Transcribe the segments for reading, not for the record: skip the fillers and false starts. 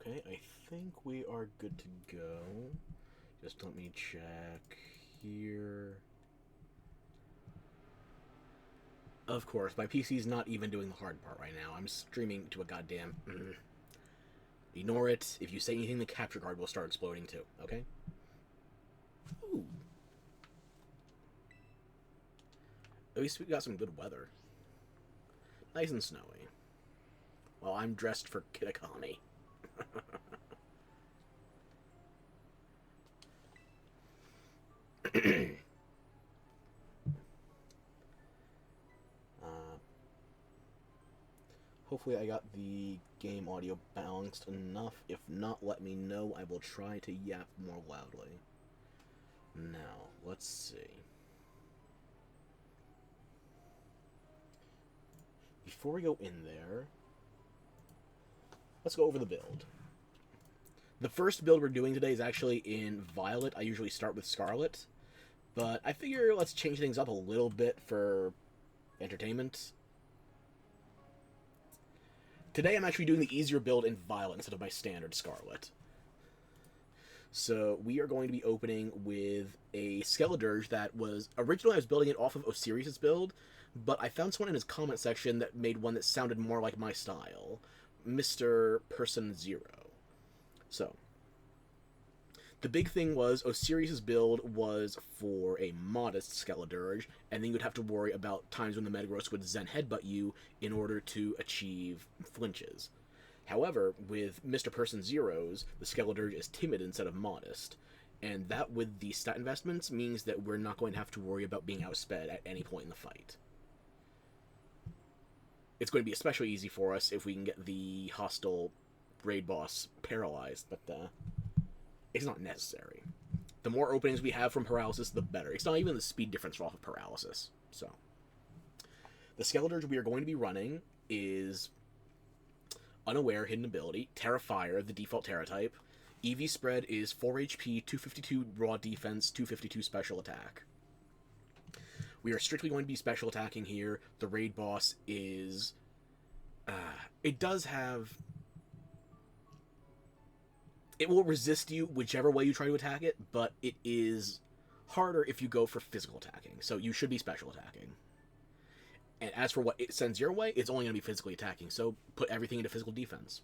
Okay, I think we are good to go. Just let me check here. Of course, my PC's not even doing the hard part right now. I'm streaming to a goddamn... Ignore it. If you say anything, the capture card will start exploding too, okay? Ooh. At least we got some good weather. Nice and snowy. Well, I'm dressed for Kitakami. Hopefully I got the game audio balanced enough. If not, let me know. I will try to yap more loudly. Now, let's see. Before we go in there, let's go over the build. The first build we're doing today is actually in Violet. I usually start with Scarlet, but I figure let's change things up a little bit for entertainment. Today I'm actually doing the easier build in Violet instead of my standard Scarlet. So we are going to be opening with a Skeledirge that was... Originally I was building it off of Osiris' build, but I found someone in his comment section that made one that sounded more like my style. Mr. Person Zero. So, the big thing was Osiris' build was for a modest Skeledirge, and then you'd have to worry about times when the Metagross would Zen Headbutt you in order to achieve flinches. However, with Mr. Person Zero's, the Skeledirge is timid instead of modest, and that with the stat investments means that we're not going to have to worry about being outsped at any point in the fight. It's going to be especially easy for us if we can get the hostile raid boss paralyzed, but it's not necessary. The more openings we have from paralysis, the better. It's not even the speed difference off of paralysis. So, the Skeledirge we are going to be running is Unaware, Hidden Ability, Tera Fire, the default Tera type. EV spread is 4 HP, 252 raw defense, 252 special attack. We are strictly going to be special attacking here. The raid boss is... it does have... It will resist you whichever way you try to attack it, but it is harder if you go for physical attacking. So you should be special attacking. And as for what it sends your way, it's only going to be physically attacking. So put everything into physical defense.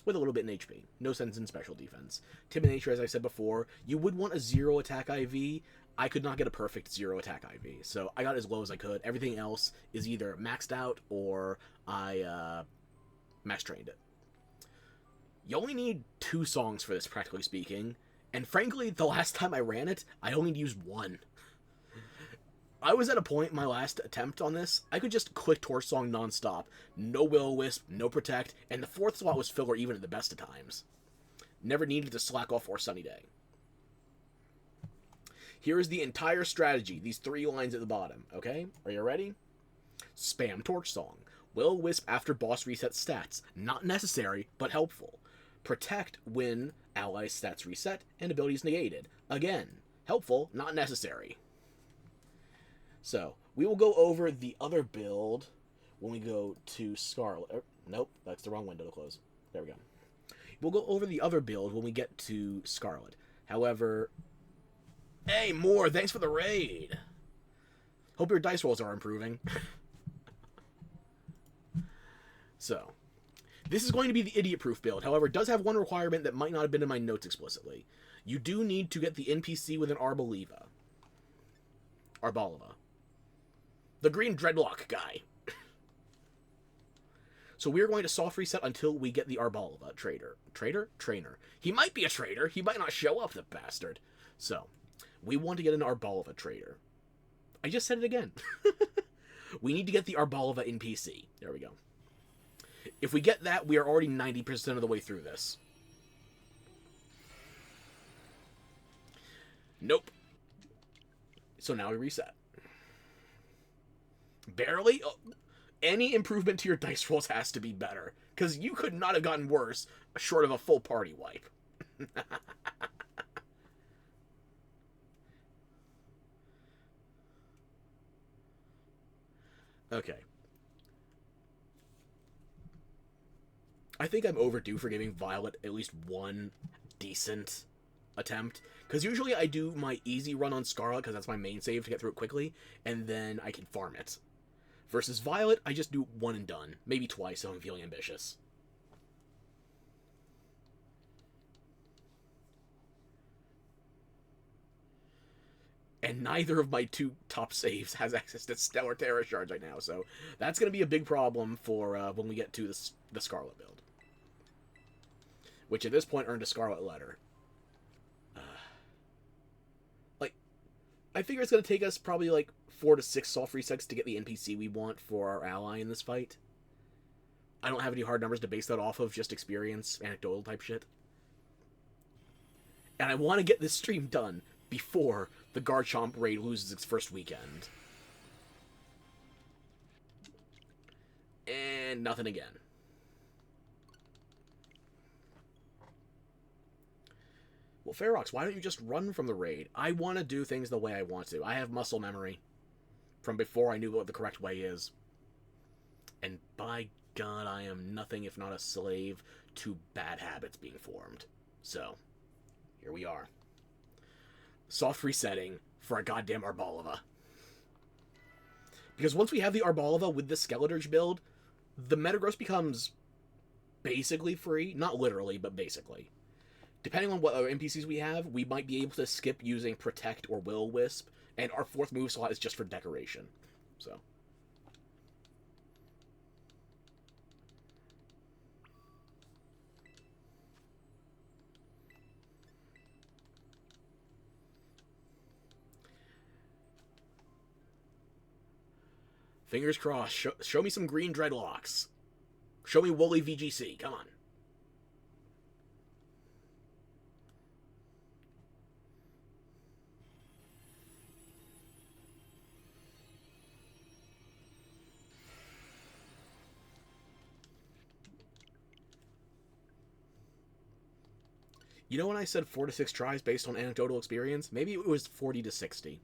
With a little bit in HP. No sense in special defense. Timid nature, as I said before, you would want a 0 attack IV. I could not get a perfect 0 attack IV. So I got as low as I could. Everything else is either maxed out or I max trained it. You only need 2 songs for this, practically speaking. And frankly, the last time I ran it, I only used 1. I was at a point in my last attempt on this, I could just click Torch Song non-stop. No Will-O-Wisp, no Protect, and the 4th slot was filler even at the best of times. Never needed to slack off or Sunny Day. Here is the entire strategy, these 3 lines at the bottom, okay? Are you ready? Spam Torch Song. Will-O-Wisp after boss reset stats. Not necessary, but helpful. Protect when ally stats reset and abilities negated. Again, helpful, not necessary. So, we will go over the other build when we go to Scarlet. Nope, that's the wrong window to close. There we go. We'll go over the other build when we get to Scarlet. However... Hey, Moore, thanks for the raid! Hope your dice rolls are improving. So, this is going to be the idiot-proof build. However, it does have one requirement that might not have been in my notes explicitly. You do need to get the NPC with an Arboliva. Arboliva. The green dreadlock guy. So we're going to soft reset until we get the Arboliva trader. Trader? Trainer. He might be a trader. He might not show up, the bastard. So, we want to get an Arboliva trader. I just said it again. We need to get the Arboliva NPC. There we go. If we get that, we are already 90% of the way through this. Nope. So now we reset. Barely? Oh, any improvement to your dice rolls has to be better. Because you could not have gotten worse short of a full party wipe. Okay. I think I'm overdue for giving Violet at least one decent attempt. Because usually I do my easy run on Scarlet, because that's my main save to get through it quickly, and then I can farm it. Versus Violet, I just do one and done. Maybe twice if I'm feeling ambitious. And neither of my two top saves has access to Stellar Tera Shards right now, so that's going to be a big problem for when we get to the Scarlet build. Which at this point earned a Scarlet letter. Like, I figure it's going to take us probably like 4 to 6 soft resets to get the NPC we want for our ally in this fight. I don't have any hard numbers to base that off of, just experience, anecdotal type shit. And I want to get this stream done before the Garchomp raid loses its first weekend. And nothing again. Well, Ferox, why don't you just run from the raid? I want to do things the way I want to. I have muscle memory from before I knew what the correct way is. And by God, I am nothing if not a slave to bad habits being formed. So, here we are. Soft resetting for a goddamn Arboliva. Because once we have the Arboliva with the Skeleturge build, the Metagross becomes basically free. Not literally, but basically. Depending on what other NPCs we have, we might be able to skip using Protect or Will-O-Wisp, and our 4th move slot is just for decoration. So. Fingers crossed. Show me some green dreadlocks. Show me woolly VGC. Come on. You know when I said 4 to 6 tries based on anecdotal experience? Maybe it was 40 to 60.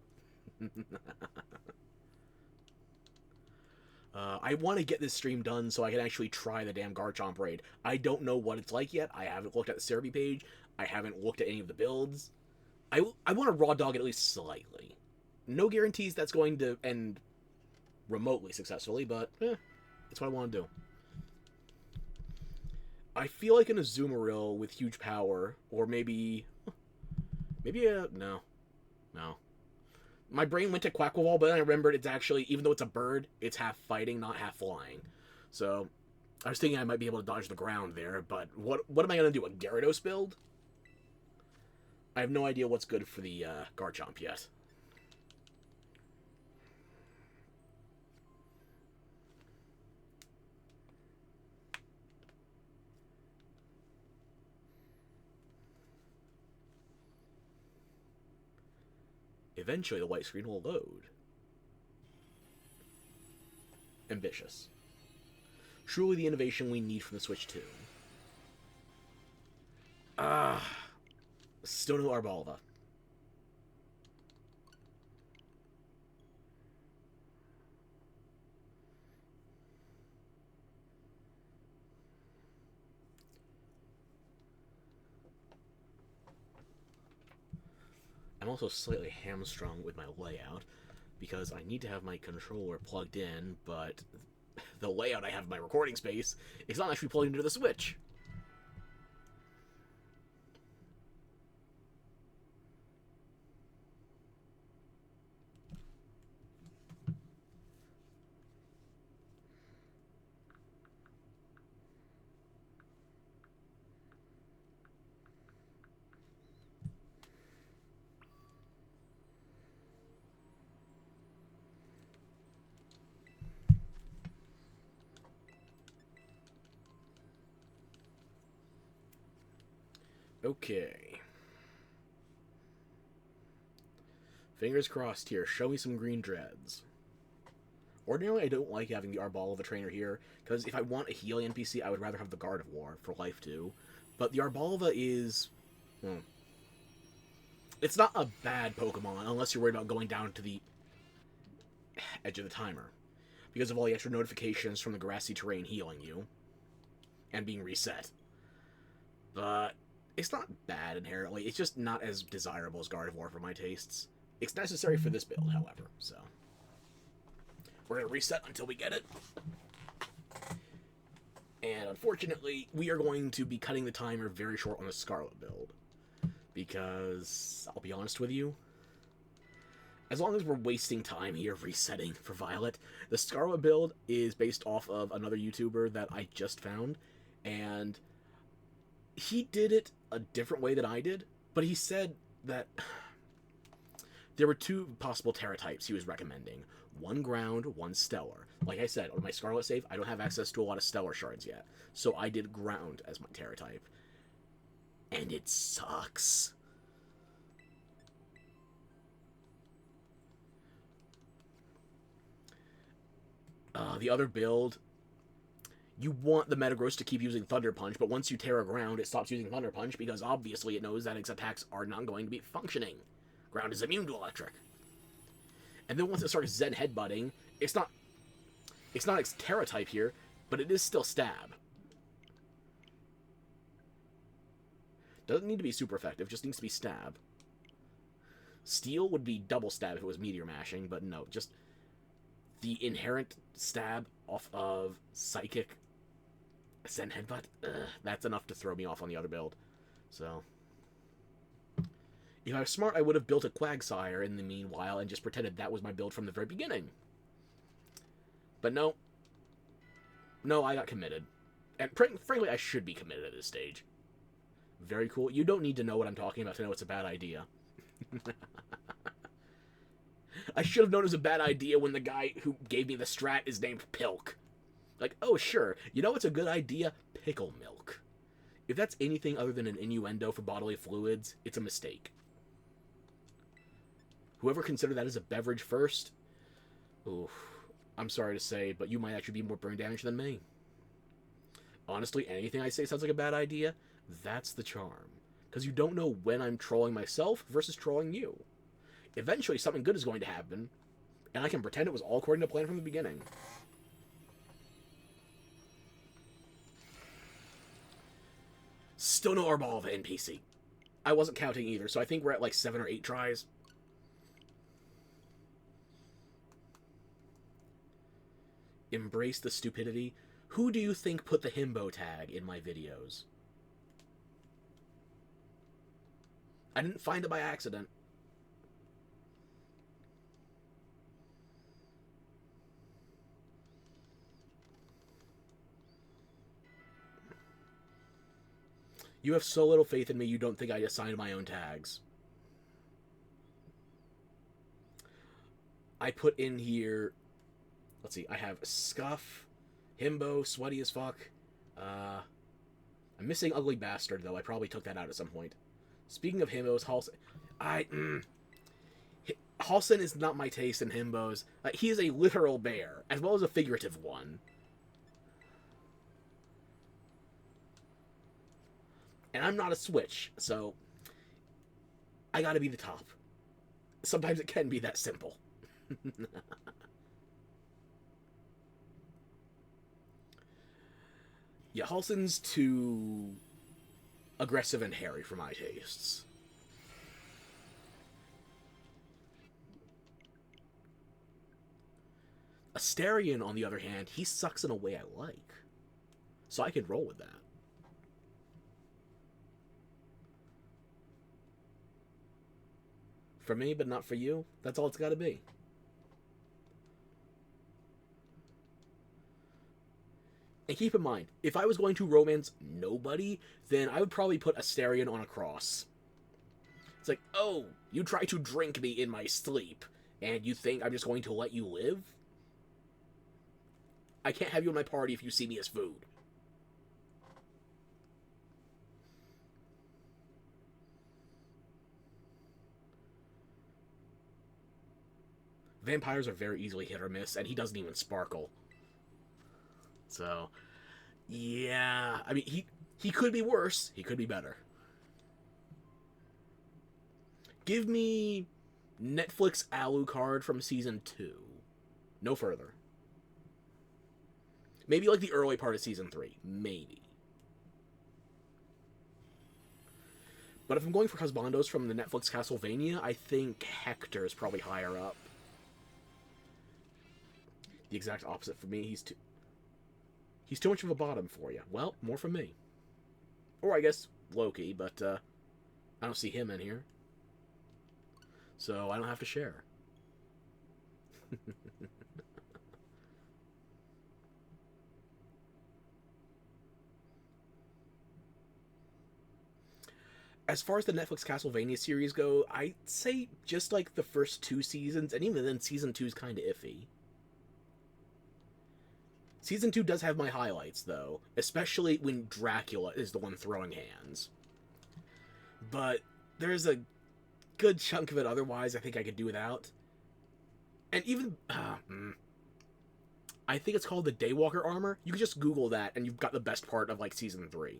I want to get this stream done so I can actually try the damn Garchomp raid. I don't know what it's like yet. I haven't looked at the Cerebi page. I haven't looked at any of the builds. I want to raw dog it at least slightly. No guarantees that's going to end remotely successfully, but that's what I want to do. I feel like an Azumarill with huge power, or maybe a... No. My brain went to Quackleval, but then I remembered it's actually, even though it's a bird, it's half fighting, not half flying. So, I was thinking I might be able to dodge the ground there, but what am I going to do, a Gyarados build? I have no idea what's good for the Garchomp yet. Eventually, the white screen will load. Ambitious. Truly the innovation we need from the Switch 2. Still no Arboliva. I'm also slightly hamstrung with my layout, because I need to have my controller plugged in, but the layout I have in my recording space is not actually plugged into the Switch. Okay. Fingers crossed here. Show me some green dreads. Ordinarily, I don't like having the Arboliva trainer here, because if I want a healing NPC, I would rather have the Guard of War for life 2. But the Arboliva is... It's not a bad Pokemon, unless you're worried about going down to the edge of the timer, because of all the extra notifications from the grassy terrain healing you. and being reset. But it's not bad inherently. It's just not as desirable as Gardevoir for my tastes. It's necessary for this build, however, so we're going to reset until we get it. And unfortunately, we are going to be cutting the timer very short on the Scarlet build. Because, I'll be honest with you, as long as we're wasting time here resetting for Violet, the Scarlet build is based off of another YouTuber that I just found. And he did it a different way than I did. But he said that there were two possible Tera types he was recommending. One ground, one stellar. Like I said, on my Scarlet save, I don't have access to a lot of stellar shards yet. So I did ground as my Tera type. And it sucks. The other build, you want the Metagross to keep using Thunder Punch, but once you Tera ground, it stops using Thunder Punch because obviously it knows that its attacks are not going to be functioning. Ground is immune to electric. And then once it starts Zen Headbutting, it's not its Tera type here, but it is still Stab. Doesn't need to be super effective, just needs to be Stab. Steel would be double Stab if it was Meteor Mashing, but no, just the inherent Stab off of Psychic Zen Headbutt, that's enough to throw me off on the other build. So if I was smart, I would have built a Quagsire in the meanwhile and just pretended that was my build from the very beginning. But no. No, I got committed. And frankly, I should be committed at this stage. Very cool. You don't need to know what I'm talking about to know it's a bad idea. I should have known it was a bad idea when the guy who gave me the strat is named Pilk. Like, oh, sure. You know what's a good idea? Pickle milk. If that's anything other than an innuendo for bodily fluids, it's a mistake. Whoever considered that as a beverage first, oof, I'm sorry to say, but you might actually be more burn damage than me. Honestly, anything I say sounds like a bad idea. That's the charm. Because you don't know when I'm trolling myself versus trolling you. Eventually, something good is going to happen, and I can pretend it was all according to plan from the beginning. Still no Arboliva NPC. I wasn't counting either, so I think we're at like 7 or 8 tries. Embrace the stupidity. Who do you think put the himbo tag in my videos? I didn't find it by accident. You have so little faith in me, you don't think I assigned my own tags. I put in here, let's see, I have Scuff, Himbo, Sweaty as fuck. I'm missing Ugly Bastard, though. I probably took that out at some point. Speaking of Himbos, Halson is not my taste in Himbos. He is a literal bear, as well as a figurative one. And I'm not a Switch, so I gotta be the top. Sometimes it can be that simple. Yeah, Halson's too aggressive and hairy for my tastes. Asterion, on the other hand, he sucks in a way I like. So I could roll with that. For me, but not for you. That's all it's got to be. And keep in mind, if I was going to romance nobody, then I would probably put Asterion on a cross. It's like, oh, you try to drink me in my sleep, and you think I'm just going to let you live? I can't have you in my party if you see me as food. Vampires are very easily hit or miss, and he doesn't even sparkle. So, yeah, I mean, he could be worse. He could be better. Give me Netflix Alucard from Season 2. No further. Maybe like the early part of Season 3. Maybe. But if I'm going for husbandos from the Netflix Castlevania, I think Hector's probably higher up. The exact opposite for me. He's too much of a bottom for you. Well, more from me. Or I guess Loki, but I don't see him in here. So I don't have to share. As far as the Netflix Castlevania series go, I'd say just like the first 2 seasons, and even then season 2 is kind of iffy. Season 2 does have my highlights, though, especially when Dracula is the one throwing hands. But there's a good chunk of it otherwise I think I could do without. And even... I think it's called the Daywalker armor. You can just Google that, and you've got the best part of, like, Season 3.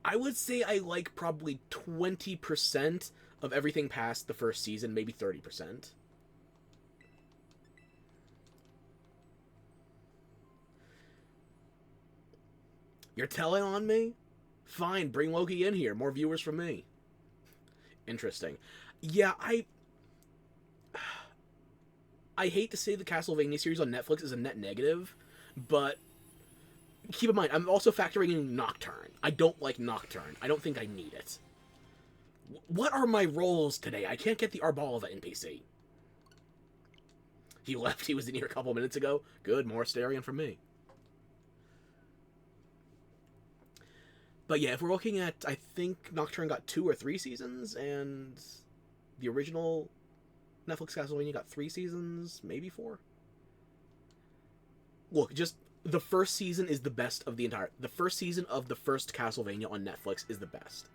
I would say I like probably 20% of everything past the first season, maybe 30%. You're telling on me? Fine, bring Loki in here. More viewers from me. Interesting. Yeah, I hate to say the Castlevania series on Netflix is a net negative, but keep in mind, I'm also factoring in Nocturne. I don't like Nocturne. I don't think I need it. What are my roles today? I can't get the Arbalva NPC. He left. He was in here a couple minutes ago. Good, more Asterion from me. But yeah, if we're looking at, I think Nocturne got 2 or 3 seasons, and the original Netflix Castlevania got 3 seasons, maybe 4. Look, just the first season is the best of the entire... The first season of the first Castlevania on Netflix is the best.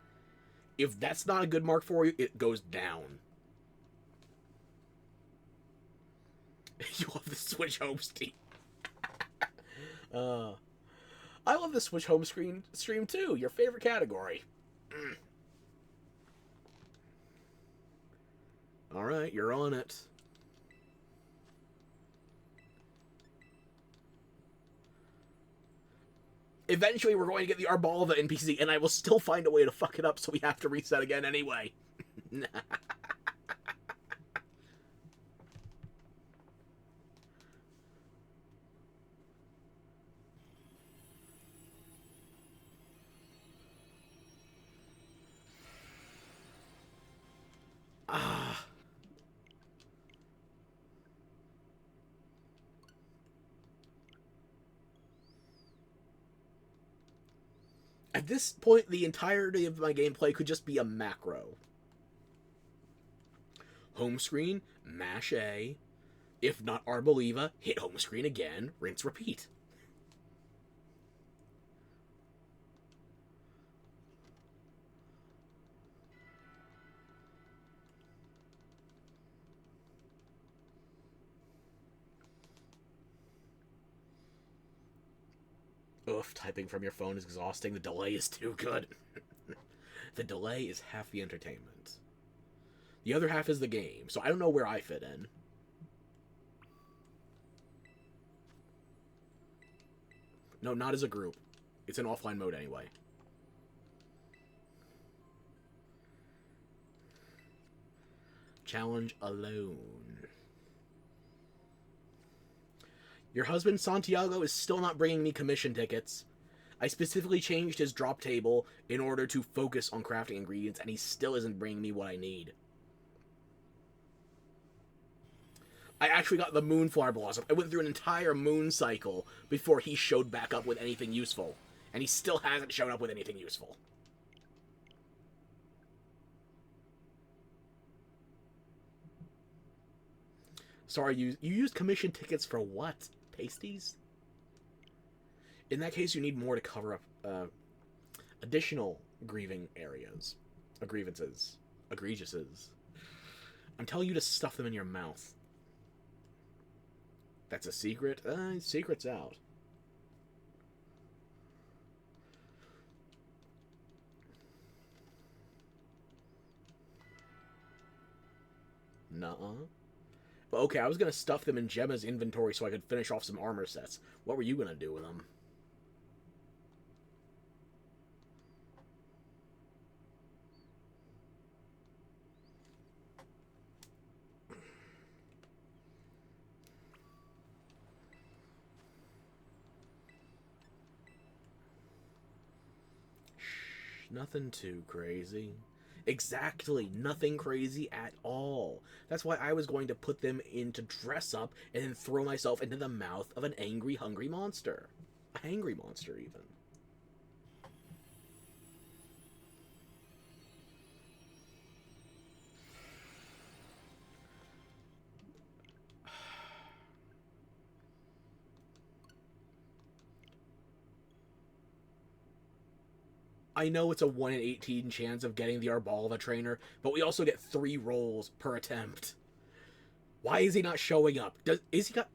If that's not a good mark for you, it goes down. You love the Switch home stream. I love the Switch home stream too. Your favorite category. Alright, you're on it. Eventually we're going to get the Arbalva NPC, and I will still find a way to fuck it up, so we have to reset again anyway. At this point, the entirety of my gameplay could just be a macro. Home screen, mash A. If not Arboliva, hit home screen again, rinse, repeat. Oof, typing from your phone is exhausting. The delay is too good. The delay is half the entertainment. The other half is the game, so I don't know where I fit in. No, not as a group. It's in offline mode anyway. Challenge alone. Your husband, Santiago, is still not bringing me commission tickets. I specifically changed his drop table in order to focus on crafting ingredients, and he still isn't bringing me what I need. I actually got the Moonflower Blossom. I went through an entire moon cycle before he showed back up with anything useful. And he still hasn't shown up with anything useful. Sorry, you used commission tickets for what? Pasties? In that case, you need more to cover up additional grieving areas. Grievances. Egregiouses. I'm telling you to stuff them in your mouth. That's a secret? Secret's out. Nuh-uh. But okay, I was going to stuff them in Gemma's inventory so I could finish off some armor sets. What were you going to do with them? Nothing too crazy. Exactly, nothing crazy at all. That's why I was going to put them into dress up and then throw myself into the mouth of an angry, hungry monster. A hangry monster, even. I know it's a 1 in 18 chance of getting the Arbalva trainer, but we also get 3 rolls per attempt. Why is he not showing up? Is he got...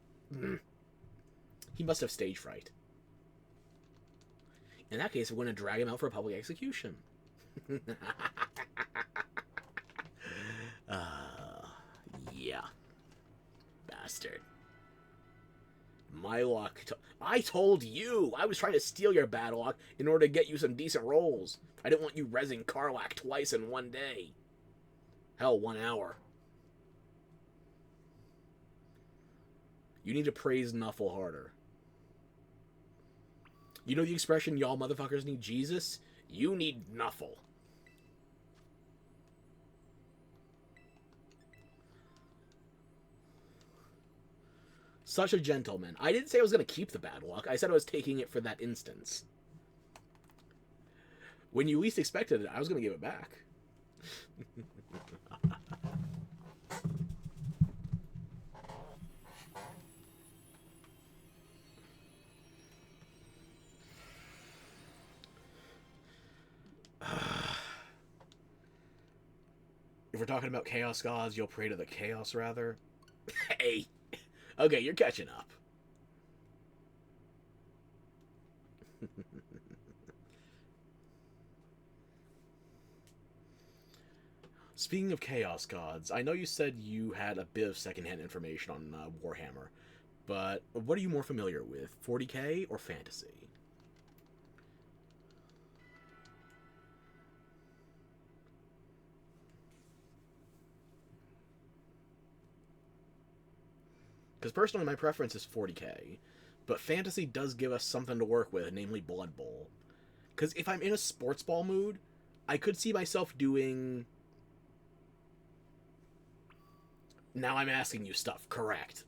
He must have stage fright. In that case, we're going to drag him out for a public execution. Yeah. Bastard. My luck. I told you! I was trying to steal your bad luck in order to get you some decent rolls. I didn't want you rezzing Karlach twice in one day. Hell, 1 hour. You need to praise Nuffle harder. You know the expression, y'all motherfuckers need Jesus? You need Nuffle. Such a gentleman. I didn't say I was going to keep the bad luck. I said I was taking it for that instance. When you least expected it, I was going to give it back. If we're talking about Chaos Gods, you'll pray to the Chaos, rather. Hey! Okay, you're catching up. Speaking of Chaos Gods, I know you said you had a bit of secondhand information on Warhammer, but what are you more familiar with, 40k or fantasy? Because personally, my preference is 40k, but fantasy does give us something to work with, namely Blood Bowl. Because if I'm in a sports ball mood, I could see myself doing... Now I'm asking you stuff, correct.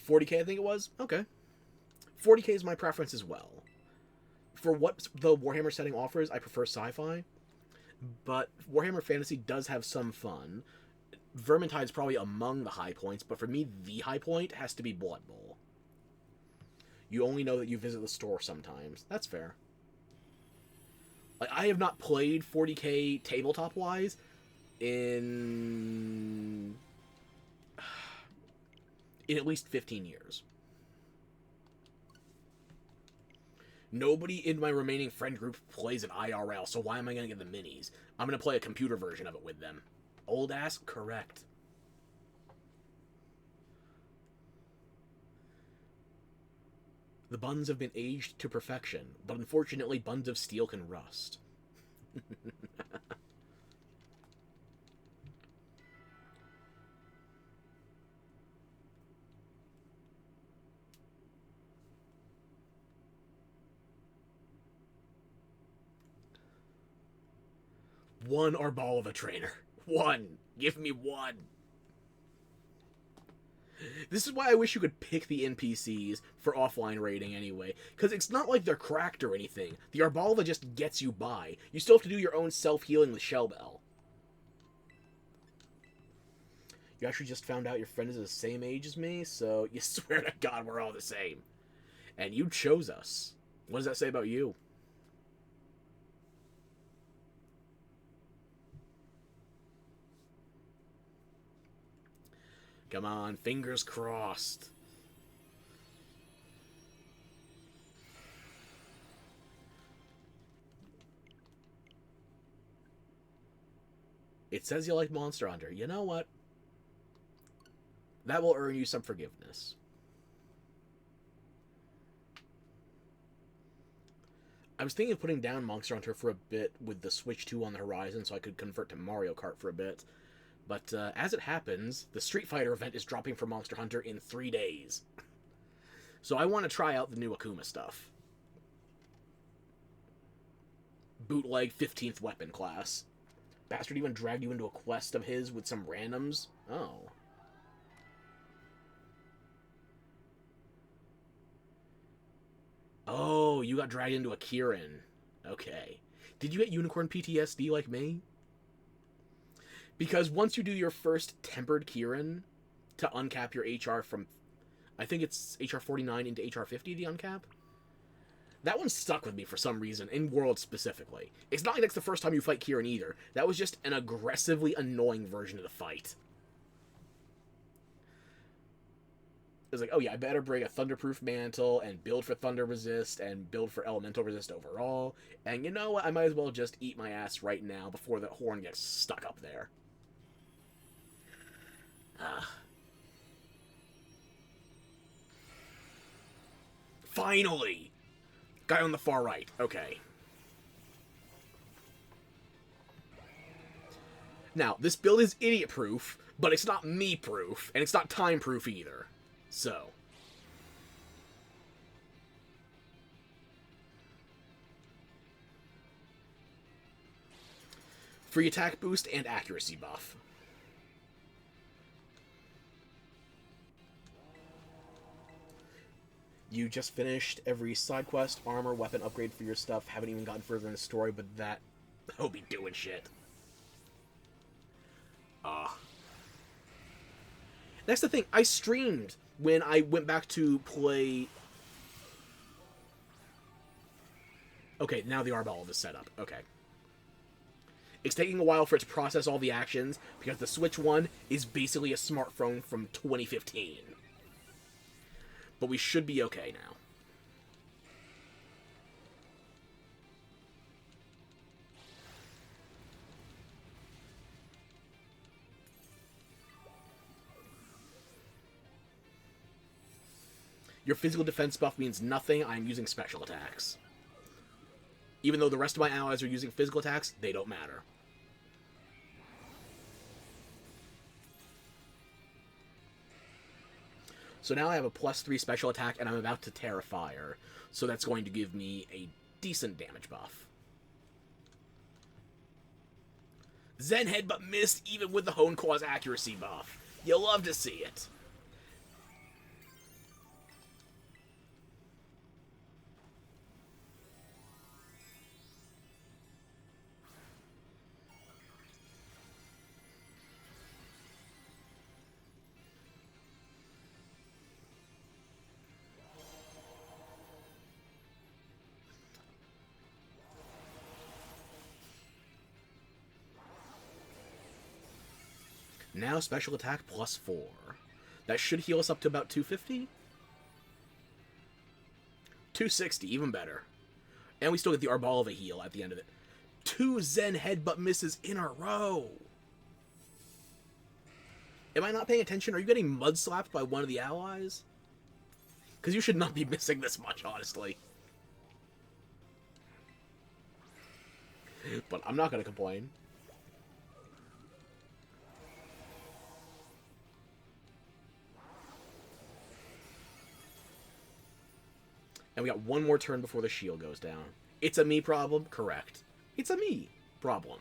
40k, I think it was? Okay. 40k is my preference as well. For what the Warhammer setting offers, I prefer sci-fi, but Warhammer Fantasy does have some fun. Vermintide's probably among the high points, but for me, the high point has to be Blood Bowl. You only know that you visit the store sometimes. That's fair. Like, I have not played 40k tabletop-wise in at least 15 years. Nobody in my remaining friend group plays an IRL, so why am I going to get the minis? I'm going to play a computer version of it with them. Old ass? Correct. The buns have been aged to perfection, but unfortunately buns of steel can rust. One Arbalva trainer. One. Give me one. This is why I wish you could pick the NPCs for offline raiding anyway, because it's not like they're cracked or anything. The Arbalva just gets you by. You still have to do your own self-healing with Shellbell. You actually just found out your friend is the same age as me, so you swear to God we're all the same. And you chose us. What does that say about you? Come on, fingers crossed. It says you like Monster Hunter. You know what? That will earn you some forgiveness. I was thinking of putting down Monster Hunter for a bit with the Switch 2 on the horizon so I could convert to Mario Kart for a bit. But as it happens, the Street Fighter event is dropping for Monster Hunter in 3 days. So I want to try out the new Akuma stuff. bootleg 15th weapon class. Bastard even dragged you into a quest of his with some randoms. Oh. Oh, you got dragged into a Kieran. Okay. Did you get Unicorn PTSD like me? Because once you do your first Tempered Kieran to uncap your HR from, I think it's HR 49 into HR 50, the uncap? That one stuck with me for some reason, in World specifically. It's not like that's the first time you fight Kieran either. That was just an aggressively annoying version of the fight. It was like, oh yeah, I better bring a Thunderproof Mantle and build for Thunder Resist and build for Elemental Resist overall. And you know what? I might as well just eat my ass right now before the horn gets stuck up there. Finally! Guy on the far right. Okay. Now, this build is idiot-proof, but it's not me-proof, and it's not time-proof either. So. Free attack boost and accuracy buff. You just finished every side quest, armor, weapon upgrade for your stuff. Haven't even gotten further in the story, but that'll be doing shit. That's the thing. I streamed when I went back to play. Okay, now the Arbol is set up. Okay. It's taking a while for it to process all the actions, because the Switch one is basically a smartphone from 2015. But we should be okay now. Your physical defense buff means nothing. I'm using special attacks. Even though the rest of my allies are using physical attacks, they don't matter. So now I have a +3 special attack, and I'm about to Tera Fire. So that's going to give me a decent damage buff. Zen Headbutt missed even with the Hone Claw's accuracy buff. You'll love to see it. Now special attack +4. That should heal us up to about 250? 260, even better. And we still get the Arbalva heal at the end of it. 2 Zen Headbutt misses in a row! Am I not paying attention? Are you getting mud slapped by one of the allies? Because you should not be missing this much, honestly. But I'm not going to complain. And we got one more turn before the shield goes down. It's a me problem? Correct. It's a me problem.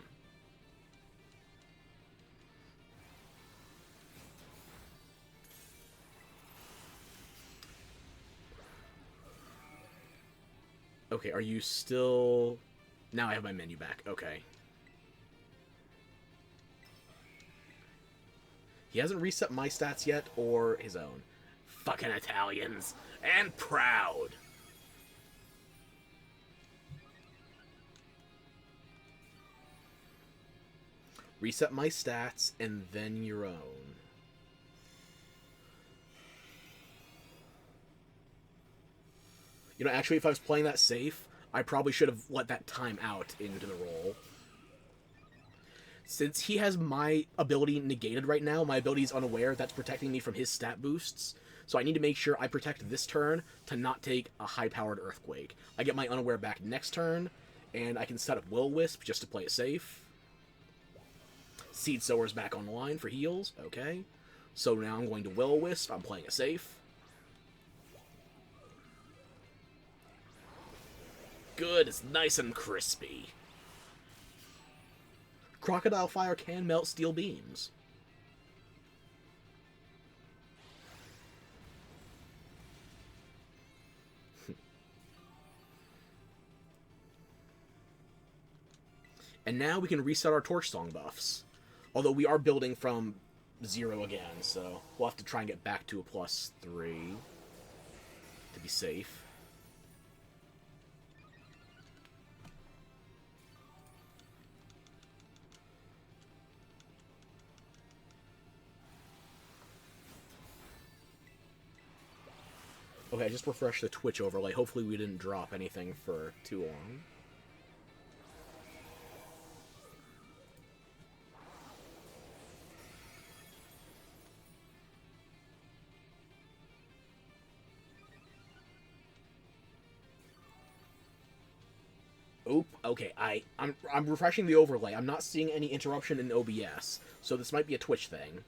Okay, are you still... Now I have my menu back. Okay. He hasn't reset my stats yet, or his own. Fucking Italians. And proud. Reset my stats, and then your own. You know, actually, if I was playing that safe, I probably should have let that time out into the roll. Since he has my ability negated right now, my ability is unaware, that's protecting me from his stat boosts. So I need to make sure I protect this turn to not take a high-powered Earthquake. I get my unaware back next turn, and I can set up Will-O-Wisp just to play it safe. Seed Sower's back online for heals. Okay. So now I'm going to Will-O-Wisp. I'm playing it safe. Good. It's nice and crispy. Crocodile Fire can melt steel beams. And now we can reset our Torch Song buffs. Although we are building from 0 again, so we'll have to try and get back to a +3 to be safe. Okay, I just refreshed the Twitch overlay. Hopefully we didn't drop anything for too long. Oop, okay, I'm refreshing the overlay. I'm not seeing any interruption in OBS, so this might be a Twitch thing.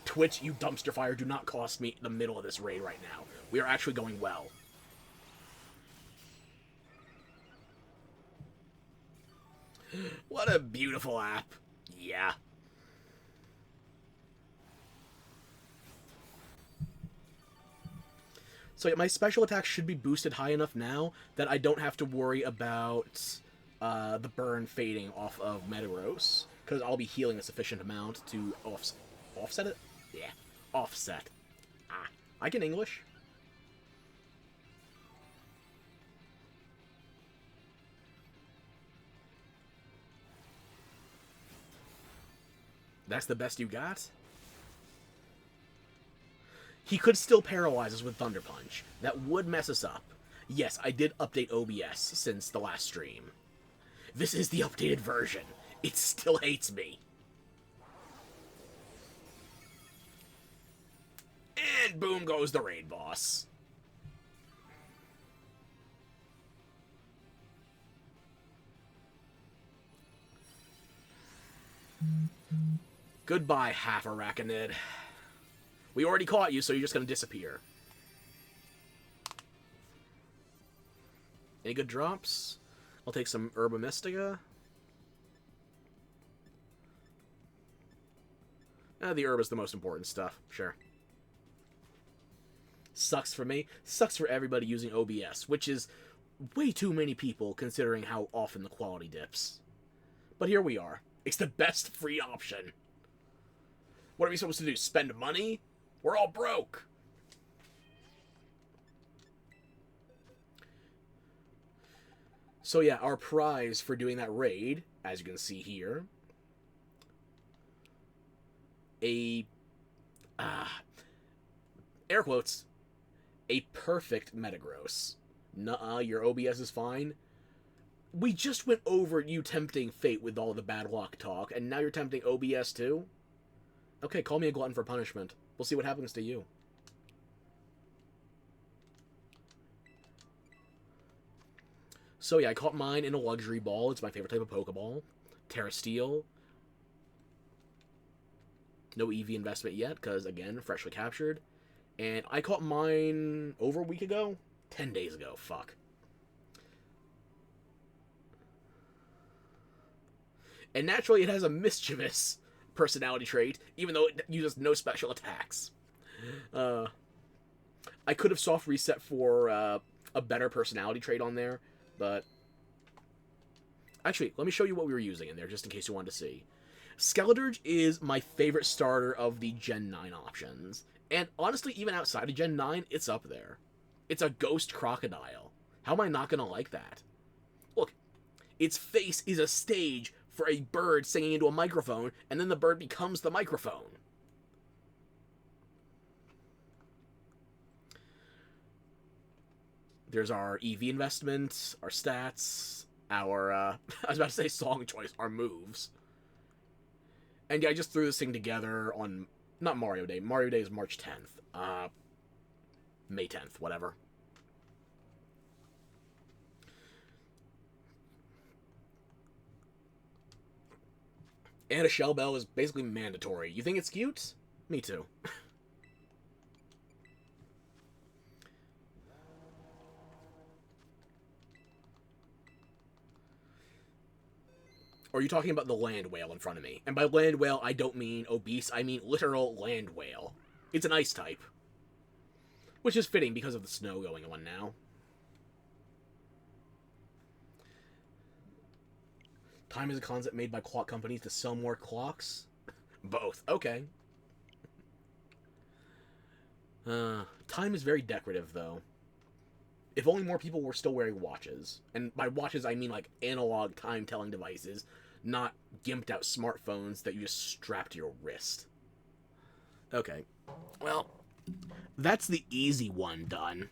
Twitch, you dumpster fire, do not cost me the middle of this raid right now. We are actually going well. What a beautiful app. Yeah. So yeah, my special attack should be boosted high enough now that I don't have to worry about the burn fading off of Metagross, because I'll be healing a sufficient amount to offset it? Yeah, offset. I can English. That's the best you got? He could still paralyze us with Thunder Punch. That would mess us up. Yes, I did update OBS since the last stream. This is the updated version. It still hates me. And boom goes the raid boss. Goodbye, half-arachnid. We already caught you, so you're just gonna disappear. Any good drops? I'll take some Herba Mystica. The herb is the most important stuff, sure. Sucks for me. Sucks for everybody using OBS, which is way too many people considering how often the quality dips. But here we are. It's the best free option. What are we supposed to do? Spend money? We're all broke. So yeah, our prize for doing that raid, as you can see here, air quotes, a perfect Metagross. Nuh-uh, your OBS is fine. We just went over you tempting fate with all the bad luck talk, and now you're tempting OBS too? Okay, call me a glutton for punishment. We'll see what happens to you. So yeah, I caught mine in a luxury ball. It's my favorite type of Pokeball. Tera Steel. No EV investment yet, because, again, freshly captured. And I caught mine over a week ago? 10 days ago, fuck. And naturally, it has a mischievous personality trait, even though it uses no special attacks. I could have soft reset for a better personality trait on there, but... Actually, let me show you what we were using in there, just in case you wanted to see. Skeledirge is my favorite starter of the Gen 9 options. And honestly, even outside of Gen 9, it's up there. It's a ghost crocodile. How am I not going to like that? Look, its face is a stage for a bird singing into a microphone, and then the bird becomes the microphone. There's our EV investment, our stats, our, I was about to say song choice, our moves. And yeah, I just threw this thing together on, not Mario Day. Mario Day is March 10th. May 10th, whatever. And a shell bell is basically mandatory. You think it's cute? Me too. Or are you talking about the land whale in front of me? And by land whale, I don't mean obese, I mean literal land whale. It's an ice type. Which is fitting because of the snow going on now. Time is a concept made by clock companies to sell more clocks? Both. Okay. Time is very decorative, though. If only more people were still wearing watches. And by watches, I mean like analog time-telling devices, not gimped-out smartphones that you just strap to your wrist. Okay. Well, that's the easy one done.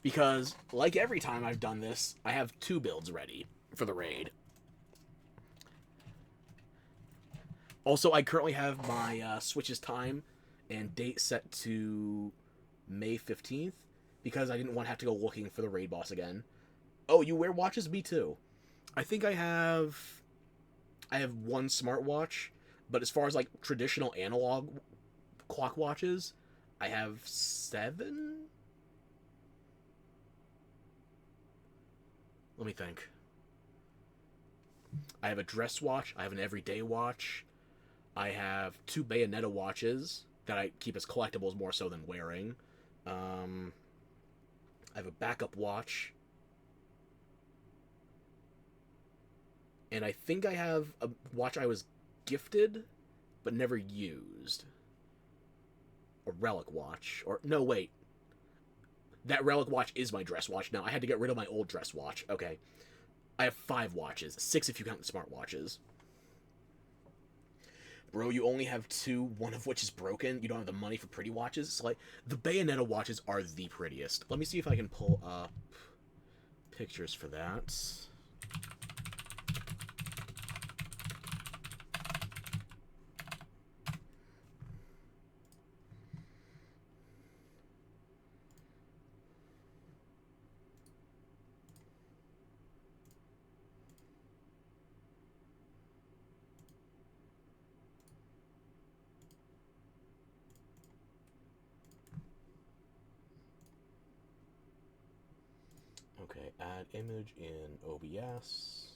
Because, like every time I've done this, I have 2 builds ready for the raid. Also, I currently have my Switch's time and date set to May 15th, because I didn't want to have to go looking for the raid boss again. Oh, you wear watches? Me too. I think I have 1 smartwatch, but as far as like traditional analog clock watches, I have 7? Let me think. I have a dress watch, I have an everyday watch, I have 2 Bayonetta watches that I keep as collectibles more so than wearing. I have a backup watch. And I think I have a watch I was gifted, but never used. A relic watch. Or, no, wait. That relic watch is my dress watch now. I had to get rid of my old dress watch. Okay. I have 5 watches. 6 if you count the smart watches. Bro, you only have 2, one of which is broken. You don't have the money for pretty watches. So, like, the Bayonetta watches are the prettiest. Let me see if I can pull up pictures for that. Okay, add image in OBS.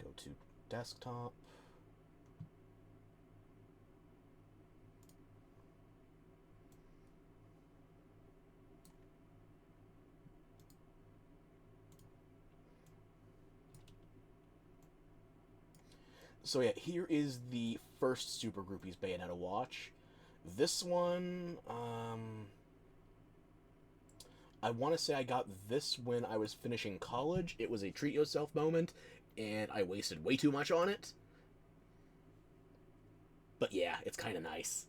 Go to desktop. So yeah, here is the first Super Groupies Bayonetta watch. This one, I want to say I got this when I was finishing college. It was a treat yourself moment, and I wasted way too much on it. But yeah, it's kind of nice.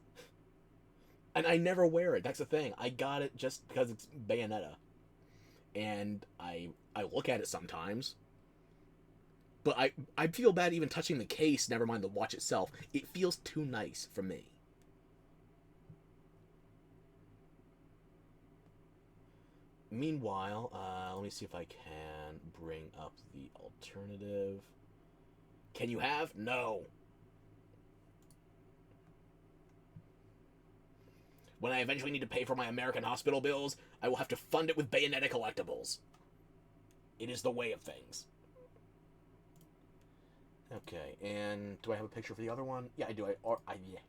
And I never wear it. That's the thing. I got it just because it's Bayonetta. And I look at it sometimes. But I feel bad even touching the case, never mind the watch itself. It feels too nice for me. Meanwhile, let me see if I can bring up the alternative. Can you have? No. When I eventually need to pay for my American hospital bills, I will have to fund it with Bayonetta collectibles. It is the way of things. Okay, and do I have a picture for the other one? Yeah, I do. Yeah.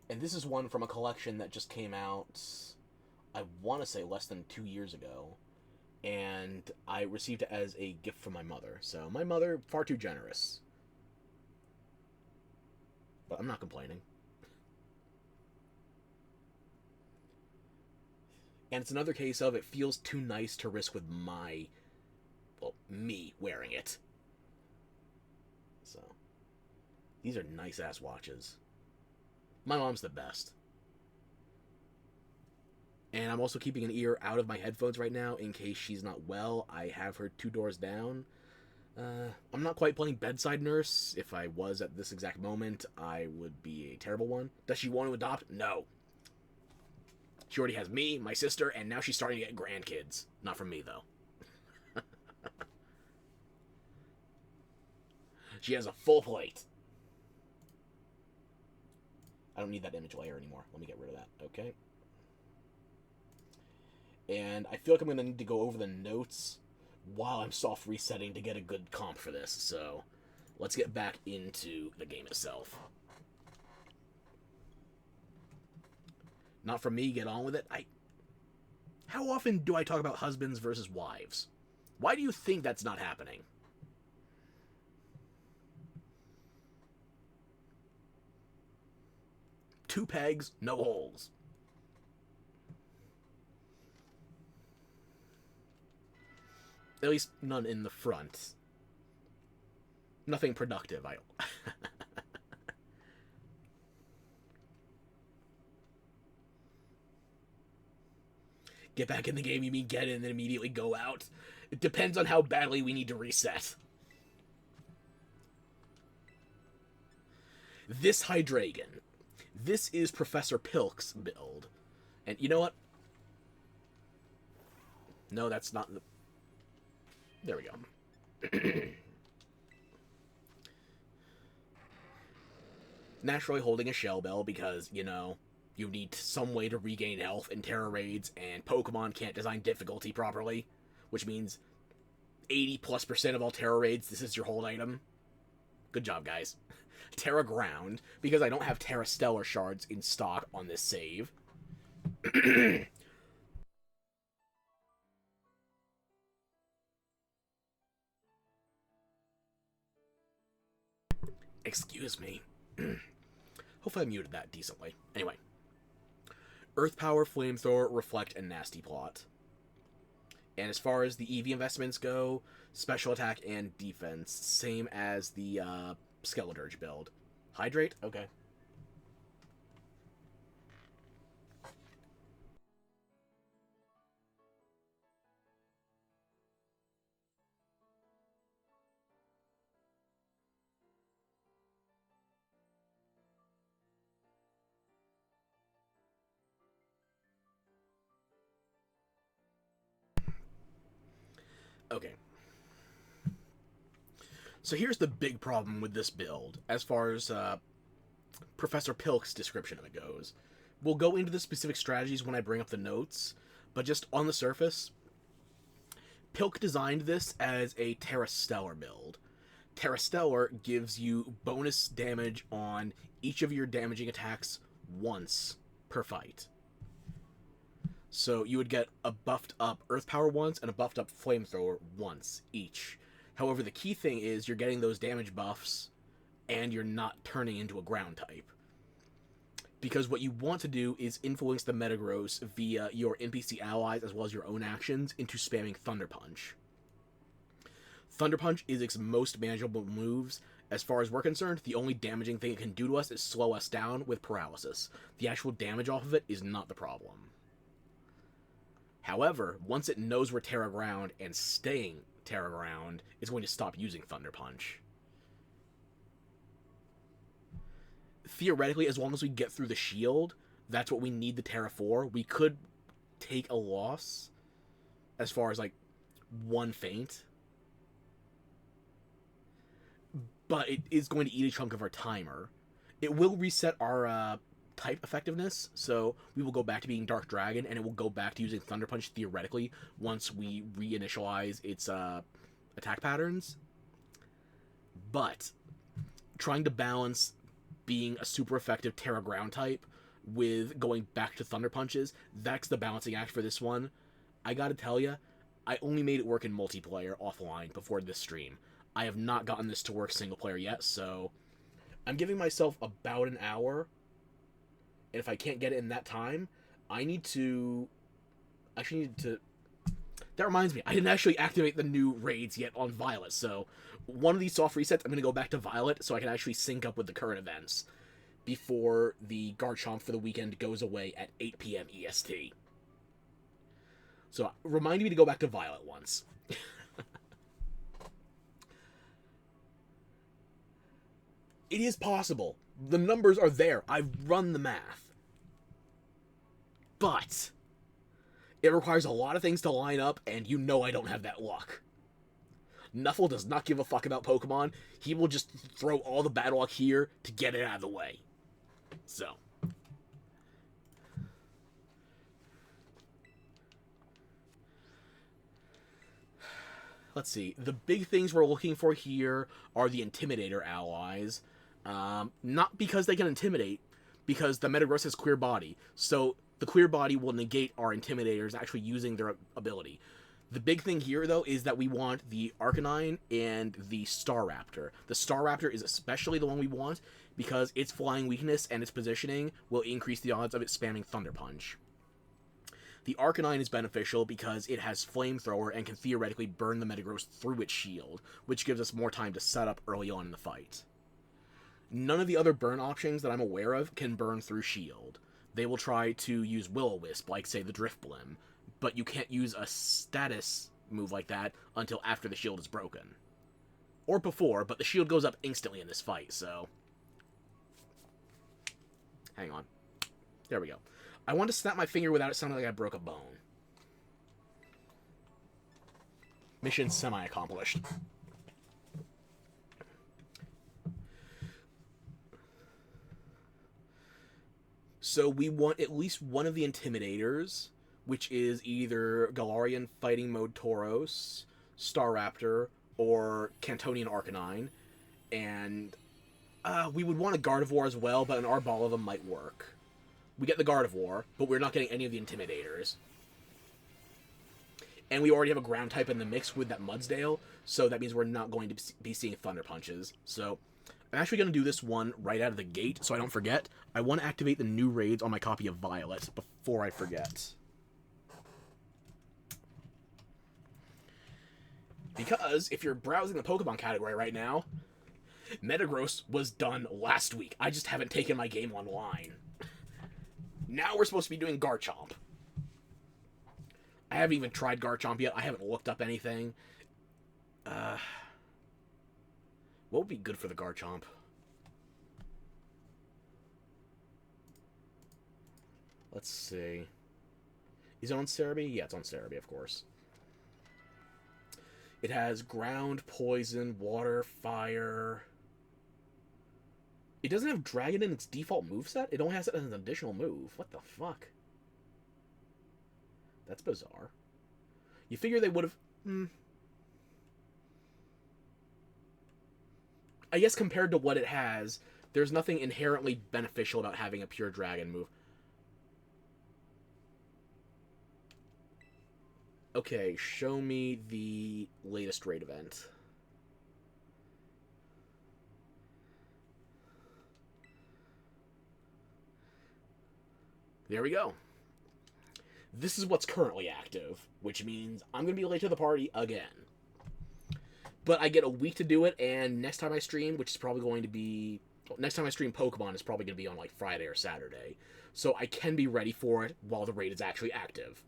And this is one from a collection that just came out, I want to say less than 2 years ago. And I received it as a gift from my mother. So my mother, far too generous. But I'm not complaining. And it's another case of it feels too nice to risk with me wearing it. So, these are nice-ass watches. My mom's the best. And I'm also keeping an ear out of my headphones right now in case she's not well. I have her 2 doors down. I'm not quite playing bedside nurse. If I was at this exact moment, I would be a terrible one. Does she want to adopt? No. She already has me, my sister, and now she's starting to get grandkids. Not from me, though. She has a full plate. I don't need that image layer anymore. Let me get rid of that. Okay. And I feel like I'm going to need to go over the notes while I'm soft resetting to get a good comp for this. So let's get back into the game itself. Not for me, get on with it. How often do I talk about husbands versus wives? Why do you think that's not happening? Two pegs, no holes. At least none in the front. Nothing productive, Get back in the game, you mean get in and then immediately go out? It depends on how badly we need to reset. This Hydreigon. This is Professor Pilk's build. And you know what? No, that's not the... There we go. Naturally holding a Shell Bell because, you know, you need some way to regain health in Tera raids, and Pokemon can't design difficulty properly, which means 80+% of all Tera raids, this is your hold item. Good job, guys. Tera Ground, because I don't have Tera Stellar shards in stock on this save. Excuse me. Hopefully I muted that decently. Anyway. Earth Power, Flamethrower, Reflect, and Nasty Plot. And as far as the EV investments go, special attack and defense, same as the Skeleturge build. Hydrate? Okay. Okay. So here's the big problem with this build, as far as Professor Pilk's description of it goes. We'll go into the specific strategies when I bring up the notes, but just on the surface, Pilk designed this as a Tera Stellar build. Tera Stellar gives you bonus damage on each of your damaging attacks once per fight. So you would get a buffed up Earth Power once and a buffed up Flamethrower once each. However, the key thing is you're getting those damage buffs and you're not turning into a ground type. Because what you want to do is influence the Metagross via your NPC allies as well as your own actions into spamming Thunder Punch. Thunder Punch is its most manageable moves. As far as we're concerned, the only damaging thing it can do to us is slow us down with paralysis. The actual damage off of it is not the problem. However, once it knows we're Tera Ground and staying Tera Ground, it's going to stop using Thunder Punch. Theoretically, as long as we get through the shield, that's what we need the Tera for. We could take a loss as far as, like, one feint. But it is going to eat a chunk of our timer. It will reset our type effectiveness, so we will go back to being Dark Dragon, and it will go back to using Thunder Punch theoretically once we reinitialize its attack patterns. But trying to balance being a super effective Tera Ground type with going back to Thunder Punches, that's the balancing act for this one. I gotta tell you, I only made it work in multiplayer offline before this stream. I have not gotten this to work single player yet, so I'm giving myself about an hour. And if I can't get it in that time, I need to... That reminds me, I didn't actually activate the new raids yet on Violet, so one of these soft resets, I'm going to go back to Violet so I can actually sync up with the current events before the Garchomp for the weekend goes away at 8 p.m. EST. So remind me to go back to Violet once. It is possible. The numbers are there. I've run the math. But it requires a lot of things to line up, and you know I don't have that luck. Nuffle does not give a fuck about Pokemon. He will just throw all the bad luck here to get it out of the way. So. Let's see. The big things we're looking for here are the Intimidator allies. Not because they can intimidate, because the Metagross has Queer Body. So the Queer Body will negate our Intimidators actually using their ability. The big thing here, though, is that we want the Arcanine and the Staraptor. The Staraptor is especially the one we want because its flying weakness and its positioning will increase the odds of it spamming Thunder Punch. The Arcanine is beneficial because it has Flamethrower and can theoretically burn the Metagross through its shield, which gives us more time to set up early on in the fight. None of the other burn options that I'm aware of can burn through shield. They will try to use Will-O-Wisp, like, say, the Drifblim, but you can't use a status move like that until after the shield is broken. Or before, but the shield goes up instantly in this fight, so... Hang on. There we go. I want to snap my finger without it sounding like I broke a bone. Mission semi-accomplished. So we want at least one of the Intimidators, which is either Galarian Fighting Mode Tauros, Staraptor, or Cantonian Arcanine. And we would want a Gardevoir as well, but an Arboliva might work. We get the Gardevoir, but we're not getting any of the Intimidators. And we already have a ground type in the mix with that Mudsdale, so that means we're not going to be seeing Thunder Punches. So I'm actually going to do this one right out of the gate, so I don't forget. I want to activate the new raids on my copy of Violet before I forget. Because if you're browsing the Pokemon category right now, Metagross was done last week. I just haven't taken my game online. Now we're supposed to be doing Garchomp. I haven't even tried Garchomp yet. I haven't looked up anything. What would be good for the Garchomp? Let's see. Is it on Cerebi? Yeah, it's on Cerebi, of course. It has ground, poison, water, fire. It doesn't have Dragon in its default moveset? It only has it as an additional move. What the fuck? That's bizarre. You figure they would have... I guess compared to what it has, there's nothing inherently beneficial about having a pure Dragon move. Okay, show me the latest raid event. There we go. This is what's currently active, which means I'm going to be late to the party again. But I get a week to do it, and next time I stream, which is probably going to be... Next time I stream Pokemon is probably going to be on, like, Friday or Saturday. So I can be ready for it while the raid is actually active.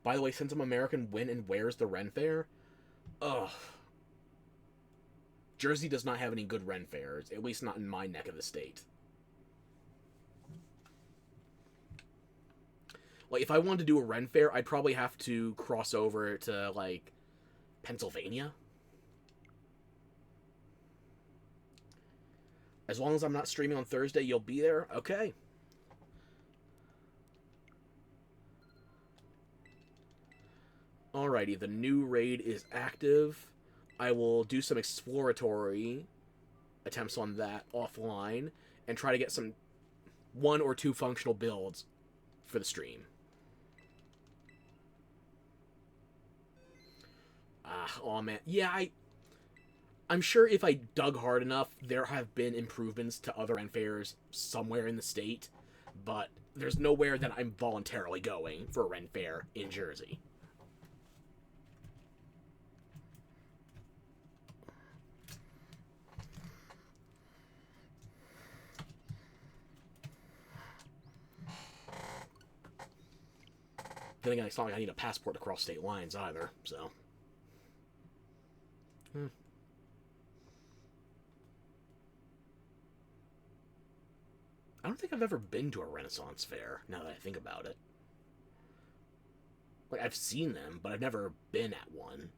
By the way, since I'm American, when and where's the Ren Fair? Ugh. Jersey does not have any good Ren Fairs, at least not in my neck of the state. Like, if I wanted to do a Ren Fair, I'd probably have to cross over to, like, Pennsylvania. As long as I'm not streaming on Thursday, you'll be there? Okay. Alrighty, the new raid is active. I will do some exploratory attempts on that offline and try to get some 1 or 2 functional builds for the stream. Oh man. Yeah, I'm sure if I dug hard enough, there have been improvements to other Ren Fairs somewhere in the state, but there's nowhere that I'm voluntarily going for a Ren Fair in Jersey. Then again, it's not like I need a passport to cross state lines either, so... I don't think I've ever been to a Renaissance fair, now that I think about it. Like, I've seen them, but I've never been at one.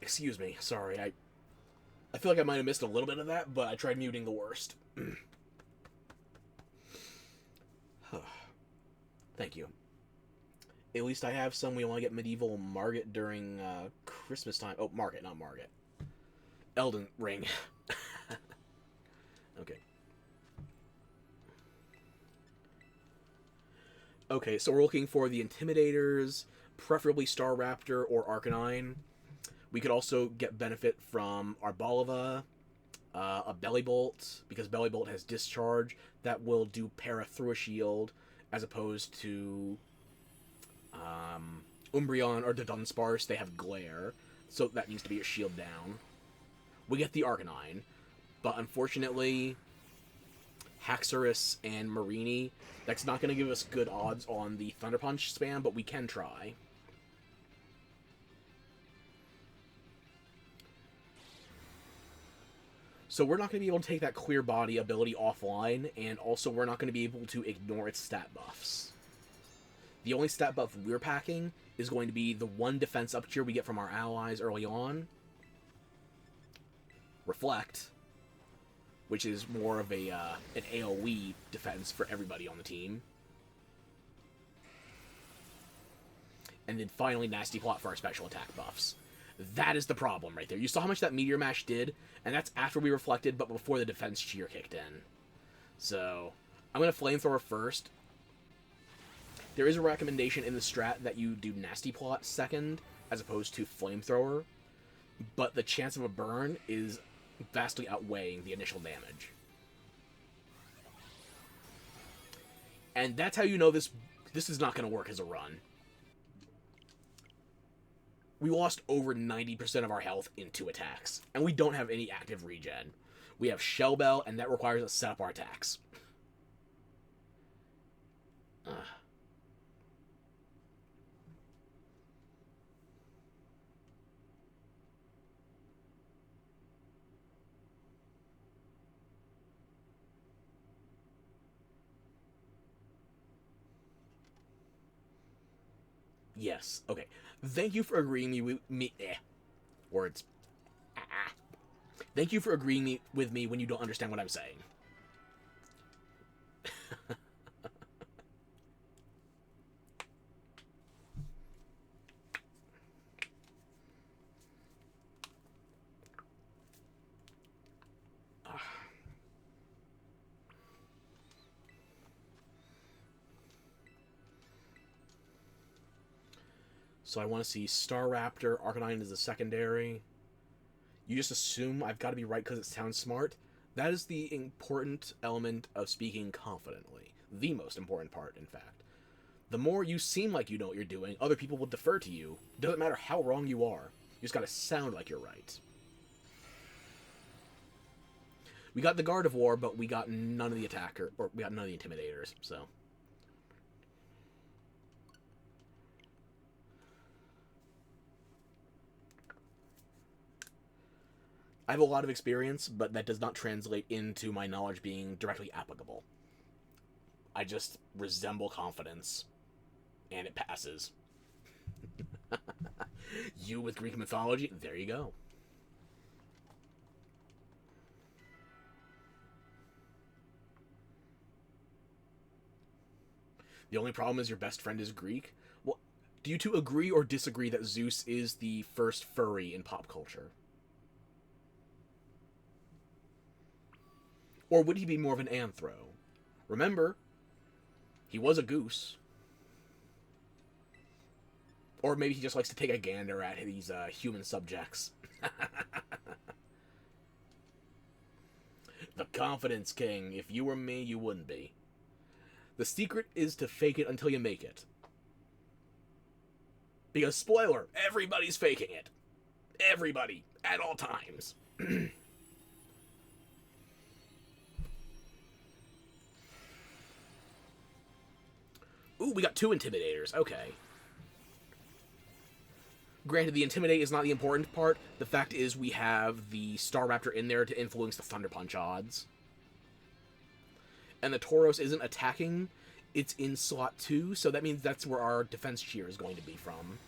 Excuse me, sorry, I feel like I might have missed a little bit of that, but I tried muting the worst. Thank you. At least I have some. We only get medieval Margit during Christmas time. Oh, Margit, not Margit. Elden Ring. Okay. Okay, so we're looking for the Intimidators, preferably Staraptor or Arcanine. We could also get benefit from Arboliva, a Bellybolt, because Bellybolt has Discharge that will do Para through a shield, as opposed to Umbreon or the Dunsparce. They have Glare, so that needs to be a shield down. We get the Arcanine, but unfortunately, Haxorus and Marini, that's not going to give us good odds on the Thunder Punch spam, but we can try. So we're not going to be able to take that Clear Body ability offline, and also we're not going to be able to ignore its stat buffs. The only stat buff we're packing is going to be the one defense up tier we get from our allies early on, Reflect, which is more of an AoE defense for everybody on the team. And then finally Nasty Plot for our special attack buffs. That is the problem right there. You saw how much that Meteor Mash did, and that's after we reflected, but before the defense cheer kicked in. So, I'm going to Flamethrower first. There is a recommendation in the strat that you do Nasty Plot second, as opposed to Flamethrower, but the chance of a burn is vastly outweighing the initial damage. And that's how you know this is not going to work as a run. We lost over 90% of our health in 2 attacks, and we don't have any active regen. We have Shell Bell, and that requires us to set up our attacks. Yes, okay. Thank you for agreeing with me. Words. Thank you for agreeing with me when you don't understand what I'm saying. So I want to see Staraptor, Arcanine is the secondary. You just assume I've got to be right because it sounds smart. That is the important element of speaking confidently. The most important part, in fact. The more you seem like you know what you're doing, other people will defer to you. Doesn't matter how wrong you are. You just got to sound like you're right. We got the Gardevoir, but we got none of the attacker, or we got none of the Intimidators, so... I have a lot of experience, but that does not translate into my knowledge being directly applicable. I just resemble confidence, and it passes. You with Greek mythology? There you go. The only problem is your best friend is Greek? Well, do you two agree or disagree that Zeus is the first furry in pop culture? Or would he be more of an anthro? Remember, he was a goose. Or maybe he just likes to take a gander at these human subjects. The confidence king. If you were me, you wouldn't be. The secret is to fake it until you make it. Because, spoiler, everybody's faking it. Everybody, at all times. Ooh, we got 2 Intimidators. Okay. Granted, the Intimidate is not the important part. The fact is we have the Staraptor in there to influence the Thunder Punch odds. And the Tauros isn't attacking. It's in slot 2, so that means that's where our defense cheer is going to be from.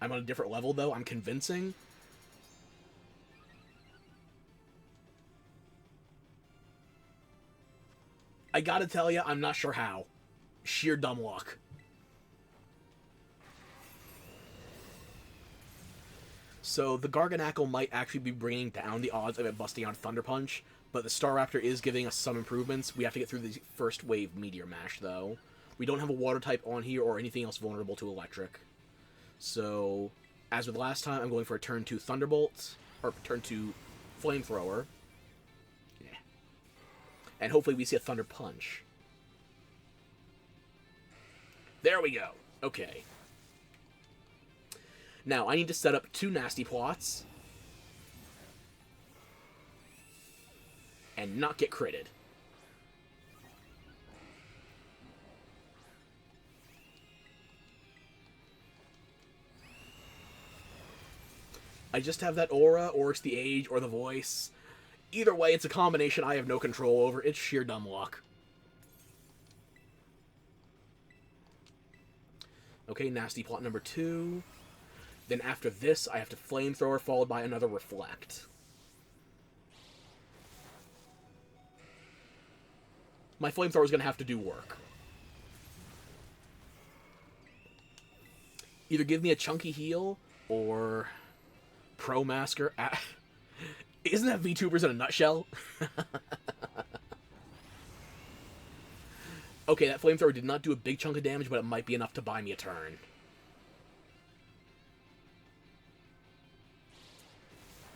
I'm on a different level, though. I'm convincing. I gotta tell you, I'm not sure how. Sheer dumb luck. So the Garganackle might actually be bringing down the odds of it busting out Thunder Punch, but the Staraptor is giving us some improvements. We have to get through the first wave Meteor Mash, though. We don't have a Water type on here or anything else vulnerable to Electric. So, as with last time, I'm going for a turn 2 Thunderbolt, or turn 2 Flamethrower. Yeah. And hopefully we see a Thunder Punch. There we go. Okay. Now, I need to set up 2 Nasty Plots. And not get critted. I just have that aura, or it's the age, or the voice. Either way, it's a combination I have no control over. It's sheer dumb luck. Okay, Nasty Plot number 2. Then after this, I have to Flamethrower, followed by another Reflect. My Flamethrower is going to have to do work. Either give me a chunky heal, or Pro Masker. Isn't that VTubers in a nutshell? Okay, that Flamethrower did not do a big chunk of damage, but it might be enough to buy me a turn.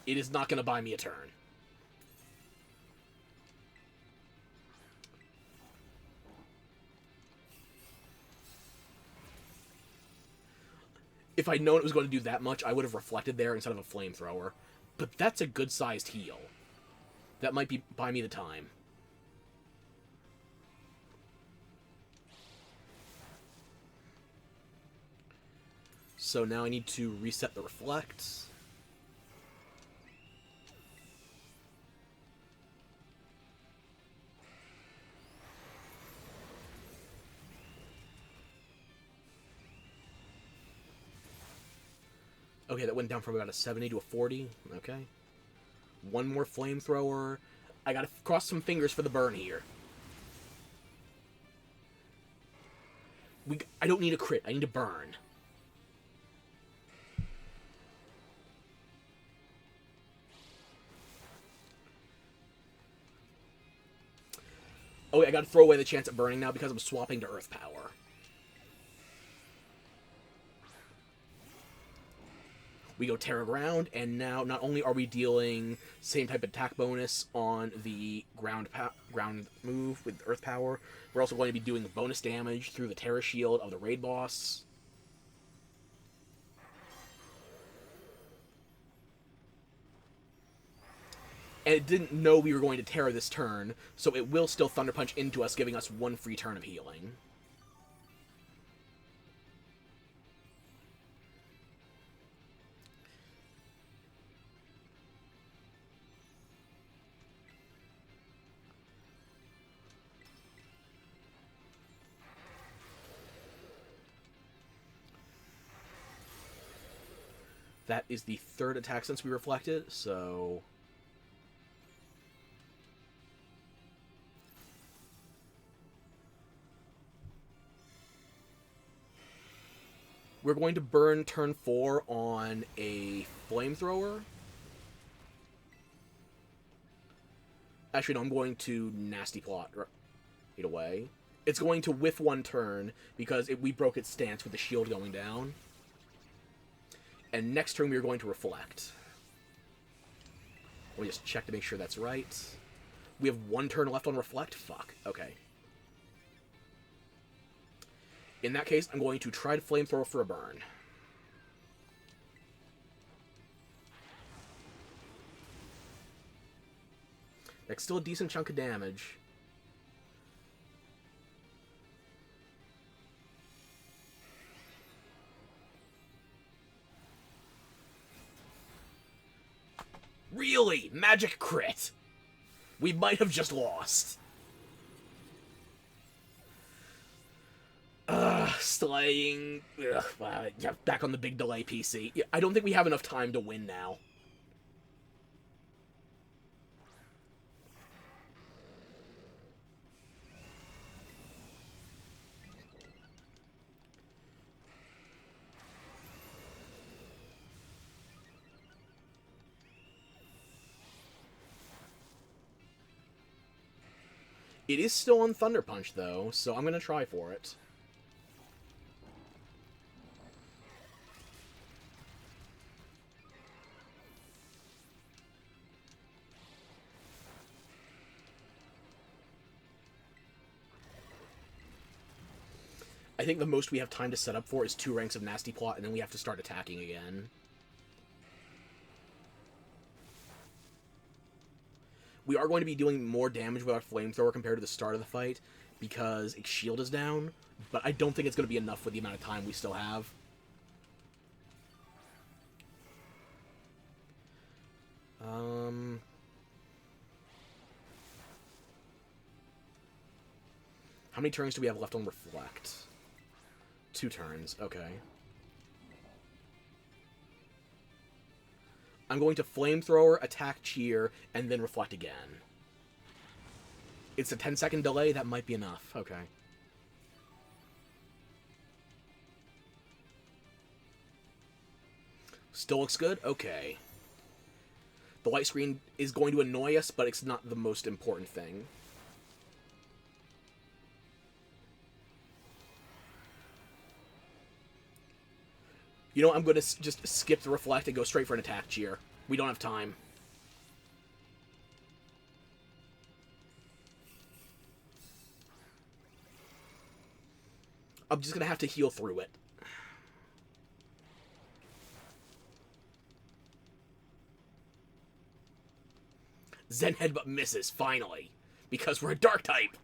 It is not going to buy me a turn. If I'd known it was going to do that much, I would have Reflected there instead of a Flamethrower. But that's a good-sized heal. That might buy me the time. So now I need to reset the Reflect. Okay, that went down from about a 70 to a 40. Okay. One more Flamethrower. I gotta cross some fingers for the burn here. I don't need a crit. I need a burn. Oh, I gotta throw away the chance at burning now because I'm swapping to Earth Power. We go Tera Ground, and now not only are we dealing same type of attack bonus on the ground move with Earth Power, we're also going to be doing bonus damage through the Tera Shield of the raid boss. And it didn't know we were going to Tera this turn, so it will still Thunder Punch into us, giving us 1 free turn of healing. That is the 3rd attack since we Reflected, so... We're going to burn turn 4 on a Flamethrower. Actually, no, I'm going to Nasty Plot right away. It's going to whiff 1 turn because we broke its stance with the shield going down. And next turn we are going to Reflect. Let me just check to make sure that's right. We have 1 turn left on Reflect? Fuck. Okay. In that case, I'm going to try to Flamethrower for a burn. That's still a decent chunk of damage. Really? Magic crit. We might have just lost. Slaying. Ugh, yeah, back on the big delay PC. I don't think we have enough time to win now. It is still on Thunder Punch, though, so I'm going to try for it. I think the most we have time to set up for is 2 ranks of Nasty Plot, and then we have to start attacking again. We are going to be doing more damage with our Flamethrower compared to the start of the fight, because its shield is down, but I don't think it's going to be enough with the amount of time we still have. How many turns do we have left on Reflect? 2 turns, okay. I'm going to Flamethrower, attack Cheer, and then Reflect again. It's a 10-second delay, that might be enough. Okay. Still looks good? Okay. The light screen is going to annoy us, but it's not the most important thing. You know, I'm going to just skip the Reflect and go straight for an attack Cheer. We don't have time. I'm just going to have to heal through it. Zen Headbutt misses, finally. Because we're a Dark type.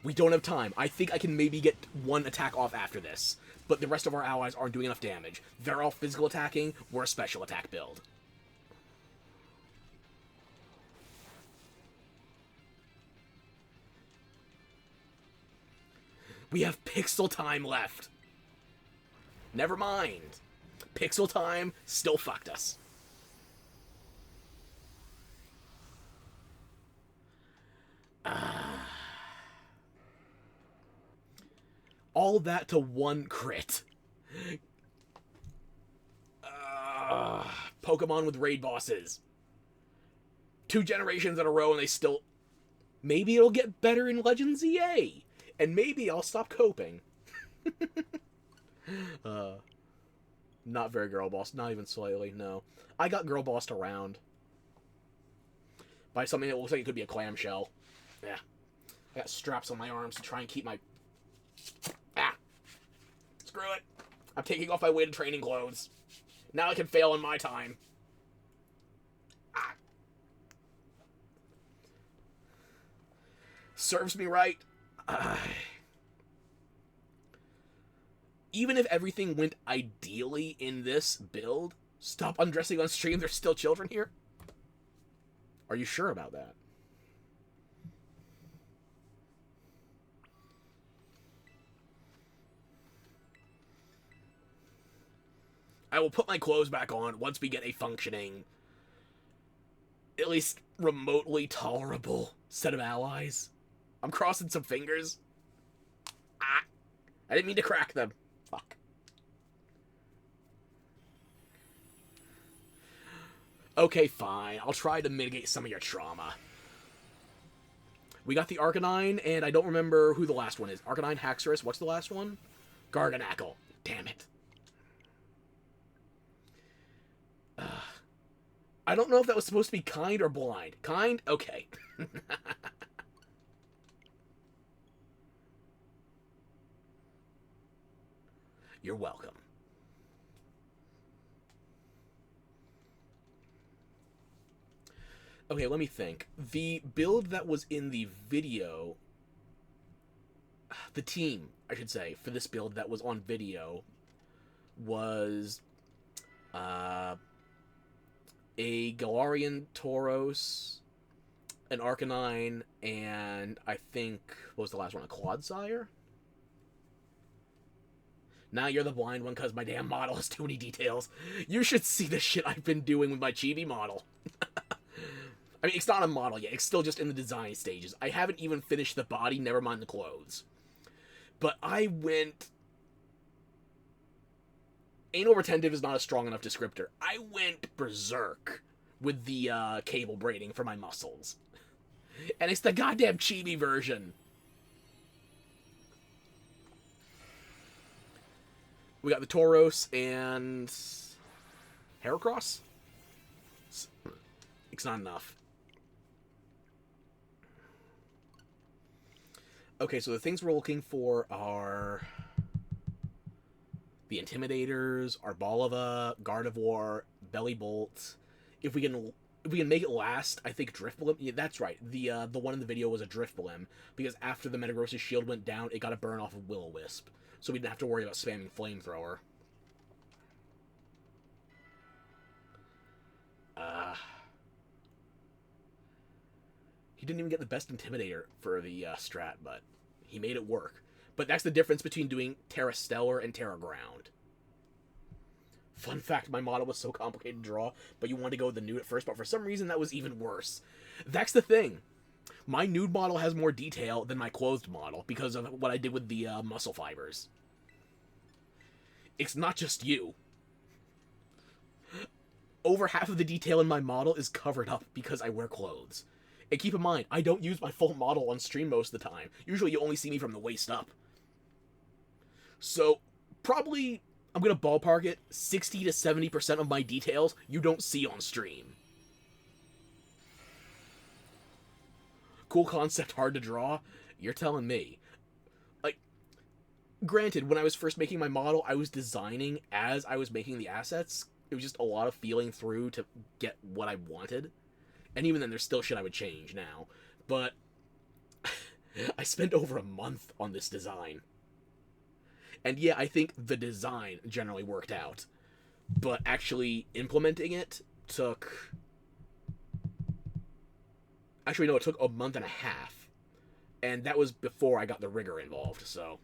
We don't have time. I think I can maybe get 1 attack off after this. But the rest of our allies aren't doing enough damage. They're all physical attacking. We're a special attack build. We have Pixel Time left. Never mind. Pixel Time still fucked us. All that to 1 crit. Pokemon with raid bosses. 2 generations in a row and they still... Maybe it'll get better in Legends EA. And maybe I'll stop coping. Not very girl boss. Not even slightly, no. I got girl bossed around. By something that looks like it could be a clamshell. Yeah. I got straps on my arms to try and keep my... Ah. Screw it. I'm taking off my weighted training clothes. Now I can fail in my time. Ah. Serves me right. Even if everything went ideally in this build, stop undressing on stream, there's still children here? Are you sure about that? I will put my clothes back on once we get a functioning, at least remotely tolerable set of allies. I'm crossing some fingers. Ah! I didn't mean to crack them. Fuck. Okay, fine. I'll try to mitigate some of your trauma. We got the Arcanine, and I don't remember who the last one is. Arcanine, Haxorus, what's the last one? Garganackle. Damn it. I don't know if that was supposed to be kind or blind. Kind? Okay. You're welcome. Okay, let me think. The build that was in the video... The team, I should say, for this build that was on video was uh, a Galarian Tauros, an Arcanine, and I think, what was the last one? A Clodsire? Now you're the blind one because my damn model has too many details. You should see the shit I've been doing with my chibi model. I mean, it's not a model yet. It's still just in the design stages. I haven't even finished the body, never mind the clothes. But I went... Anal retentive is not a strong enough descriptor. I went berserk with the cable braiding for my muscles. And it's the goddamn chibi version. We got the Tauros and Heracross. It's not enough. Okay, so the things we're looking for are the Intimidators, Arboliva, Gardevoir, Bellybolt. If we can make it last, I think Drifblim. Yeah, that's right. The one in the video was a Drifblim because after the Metagross' shield went down, it got a burn off of Will-O-Wisp. So we didn't have to worry about spamming Flamethrower. He didn't even get the best Intimidator for the strat, but he made it work. But that's the difference between doing Tera Stellar and Tera Ground. Fun fact, my model was so complicated to draw, but you wanted to go with the nude at first, but for some reason that was even worse. That's the thing. My nude model has more detail than my clothed model because of what I did with the muscle fibers. It's not just you. Over half of the detail in my model is covered up because I wear clothes. And keep in mind, I don't use my full model on stream most of the time. Usually you only see me from the waist up. So, probably, I'm going to ballpark it, 60 to 70% of my details you don't see on stream. Cool concept, hard to draw? You're telling me. Like, granted, when I was first making my model, I was designing as I was making the assets. It was just a lot of feeling through to get what I wanted. And even then, there's still shit I would change now. But I spent over a month on this design. And yeah, I think the design generally worked out. But actually implementing it took... Actually, no, it took a month and a half. And that was before I got the rigor involved, so...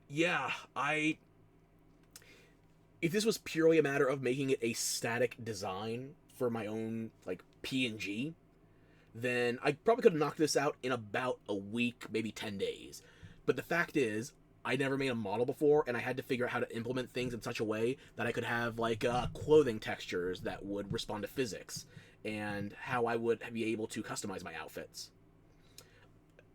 Yeah, if this was purely a matter of making it a static design for my own, like, PNG, then I probably could have knocked this out in about a week, maybe 10 days. But the fact is, I never made a model before, and I had to figure out how to implement things in such a way that I could have, like, clothing textures that would respond to physics, and how I would be able to customize my outfits.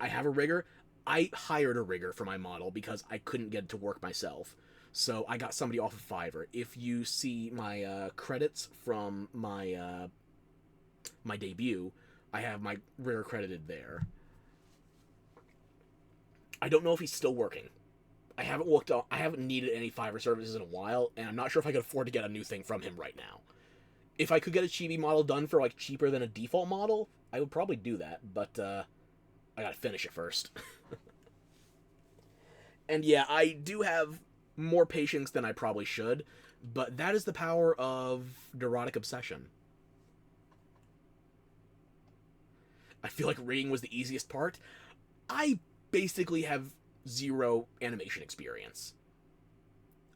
I have a rigger. I hired a rigger for my model because I couldn't get it to work myself. So I got somebody off of Fiverr. If you see my credits from my my debut, I have my rigger credited there. I don't know if he's still working. I haven't needed any Fiverr services in a while, and I'm not sure if I could afford to get a new thing from him right now. If I could get a chibi model done for like cheaper than a default model, I would probably do that, but I gotta finish it first. And yeah, I do have more patience than I probably should, but that is the power of neurotic obsession. I feel like rigging was the easiest part. I basically have zero animation experience.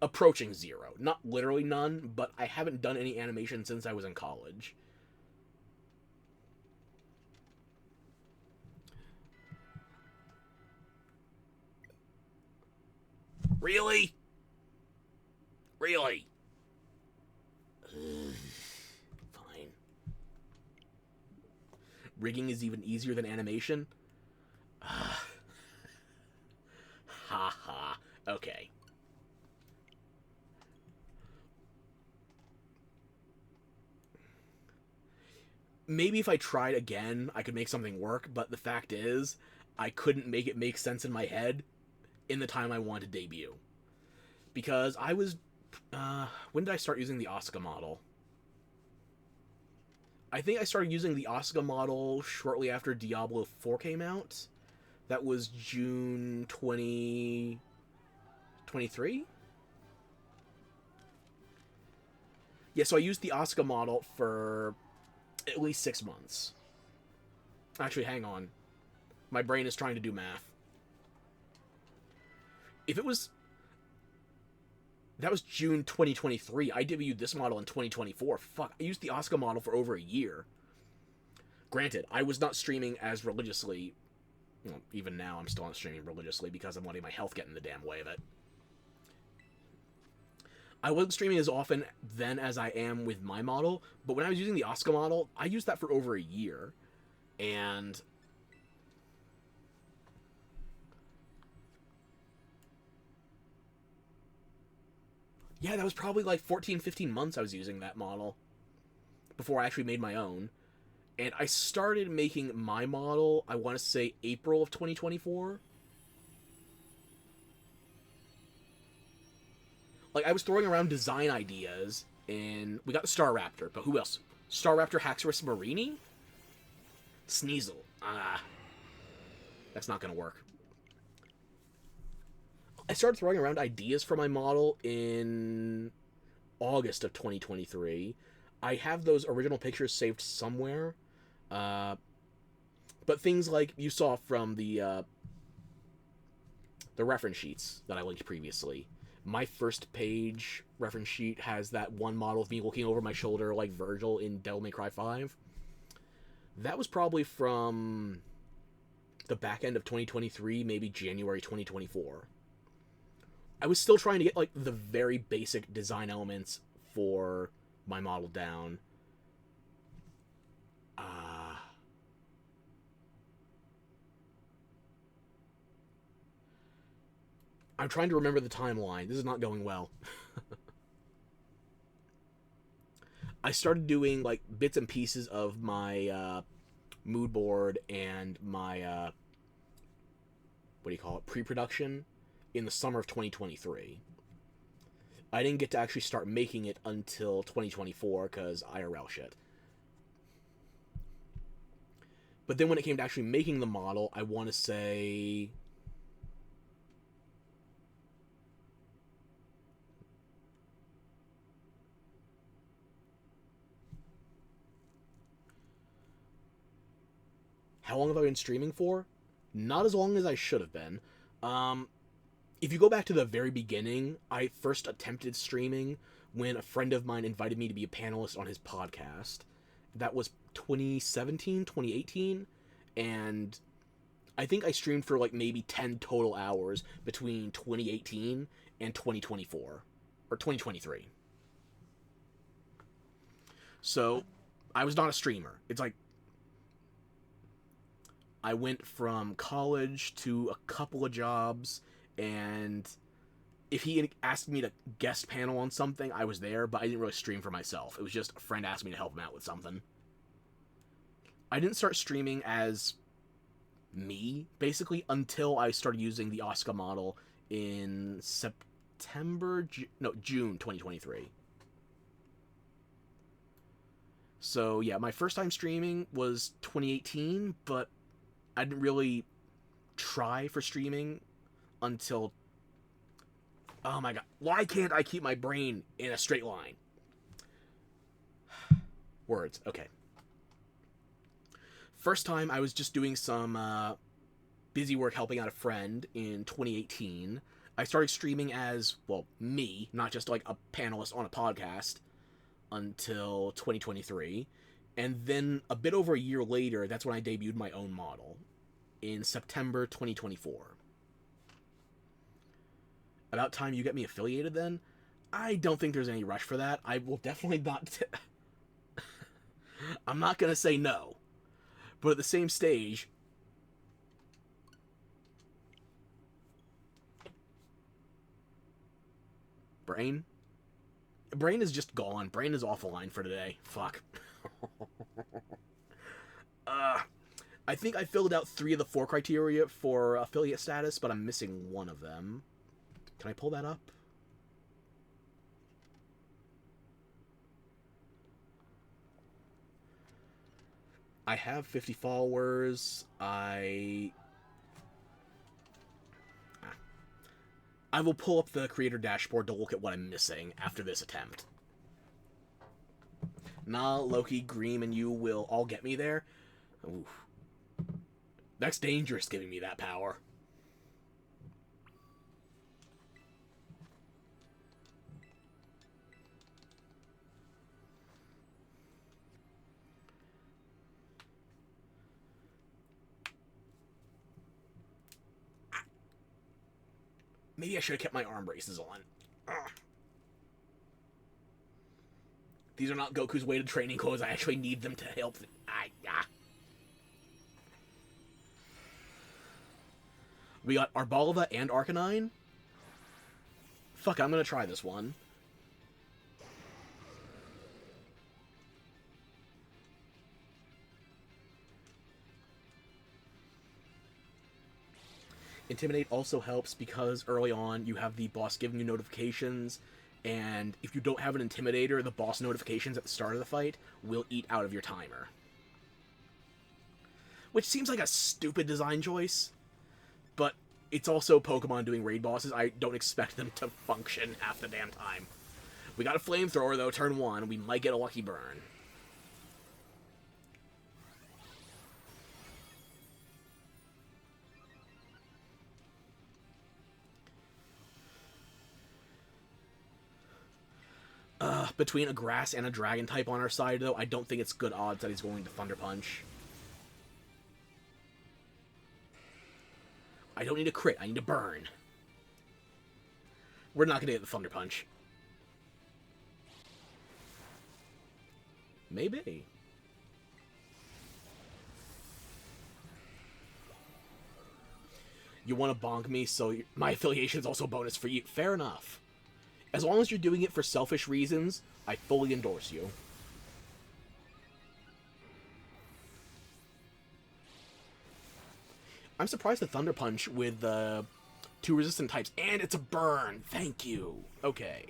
Approaching zero. Not literally none, but I haven't done any animation since I was in college. Really? Really? Fine. Rigging is even easier than animation? Ha ha. Okay. Maybe if I tried again, I could make something work, but the fact is, I couldn't make it make sense in my head in the time I wanted to debut. Because I was... when did I start using the Asuka model? I think I started using the Asuka model shortly after Diablo 4 came out. That was June 2023? Yeah, so I used the Asuka model for at least 6 months. Actually, hang on. My brain is trying to do math. If it was... That was June 2023. I debuted this model in 2024. Fuck, I used the Asuka model for over a year. Granted, I was not streaming as religiously. Well, even now, I'm still not streaming religiously because I'm letting my health get in the damn way of it. I wasn't streaming as often then as I am with my model, but when I was using the Asuka model, I used that for over a year. And yeah, that was probably like 14, 15 months I was using that model before I actually made my own. And I started making my model, I want to say April of 2024. Like, I was throwing around design ideas, and we got the Star Raptor, but who else? Star Raptor, Haxorus, Marini? Sneasel. That's not going to work. I started throwing around ideas for my model in August of 2023. I have those original pictures saved somewhere. But things like you saw from the reference sheets that I linked previously. My first page reference sheet has that one model of me looking over my shoulder like Virgil in Devil May Cry 5. That was probably from the back end of 2023, maybe January 2024. I was still trying to get like the very basic design elements for my model down. I'm trying to remember the timeline. This is not going well. I started doing like bits and pieces of my mood board and my what do you call it, pre-production in the summer of 2023. I didn't get to actually start making it until 2024 because IRL shit. But then when it came to actually making the model, I want to say how long have I been streaming for? Not as long as I should have been. If you go back to the very beginning, I first attempted streaming when a friend of mine invited me to be a panelist on his podcast. That was 2017, 2018, and I think I streamed for like maybe 10 total hours between 2018 and 2024, or 2023. So, I was not a streamer. It's like I went from college to a couple of jobs, and if he asked me to guest panel on something, I was there, but I didn't really stream for myself. It was just a friend asked me to help him out with something. I didn't start streaming as me, basically, until I started using the Asuka model in June 2023. So, yeah, my first time streaming was 2018, but I didn't really try for streaming until... Oh my god. Why can't I keep my brain in a straight line? Words. Okay. First time, I was just doing some busy work helping out a friend in 2018. I started streaming as, well, me, not just like a panelist on a podcast, until 2023. And then a bit over a year later, that's when I debuted my own model in September 2024. About time you get me affiliated then? I don't think there's any rush for that. I will definitely not... I'm not going to say no. But at the same stage... Brain? Brain is just gone. Brain is offline for today. Fuck. I think I filled out 3 of the 4 criteria for affiliate status, but I'm missing one of them. Can I pull that up? I have 50 followers. I will pull up the creator dashboard to look at what I'm missing after this attempt. Nah, Loki, Greem, and you will all get me there. Oof. That's dangerous, giving me that power. Maybe I should have kept my arm braces on. Ugh. These are not Goku's weighted training clothes. I actually need them to help. We got Arbalva and Arcanine. Fuck, I'm gonna try this one. Intimidate also helps because early on you have the boss giving you notifications, and if you don't have an Intimidator, the boss notifications at the start of the fight will eat out of your timer. Which seems like a stupid design choice, but it's also Pokemon doing raid bosses. I don't expect them to function half the damn time. We got a Flamethrower, though, turn 1. We might get a lucky burn. Between a Grass and a Dragon type on our side, though, I don't think it's good odds that he's going to Thunder Punch. I don't need a crit, I need a burn. We're not going to get the Thunder Punch. Maybe. You want to bonk me, so my affiliation is also bonus for you. Fair enough. As long as you're doing it for selfish reasons, I fully endorse you. I'm surprised the Thunder Punch with the 2 resistant types, and it's a burn. Thank you. Okay.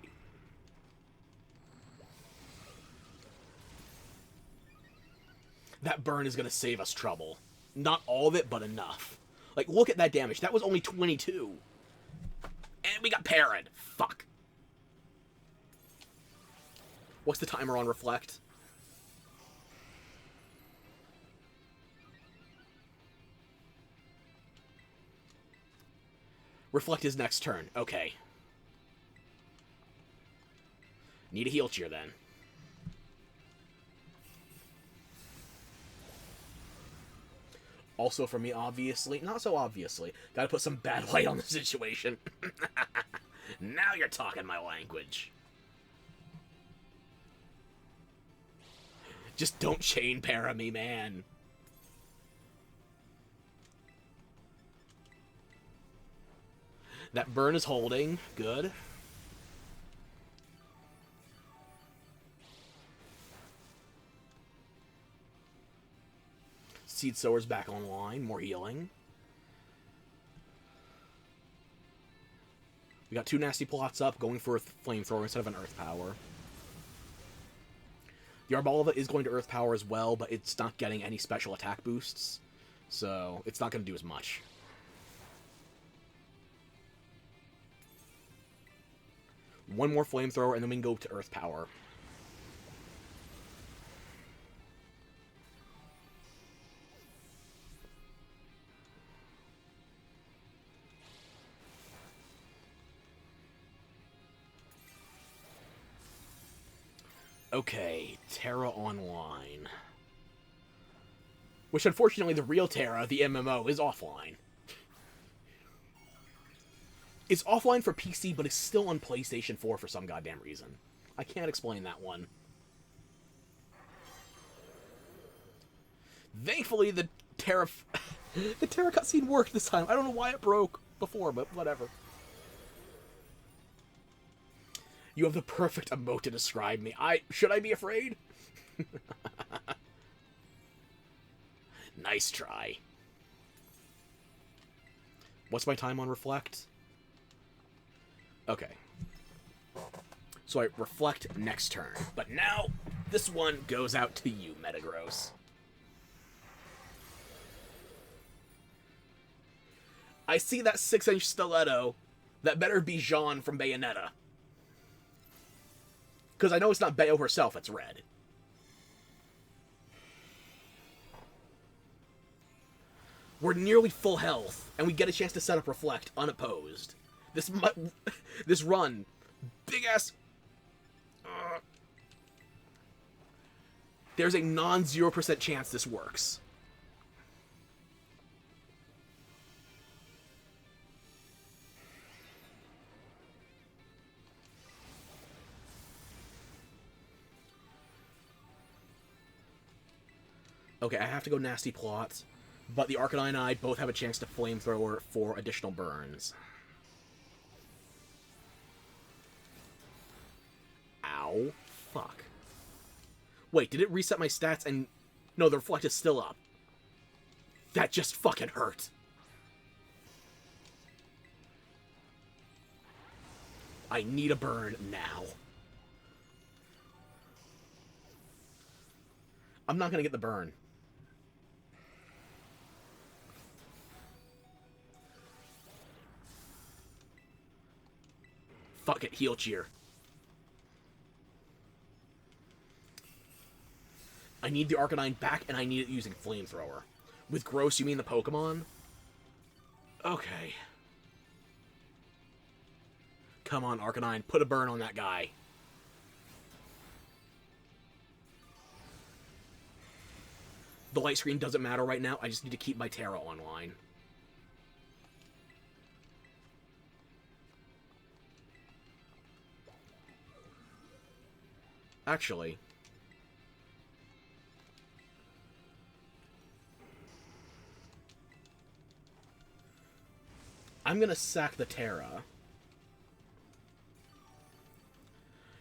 That burn is going to save us trouble. Not all of it, but enough. Like, look at that damage. That was only 22. And we got parried. Fuck. What's the timer on Reflect? Reflect his next turn. Okay. Need a heal cheer, then. Also for me, obviously. Not so obviously. Gotta put some bad light on the situation. Now you're talking my language. Just don't chain para me, man. That burn is holding. Good. Seed Sower's back online. More healing. We got 2 nasty plots up, going for a Flamethrower instead of an Earth Power. The Arbalva is going to Earth Power as well, but it's not getting any special attack boosts, so it's not going to do as much. One more Flamethrower, and then we can go to Earth Power. Okay, Tera online. Which, unfortunately, the real Tera, the MMO, is offline. It's offline for PC, but it's still on PlayStation 4 for some goddamn reason. I can't explain that one. Thankfully, the Tera cutscene worked this time. I don't know why it broke before, but whatever. You have the perfect emote to describe me. Should I be afraid? Nice try. What's my time on Reflect? Okay. So I Reflect next turn. But now, this one goes out to you, Metagross. I see that 6-inch stiletto. That better be Jean from Bayonetta. Because I know it's not Bayo herself, it's red. We're nearly full health, and we get a chance to set up Reflect unopposed. This run, big ass. There's a non-0% chance this works. Okay, I have to go Nasty Plot, but the Arcanine and I both have a chance to Flamethrower for additional burns. Ow. Fuck. Wait, did it reset my stats and... No, the Reflect is still up. That just fucking hurt. I need a burn now. I'm not gonna get the burn. Fuck it, Heal Cheer. I need the Arcanine back, and I need it using Flamethrower. With Gross, you mean the Pokemon? Okay. Come on, Arcanine, put a burn on that guy. The light screen doesn't matter right now, I just need to keep my Tera online. Actually... I'm gonna sack the Tera.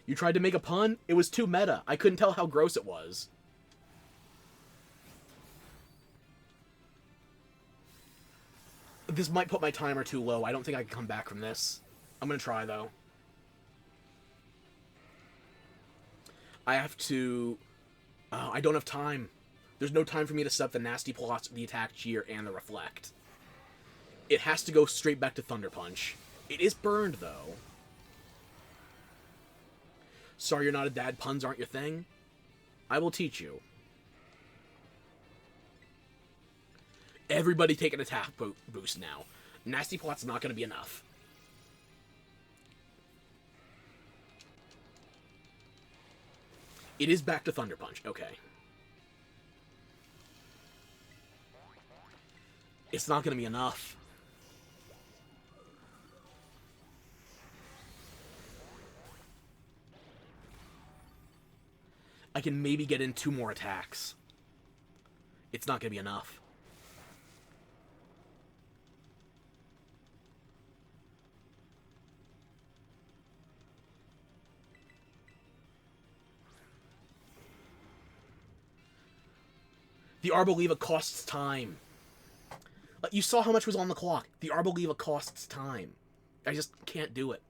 You tried to make a pun? It was too meta. I couldn't tell how gross it was. This might put my timer too low. I don't think I can come back from this. I'm gonna try, though. I have to... I don't have time. There's no time for me to set up the Nasty Plots, the Attack Cheer, and the Reflect. It has to go straight back to Thunder Punch. It is burned, though. Sorry you're not a dad, puns aren't your thing. I will teach you. Everybody take an attack boost now. Nasty Plot's not going to be enough. It is back to Thunder Punch. Okay. It's not going to be enough. I can maybe get in 2 more attacks. It's not going to be enough. The Arboliva costs time. You saw how much was on the clock. The Arboliva costs time. I just can't do it.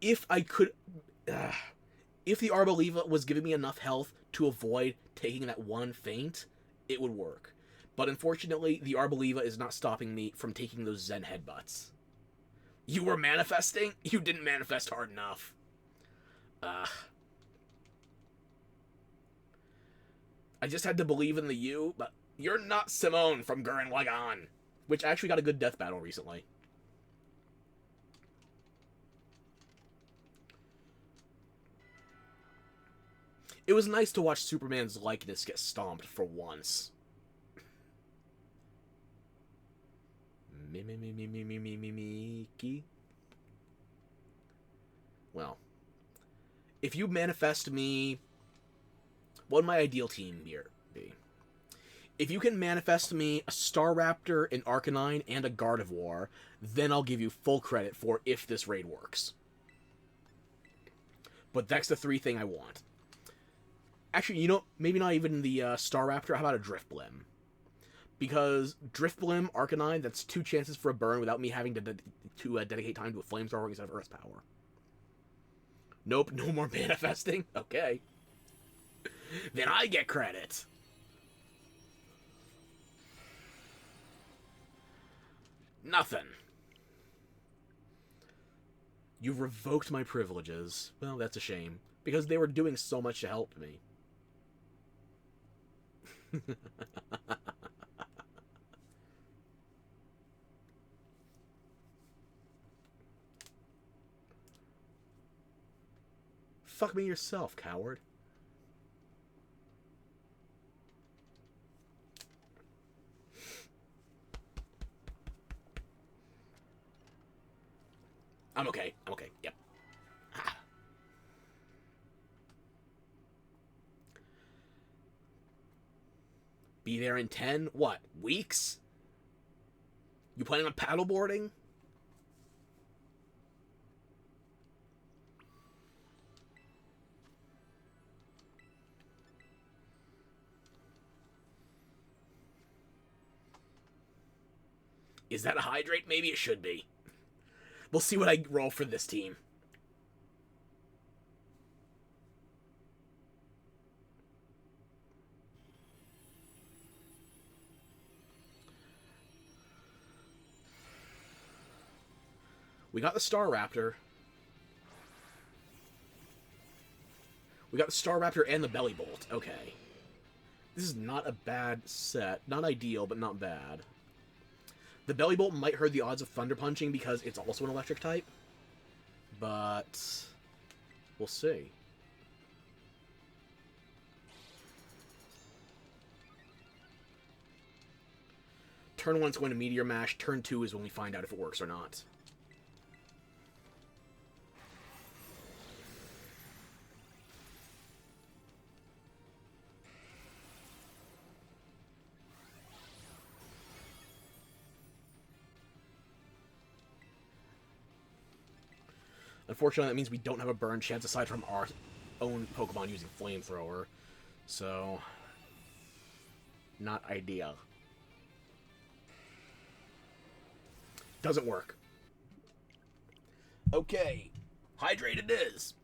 If I could... if the Arboliva was giving me enough health to avoid taking that one feint, it would work. But unfortunately, the Arboliva is not stopping me from taking those Zen headbutts. You were manifesting? You didn't manifest hard enough. I just had to believe in the you, but you're not Simone from Gurren Lagann, which actually got a good death battle recently. It was nice to watch Superman's likeness get stomped for once. Miki. Well, if you manifest me, what would my ideal team here be? If you can manifest me a Staraptor, an Arcanine, and a Gardevoir, then I'll give you full credit for if this raid works. But that's the 3 thing I want. Actually, you know, maybe not even the Staraptor. How about a Driftblim? Because Driftblim, Arcanine, that's 2 chances for a burn without me having to dedicate time to a Flamethrower instead of Earth Power. Nope, no more manifesting? Okay. Then I get credit. Nothing. You revoked my privileges. Well, that's a shame. Because they were doing so much to help me. fuck me yourself, coward. I'm okay. I'm okay. Yep. Ah. Be there in 10, what, weeks? You planning on paddleboarding? Is that a hydrate? Maybe it should be. We'll see what I roll for this team. We got the Star Raptor. We got the Star Raptor and the Belly Bolt. Okay. This is not a bad set. Not ideal, but not bad. The Belly Bolt might hurt the odds of Thunder Punching because it's also an electric type. But we'll see. Turn 1's going to Meteor Mash. Turn 2 is when we find out if it works or not. Unfortunately, that means we don't have a burn chance aside from our own Pokemon using Flamethrower. So, not ideal. Doesn't work. Okay. Hydrate it is.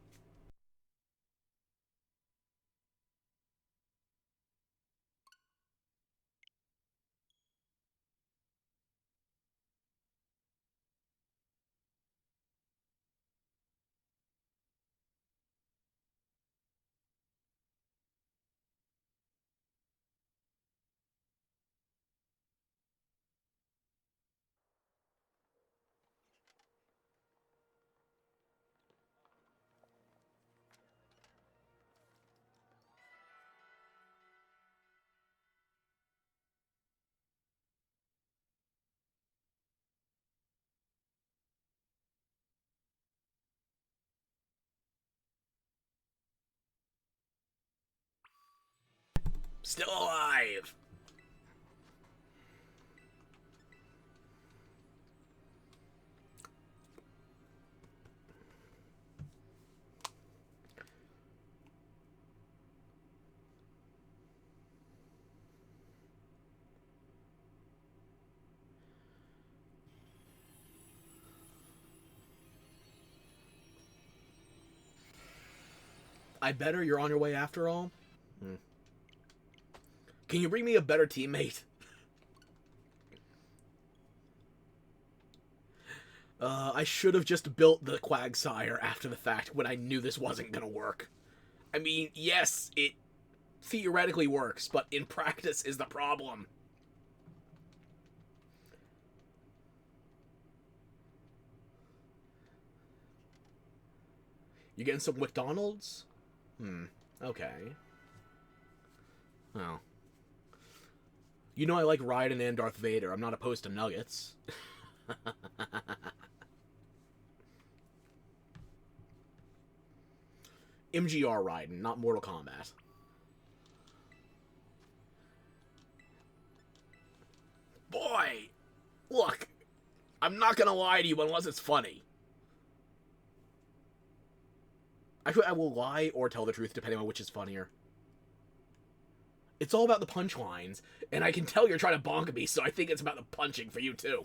Still alive. I better you're on your way after all? Can you bring me a better teammate? I should have just built the Quagsire after the fact when I knew this wasn't gonna work. I mean, yes, it theoretically works, but in practice is the problem. You getting some McDonald's? Okay. Oh. You know I like Raiden and Darth Vader. I'm not opposed to nuggets. MGR Raiden, not Mortal Kombat. Boy! Look, I'm not gonna lie to you unless it's funny. Actually, I will lie or tell the truth depending on which is funnier. It's all about the punchlines, and I can tell you're trying to bonk me, so I think it's about the punching for you, too.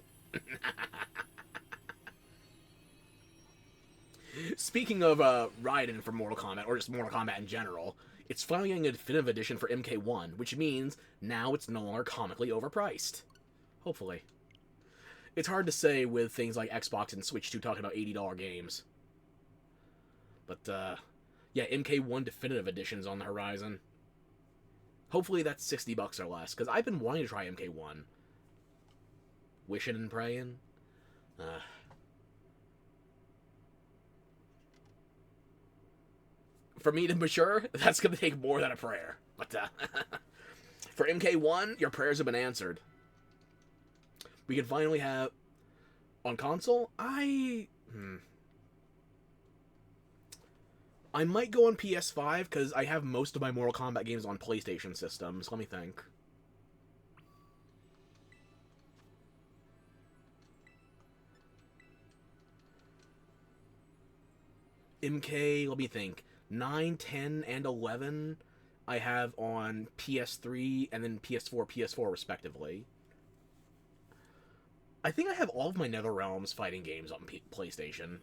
Speaking of Raiden from Mortal Kombat, or just Mortal Kombat in general, it's finally getting a definitive edition for MK1, which means now it's no longer comically overpriced. Hopefully. It's hard to say with things like Xbox and Switch 2 talking about $80 games. But, yeah, MK1 definitive edition's on the horizon. Hopefully that's $60 or less, because I've been wanting to try MK1. Wishing and praying. For me to mature, that's going to take more than a prayer. But for MK1, your prayers have been answered. We can finally have... On console, I might go on PS5, because I have most of my Mortal Kombat games on PlayStation systems. Let me think. MK, let me think. 9, 10, and 11 I have on PS3 and then PS4 respectively. I think I have all of my NetherRealms fighting games on PlayStation.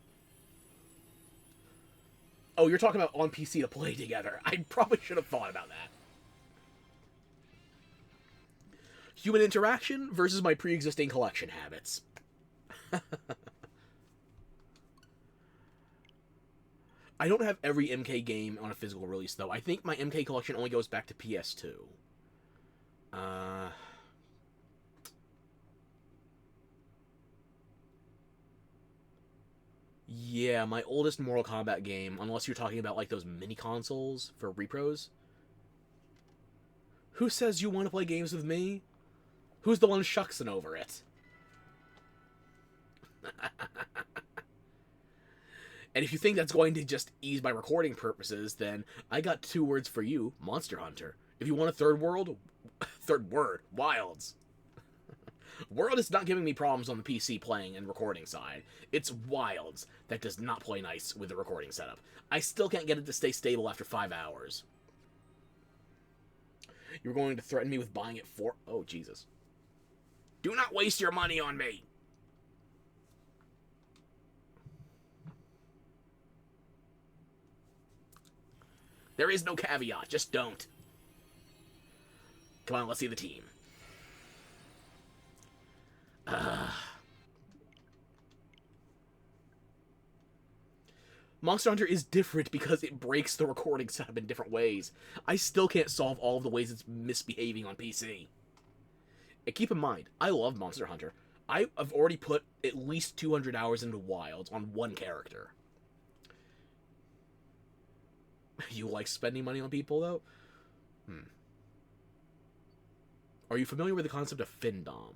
Oh, you're talking about on PC to play together. I probably should have thought about that. Human interaction versus my pre-existing collection habits. I don't have every MK game on a physical release, though. I think my MK collection only goes back to PS2. Yeah, my oldest Mortal Kombat game, unless you're talking about, like, those mini consoles for repros. Who says you want to play games with me? Who's the one shucksing over it? And if you think that's going to just ease my recording purposes, then I got 2 words for you, Monster Hunter. If you want a third word, Wilds. World is not giving me problems on the PC playing and recording side. It's Wilds that does not play nice with the recording setup. I still can't get it to stay stable after 5 hours. You're going to threaten me with buying it for... Oh, Jesus. Do not waste your money on me! There is no caveat, just don't. Come on, let's see the team. Monster Hunter is different because it breaks the recording setup in different ways. I still can't solve all of the ways it's misbehaving on PC. And keep in mind, I love Monster Hunter. I've already put at least 200 hours into Wilds on one character. You like spending money on people, though? Are you familiar with the concept of Findom?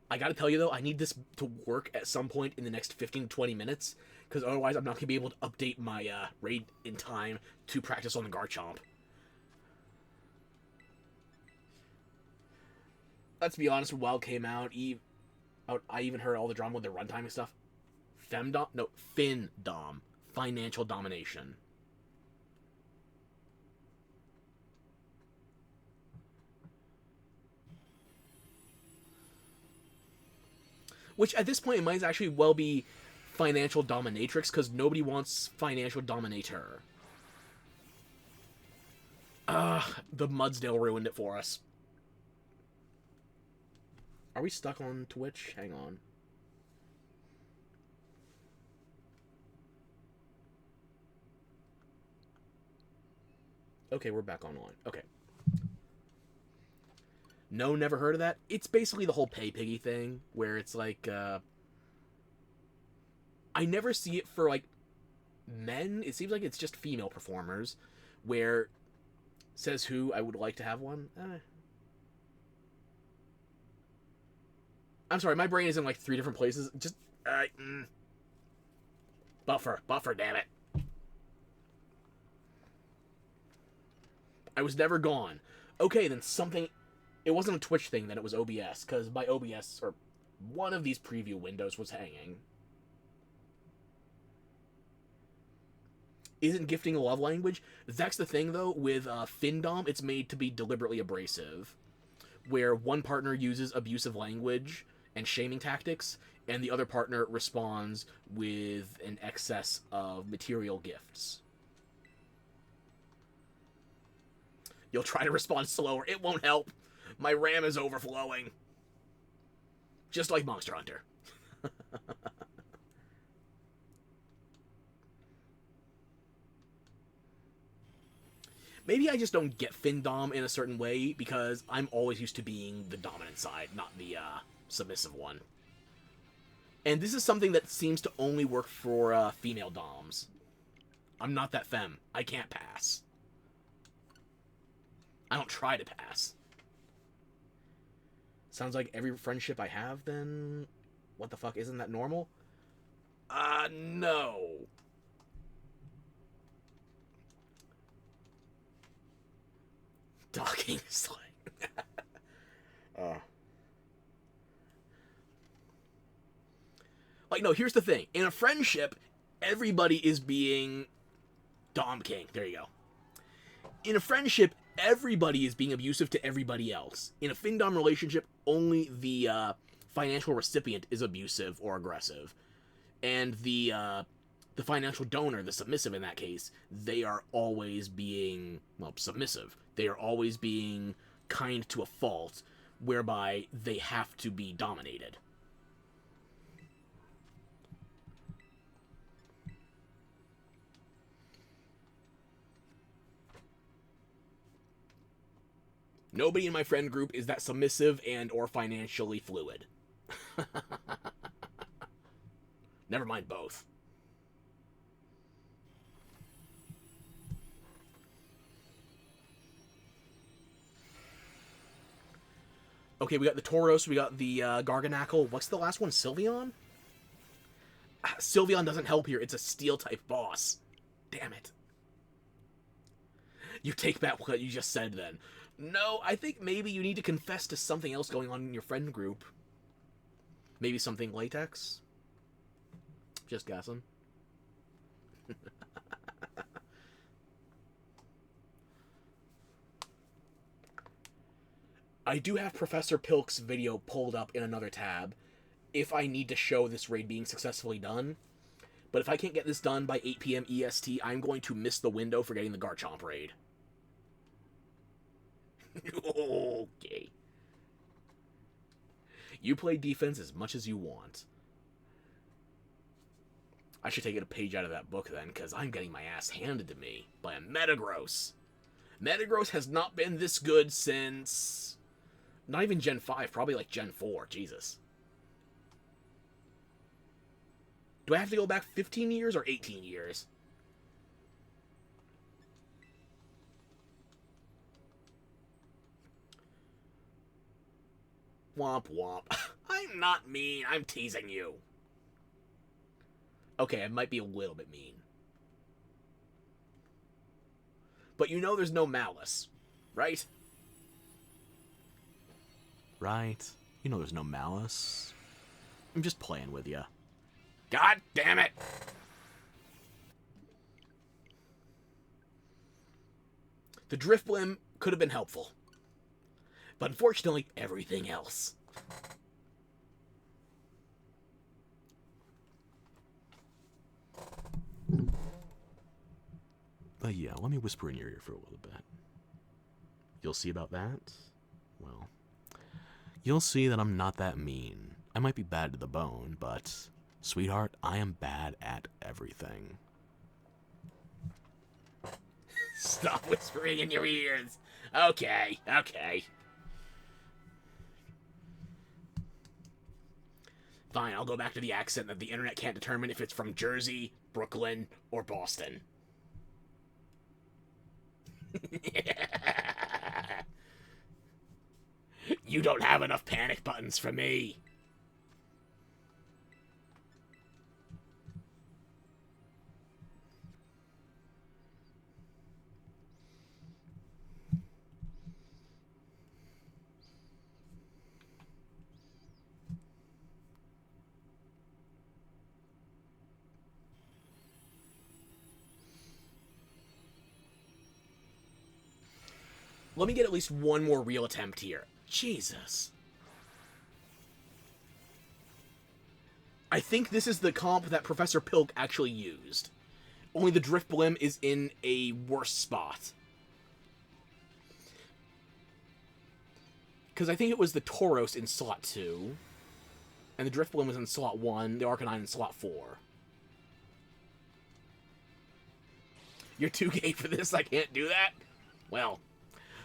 I gotta tell you, though, I need this to work at some point in the next 15 to 20 minutes, because otherwise I'm not going to be able to update my raid in time to practice on the Garchomp. Let's be honest, when WoW came out, I even heard all the drama with the runtime and stuff. Femdom? No, Findom. Financial domination. Which, at this point, it might actually well be financial dominatrix, because nobody wants financial dominator. The Mudsdale ruined it for us. Are we stuck on Twitch? Hang on. Okay, we're back online. Okay. No, never heard of that. It's basically the whole pay piggy thing, where it's like, I never see it for, like, men. It seems like it's just female performers, where says who I would like to have one. I'm sorry, my brain is in, like, 3 different places. Just, Buffer, damn it. I was never gone. Okay, then something... It wasn't a Twitch thing, then it was OBS, because my OBS, or one of these preview windows, was hanging. Isn't gifting a love language? That's the thing, though, with Findom, it's made to be deliberately abrasive, where one partner uses abusive language and shaming tactics, and the other partner responds with an excess of material gifts. You'll try to respond slower. It won't help. My RAM is overflowing. Just like Monster Hunter. Maybe I just don't get Findom in a certain way, because I'm always used to being the dominant side, not the submissive one. And this is something that seems to only work for female doms. I'm not that femme. I can't pass. I don't try to pass. Sounds like every friendship I have, then... What the fuck, isn't that normal? No. Docking slang. Like, no, here's the thing. In a friendship, everybody is being Dom King. There you go. In a friendship, everybody is being abusive to everybody else. In a Findom relationship, only the financial recipient is abusive or aggressive. And the financial donor, the submissive in that case, they are always being, well, submissive. They are always being kind to a fault, whereby they have to be dominated. Nobody in my friend group is that submissive and or financially fluid. Never mind both. Okay, we got the Tauros, we got the Garganackle. What's the last one? Sylveon? Sylveon doesn't help here. It's a Steel-type boss. Damn it. You take back what you just said, then. No, I think maybe you need to confess to something else going on in your friend group. Maybe something latex? Just guessing. I do have Professor Pilk's video pulled up in another tab if I need to show this raid being successfully done. But if I can't get this done by 8 p.m. EST, I'm going to miss the window for getting the Garchomp raid. Okay. You play defense as much as you want. I should take a page out of that book then, because I'm getting my ass handed to me by a Metagross. Metagross has not been this good since... Not even Gen 5, probably like Gen 4. Jesus. Do I have to go back 15 years or 18 years? Womp womp. I'm not mean. I'm teasing you. Okay, I might be a little bit mean. But you know there's no malice, right? Right. You know there's no malice. I'm just playing with you. God damn it! The Drifblim could have been helpful. But unfortunately, everything else. But yeah, let me whisper in your ear for a little bit. You'll see about that? Well, you'll see that I'm not that mean. I might be bad to the bone, but, sweetheart, I am bad at everything. Stop whispering in your ears. Okay, okay. Fine, I'll go back to the accent that the internet can't determine if it's from Jersey, Brooklyn, or Boston. You don't have enough panic buttons for me. Let me get at least one more real attempt here. Jesus. I think this is the comp that Professor Pilk actually used. Only the Drifblim is in a worse spot. Because I think it was the Tauros in slot 2. And the Drifblim was in slot 1, the Arcanine in slot 4. You're too gay for this, I can't do that? Well,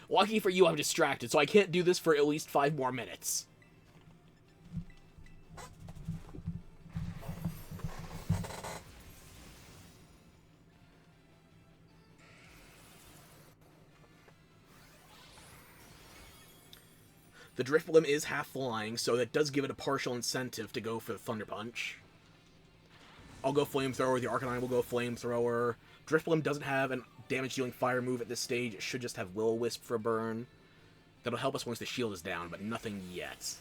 lucky for you, I'm distracted, so I can't do this for at least 5 more minutes. The Drifblim is half flying, so that does give it a partial incentive to go for the Thunder Punch. I'll go Flamethrower, the Arcanine will go Flamethrower. Drifblim doesn't have a damage-dealing fire move at this stage. It should just have Will-O-Wisp for a burn. That'll help us once the shield is down, but nothing yet.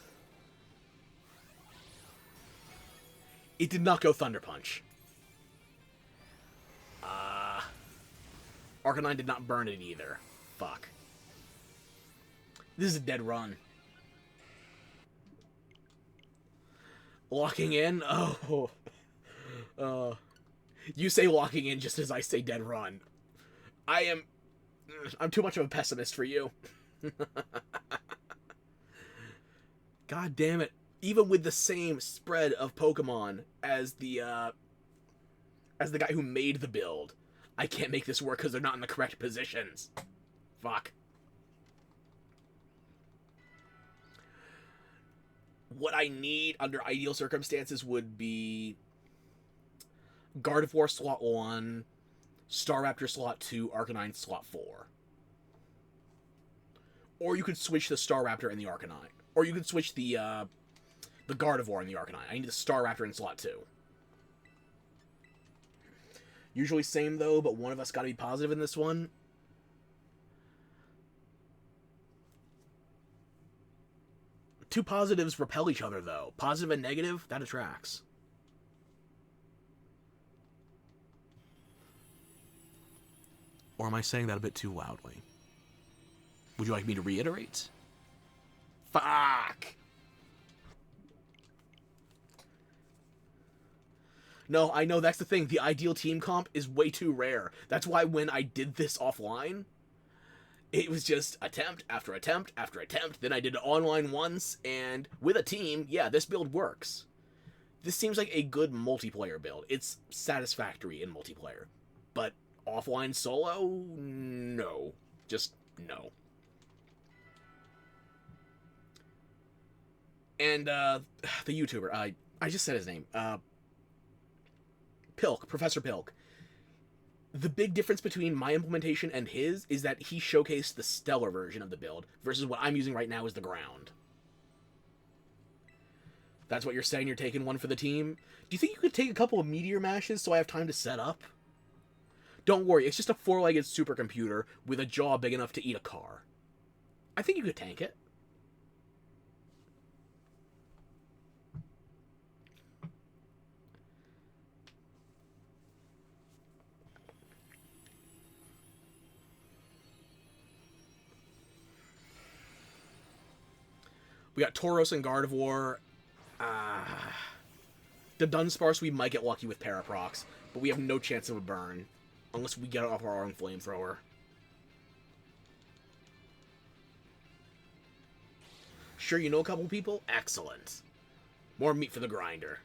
It did not go Thunder Punch. Arcanine did not burn it either. Fuck. This is a dead run. Locking in? Oh. You say locking in just as I say dead run. I'm too much of a pessimist for you. God damn it. Even with the same spread of Pokemon as the guy who made the build, I can't make this work because they're not in the correct positions. Fuck. What I need under ideal circumstances would be Gardevoir slot 1, Staraptor slot 2, Arcanine slot 4. Or you could switch the Staraptor and the Arcanine. Or you could switch the Gardevoir and the Arcanine. I need the Staraptor in slot 2. Usually same though, but one of us gotta be positive in this one. Two positives repel each other though. Positive and negative, that attracts. Or am I saying that a bit too loudly? Would you like me to reiterate? Fuck! No, I know, that's the thing. The ideal team comp is way too rare. That's why when I did this offline, it was just attempt after attempt after attempt. Then I did it online once, and with a team, yeah, this build works. This seems like a good multiplayer build. It's satisfactory in multiplayer. But offline solo? No. Just no. And, the YouTuber, I just said his name, Pilk, Professor Pilk. The big difference between my implementation and his is that he showcased the stellar version of the build versus what I'm using right now is the ground. That's what you're saying, you're taking one for the team? Do you think you could take a couple of Meteor Mashes so I have time to set up? Don't worry, it's just a 4-legged supercomputer with a jaw big enough to eat a car. I think you could tank it. We got Tauros and Gardevoir. The Dunsparce, we might get lucky with Paraprox, but we have no chance of a burn. Unless we get it off our own Flamethrower. Sure, you know a couple people? Excellent. More meat for the grinder.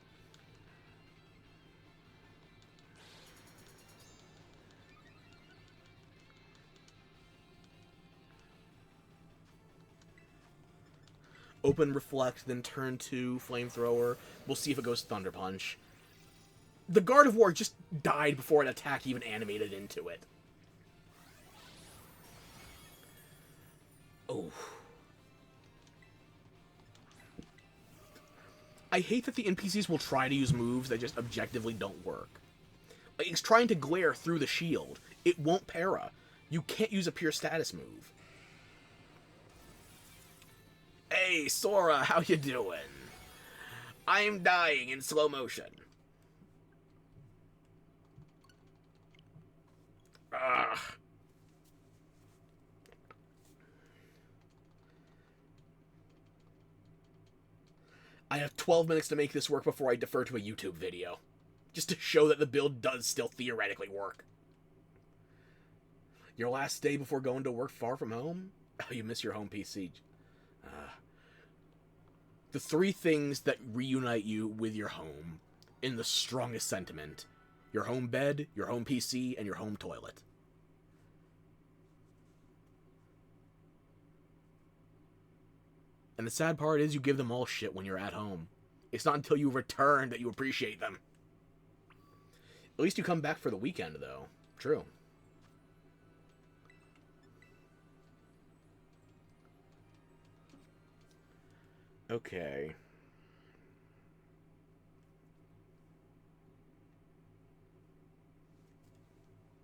Open Reflect, then turn to Flamethrower. We'll see if it goes Thunder Punch. The Gardevoir just died before an attack even animated into it. Oh. I hate that the NPCs will try to use moves that just objectively don't work. Like, it's trying to glare through the shield. It won't para. You can't use a pure status move. Hey, Sora, how you doing? I'm dying in slow motion. Ugh. I have 12 minutes to make this work before I defer to a YouTube video. Just to show that the build does still theoretically work. Your last day before going to work far from home? Oh, you miss your home PC. The 3 things that reunite you with your home in the strongest sentiment. Your home bed, your home PC, and your home toilet. And the sad part is you give them all shit when you're at home. It's not until you return that you appreciate them. At least you come back for the weekend, though. True. Okay.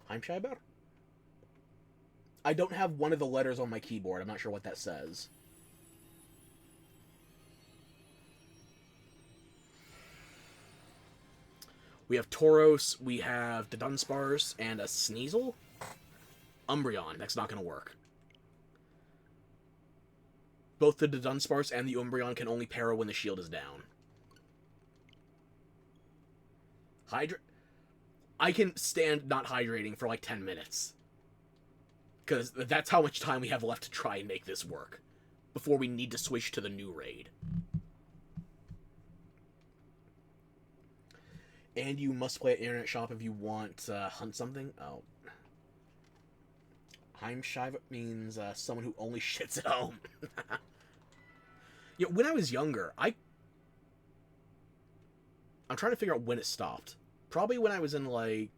Heimscheiber? I don't have one of the letters on my keyboard. I'm not sure what that says. We have Tauros, we have the Dunsparce, and a Sneasel? Umbreon. That's not going to work. Both the Dunsparce and the Umbreon can only para when the shield is down. I can stand not hydrating for like 10 minutes. Because that's how much time we have left to try and make this work. Before we need to switch to the new raid. And you must play at Internet Shop if you want to hunt something. Oh. Heimscheiber means someone who only shits at home. Yeah, when I was younger, I'm trying to figure out when it stopped. Probably when I was in, like,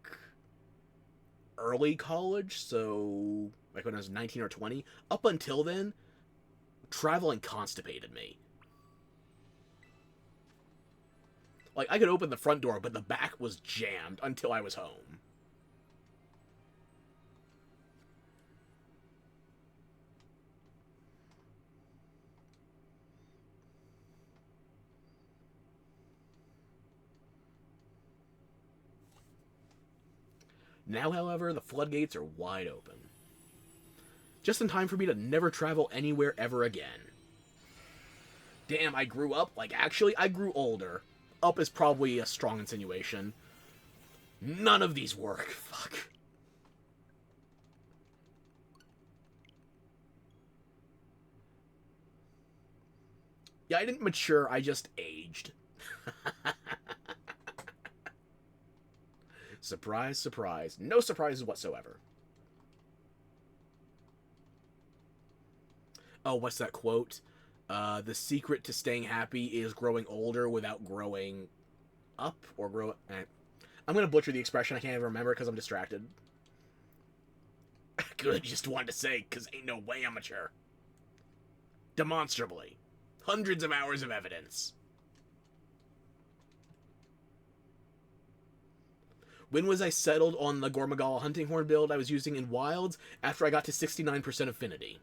early college, so, like, when I was 19 or 20. Up until then, traveling constipated me. Like, I could open the front door, but the back was jammed until I was home. Now, however, the floodgates are wide open. Just in time for me to never travel anywhere ever again. Damn, I grew up? Like, actually, I grew older. Up is probably a strong insinuation. None of these work. Fuck. Yeah, I didn't mature, I just aged. Surprise, surprise. No surprises whatsoever. Oh, what's that quote? The secret to staying happy is growing older without growing up or grow... I'm going to butcher the expression. I can't even remember because I'm distracted. Good, just wanted to say, because ain't no way I'm mature. Demonstrably. Hundreds of hours of evidence. When was I settled on the Gormagala Hunting Horn build I was using in Wilds? After I got to 69% affinity.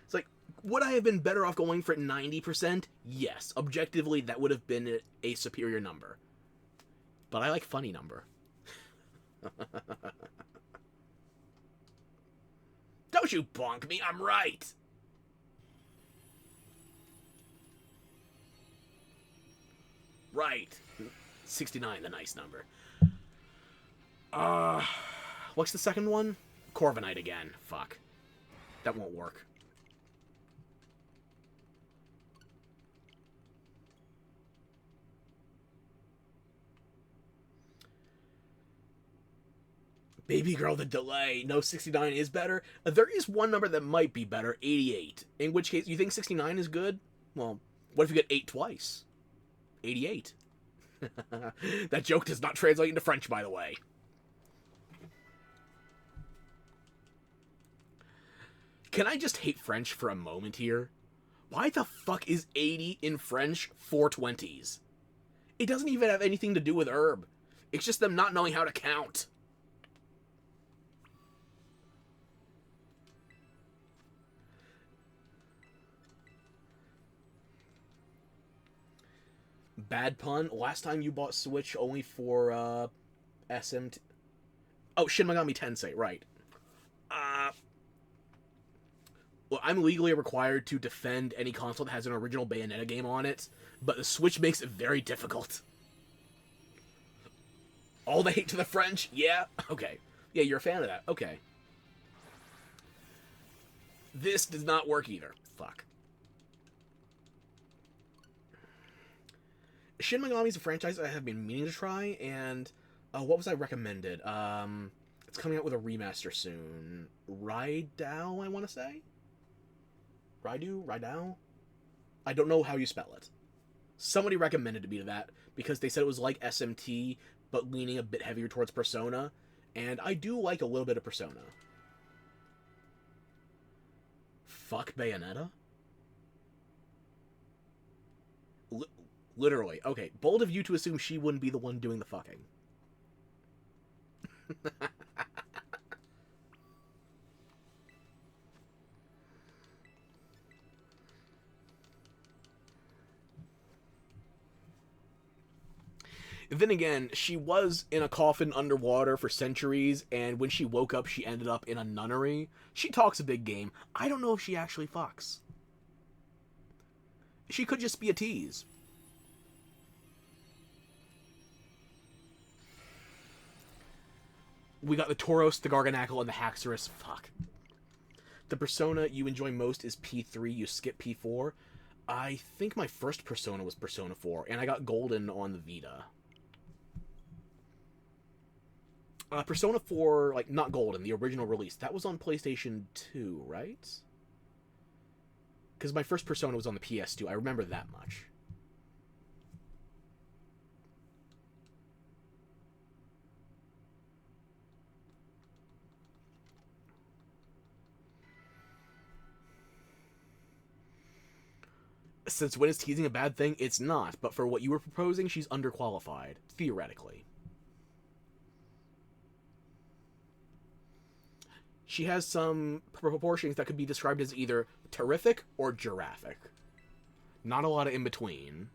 It's like, would I have been better off going for 90%? Yes. Objectively, that would have been a superior number. But I like funny number. Don't you bonk me, I'm right! Right. 69, the nice number. What's the second one? Corviknight again. Fuck. That won't work. Baby girl, the delay. No, 69 is better. There is one number that might be better, 88. In which case, you think 69 is good? Well, what if you get 8 twice? 88. That joke does not translate into French, by the way. Can I just hate French for a moment here? Why the fuck is 80 in French 420s? It doesn't even have anything to do with herb. It's just them not knowing how to count. Bad pun. Last time you bought Switch only for, SMT... Oh, Shin Megami Tensei, right. Well, I'm legally required to defend any console that has an original Bayonetta game on it, but the Switch makes it very difficult. All the hate to the French? Yeah? Okay. Yeah, you're a fan of that. Okay. This does not work either. Fuck. Shin Megami is a franchise I have been meaning to try, and what was I recommended? It's coming out with a remaster soon. Raidou, I want to say? Rydao? I don't know how you spell it. Somebody recommended me to that because they said it was like SMT, but leaning a bit heavier towards Persona, and I do like a little bit of Persona. Fuck Bayonetta? Literally. Okay, bold of you to assume she wouldn't be the one doing the fucking. Then again, she was in a coffin underwater for centuries, and when she woke up, she ended up in a nunnery. She talks a big game. I don't know if she actually fucks. She could just be a tease. We got the Tauros, the Garganackle, and the Haxorus. Fuck. The Persona you enjoy most is P3, you skip P4. I think my first Persona was Persona 4, and I got Golden on the Vita. Persona 4, like, not Golden, the original release, that was on PlayStation 2, right? Because my first Persona was on the PS2, I remember that much. Since when is teasing a bad thing? It's not, but for what you were proposing, she's underqualified, theoretically. She has some proportions that could be described as either terrific or giraffic. Not a lot of in between.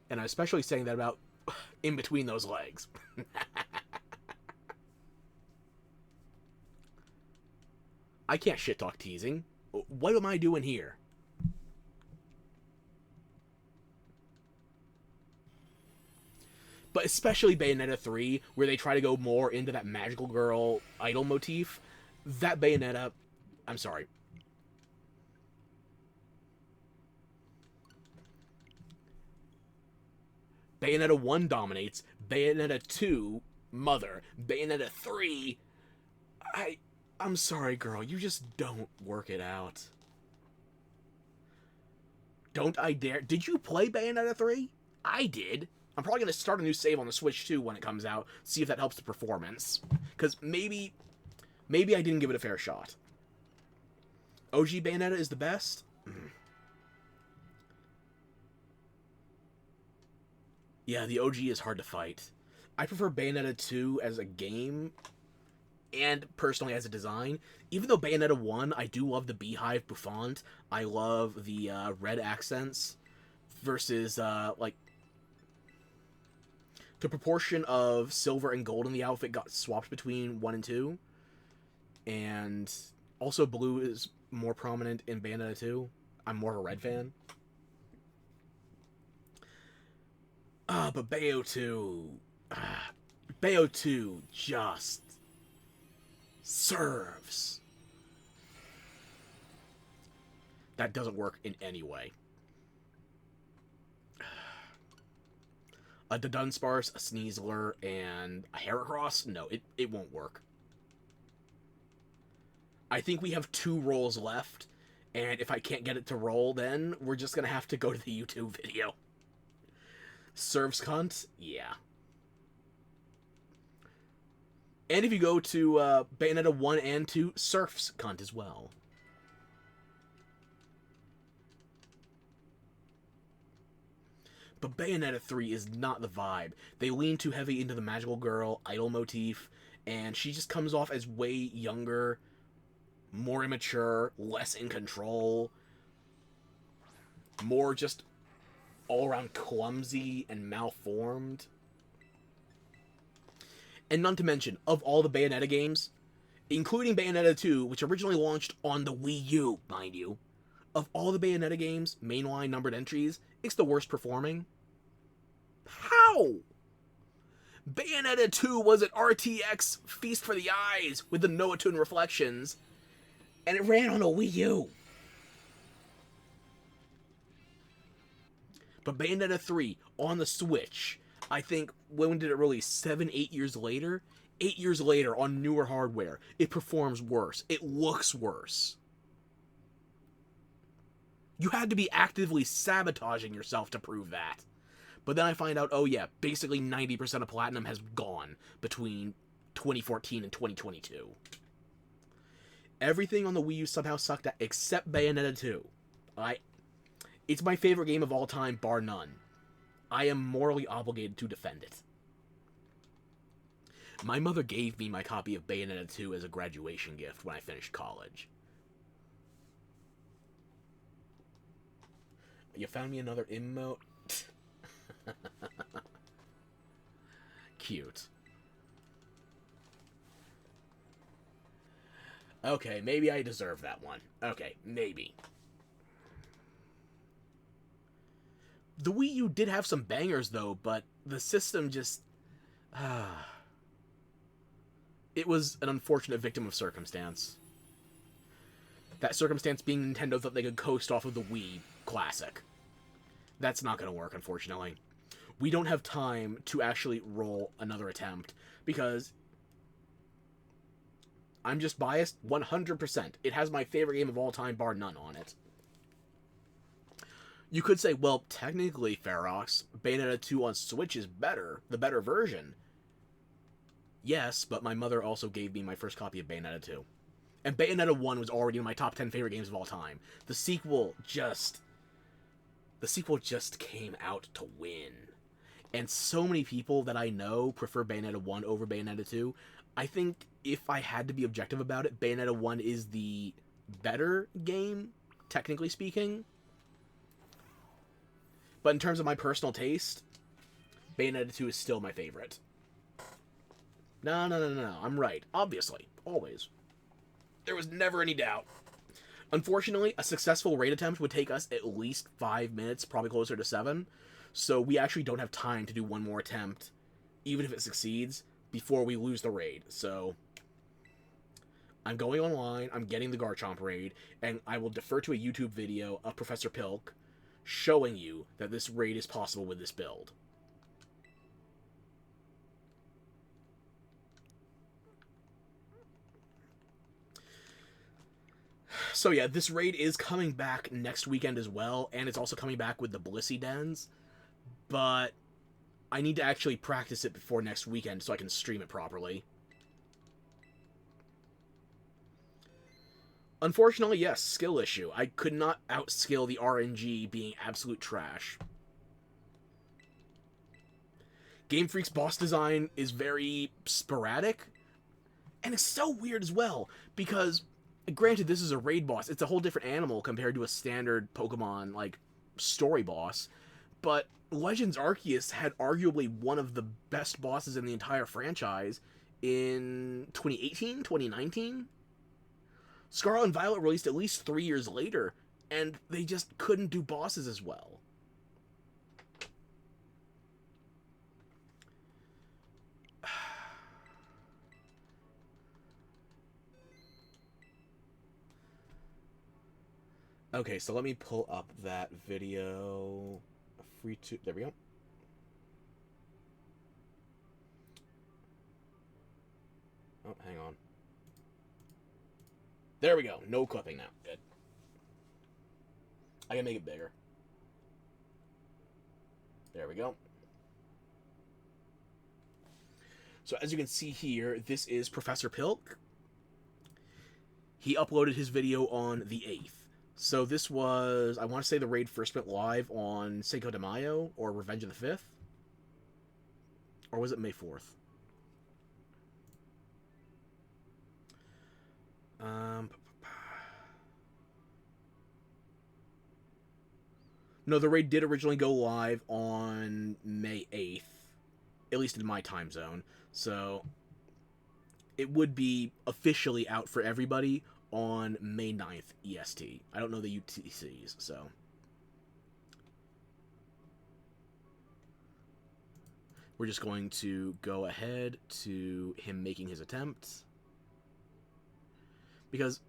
And I'm especially saying that about in between those legs. I can't shit talk teasing. What am I doing here? But especially Bayonetta 3, where they try to go more into that magical girl idol motif. That Bayonetta... I'm sorry. Bayonetta 1 dominates. Bayonetta 2, mother. Bayonetta 3... I'm sorry, girl. You just don't work it out. Don't I dare... Did you play Bayonetta 3? I did. I'm probably going to start a new save on the Switch too when it comes out, see if that helps the performance. Because maybe I didn't give it a fair shot. OG Bayonetta is the best? Yeah, the OG is hard to fight. I prefer Bayonetta 2 as a game, and personally as a design. Even though Bayonetta 1, I do love the Beehive Bouffant. I love the red accents versus, like, the proportion of silver and gold in the outfit got swapped between 1 and 2. And also blue is more prominent in Bayonetta 2. I'm more of a red fan. But Bayo 2... Bayo 2 just... serves. That doesn't work in any way. A Dunsparce, a Sneasler, and a Heracross? No, it won't work. I think we have 2 rolls left, and if I can't get it to roll, then we're just gonna have to go to the YouTube video. Serves cunt? Yeah. And if you go to Bayonetta 1 and 2, surfs cunt as well. But Bayonetta 3 is not the vibe. They lean too heavy into the magical girl idol motif, and she just comes off as way younger, more immature, less in control, more just all-around clumsy and malformed. And not to mention, of all the Bayonetta games, including Bayonetta 2, which originally launched on the Wii U, mind you, of all the Bayonetta games, mainline numbered entries, it's the worst performing. How? Bayonetta 2 was an RTX feast for the eyes with the Noatun reflections, and it ran on a Wii U. But Bayonetta 3 on the Switch, I think, when did it release? 7, 8 years later? 8 years later on newer hardware, it performs worse. It looks worse. You had to be actively sabotaging yourself to prove that. But then I find out, oh yeah, basically 90% of Platinum has gone between 2014 and 2022. Everything on the Wii U somehow sucked at, except Bayonetta 2. It's my favorite game of all time, bar none. I am morally obligated to defend it. My mother gave me my copy of Bayonetta 2 as a graduation gift when I finished college. You found me another emote? Cute. Okay, maybe I deserve that one. Okay, maybe. The Wii U did have some bangers, though, but the system just... it was an unfortunate victim of circumstance. That circumstance being Nintendo thought they could coast off of the Wii Classic. That's not going to work, unfortunately. We don't have time to actually roll another attempt, because I'm just biased 100%. It has my favorite game of all time, bar none, on it. You could say, well, technically, Ferox, Bayonetta 2 on Switch is better, the better version. Yes, but my mother also gave me my first copy of Bayonetta 2. And Bayonetta 1 was already in my top 10 favorite games of all time. The sequel just came out to win. And so many people that I know prefer Bayonetta 1 over Bayonetta 2. I think if I had to be objective about it, Bayonetta 1 is the better game, technically speaking. But in terms of my personal taste, Bayonetta 2 is still my favorite. No, I'm right. Obviously. Always. There was never any doubt. Unfortunately, a successful raid attempt would take us at least 5 minutes, probably closer to 7. So we actually don't have time to do one more attempt, even if it succeeds, before we lose the raid. So I'm going online, I'm getting the Garchomp raid, and I will defer to a YouTube video of Professor Pilk showing you that this raid is possible with this build. So yeah, this raid is coming back next weekend as well, and it's also coming back with the Blissey Dens, but I need to actually practice it before next weekend so I can stream it properly. Unfortunately, yes, skill issue. I could not outskill the RNG being absolute trash. Game Freak's boss design is very sporadic, and it's so weird as well, because granted, this is a raid boss. It's a whole different animal compared to a standard Pokemon, like, story boss. But Legends Arceus had arguably one of the best bosses in the entire franchise in 2018, 2019. Scarlet and Violet released at least 3 years later, and they just couldn't do bosses as well. Okay, so let me pull up that video. There we go. Oh, hang on. There we go. No clipping now. Good. I can make it bigger. There we go. So as you can see here, this is Professor Pilk. He uploaded his video on the 8th. So this was, I want to say the raid first went live on Cinco de Mayo, or Revenge of the 5th? Or was it May 4th? No, the raid did originally go live on May 8th, at least in my time zone. So it would be officially out for everybody on May 9th EST. I don't know the UTCs, so. We're just going to go ahead to him making his attempt. Because,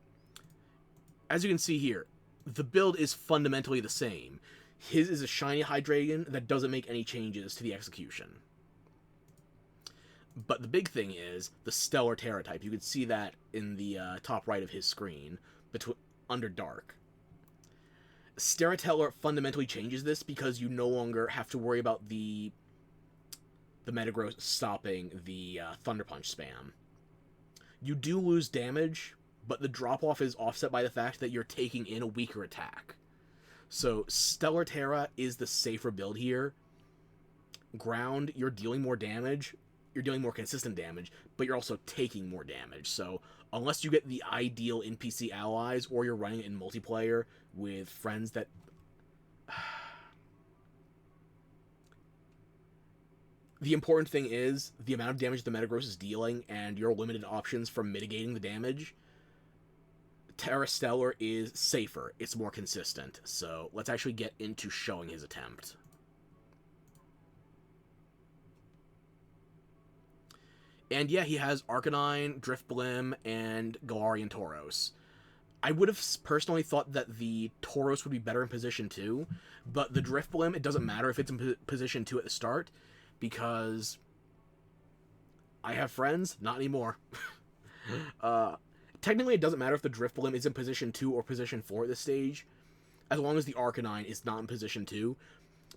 as you can see here, the build is fundamentally the same. His is a shiny Hydreigon that doesn't make any changes to the execution. But the big thing is the Stellar Tera type. You can see that in the top right of his screen, under Dark. Stellar fundamentally changes this because you no longer have to worry about the Metagross stopping the Thunder Punch spam. You do lose damage, but the drop-off is offset by the fact that you're taking in a weaker attack. So Stellar Tera is the safer build here. Ground, you're dealing more damage, you're dealing more consistent damage, but you're also taking more damage. So unless you get the ideal NPC allies, or you're running it in multiplayer with friends that... The important thing is the amount of damage the Metagross is dealing and your limited options for mitigating the damage. Tera Stellar is safer. It's more consistent. So let's actually get into showing his attempt. And yeah, he has Arcanine, Drifblim, and Galarian Tauros. I would have personally thought that the Tauros would be better in position 2, but the Drifblim, it doesn't matter if it's in position 2 at the start, because I have friends, not anymore. Technically, it doesn't matter if the Drifblim is in position 2 or position 4 at this stage, as long as the Arcanine is not in position 2,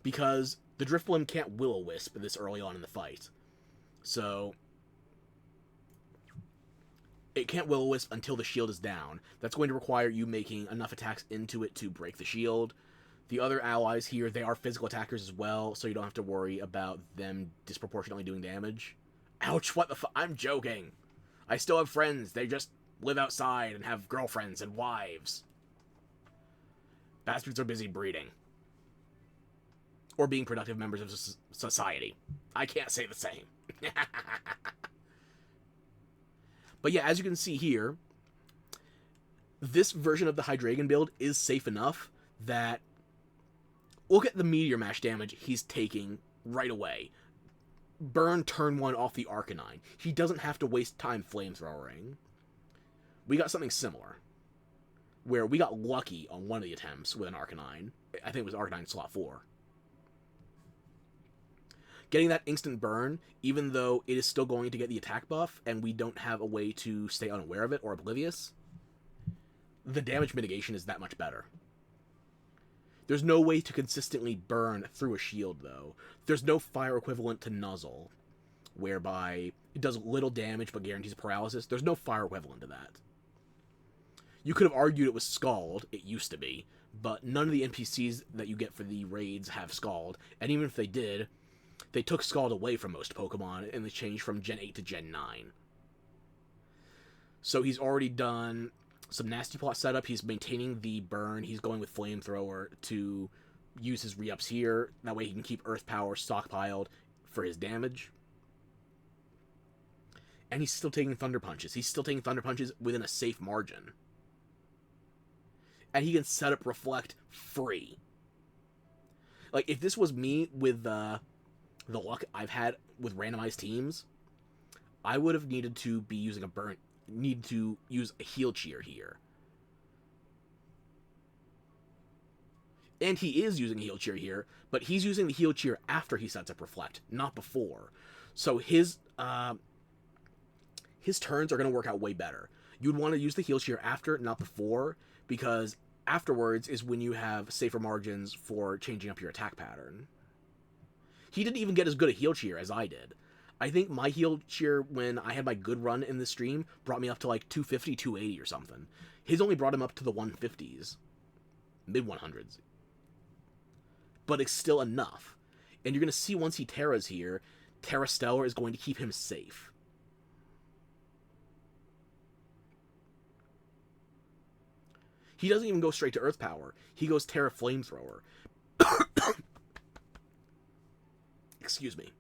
because the Drifblim can't Will-O-Wisp this early on in the fight. So it can't Will-O-Wisp until the shield is down. That's going to require you making enough attacks into it to break the shield. The other allies here, they are physical attackers as well, so you don't have to worry about them disproportionately doing damage. Ouch, what the I'm joking. I still have friends. They just live outside and have girlfriends and wives. Bastards are busy breeding. Or being productive members of society. I can't say the same. But yeah, as you can see here, this version of the Hydreigon build is safe enough that... Look at the Meteor Mash damage he's taking right away. Burn turn 1 off the Arcanine. He doesn't have to waste time flamethrowering. We got something similar, where we got lucky on one of the attempts with an Arcanine. I think it was Arcanine slot 4. Getting that instant burn, even though it is still going to get the attack buff, and we don't have a way to stay unaware of it or oblivious, the damage mitigation is that much better. There's no way to consistently burn through a shield, though. There's no fire equivalent to Nuzzle, whereby it does little damage but guarantees paralysis. There's no fire equivalent to that. You could have argued it was Scald, it used to be, but none of the NPCs that you get for the raids have Scald, and even if they did, they took Scald away from most Pokemon in the change from Gen 8 to Gen 9. So he's already done some nasty plot setup. He's maintaining the burn. He's going with Flamethrower to use his re-ups here. That way he can keep Earth Power stockpiled for his damage. And he's still taking Thunder Punches. He's still taking Thunder Punches within a safe margin. And he can set up Reflect free. Like, if this was me with the luck I've had with randomized teams, I would have needed to be using a burn... need to use a Heal Cheer here. And he is using a Heal Cheer here, but he's using the Heal Cheer after he sets up Reflect, not before. So his turns are going to work out way better. You'd want to use the Heal Cheer after, not before, because afterwards is when you have safer margins for changing up your attack pattern. He didn't even get as good a Heal Cheer as I did. I think my Heal Cheer, when I had my good run in the stream, brought me up to like 250, 280 or something. His only brought him up to the 150s. Mid-100s. But it's still enough. And you're going to see once he Teras here, Tera Stellar is going to keep him safe. He doesn't even go straight to Earth Power. He goes Tera Flamethrower. Excuse me.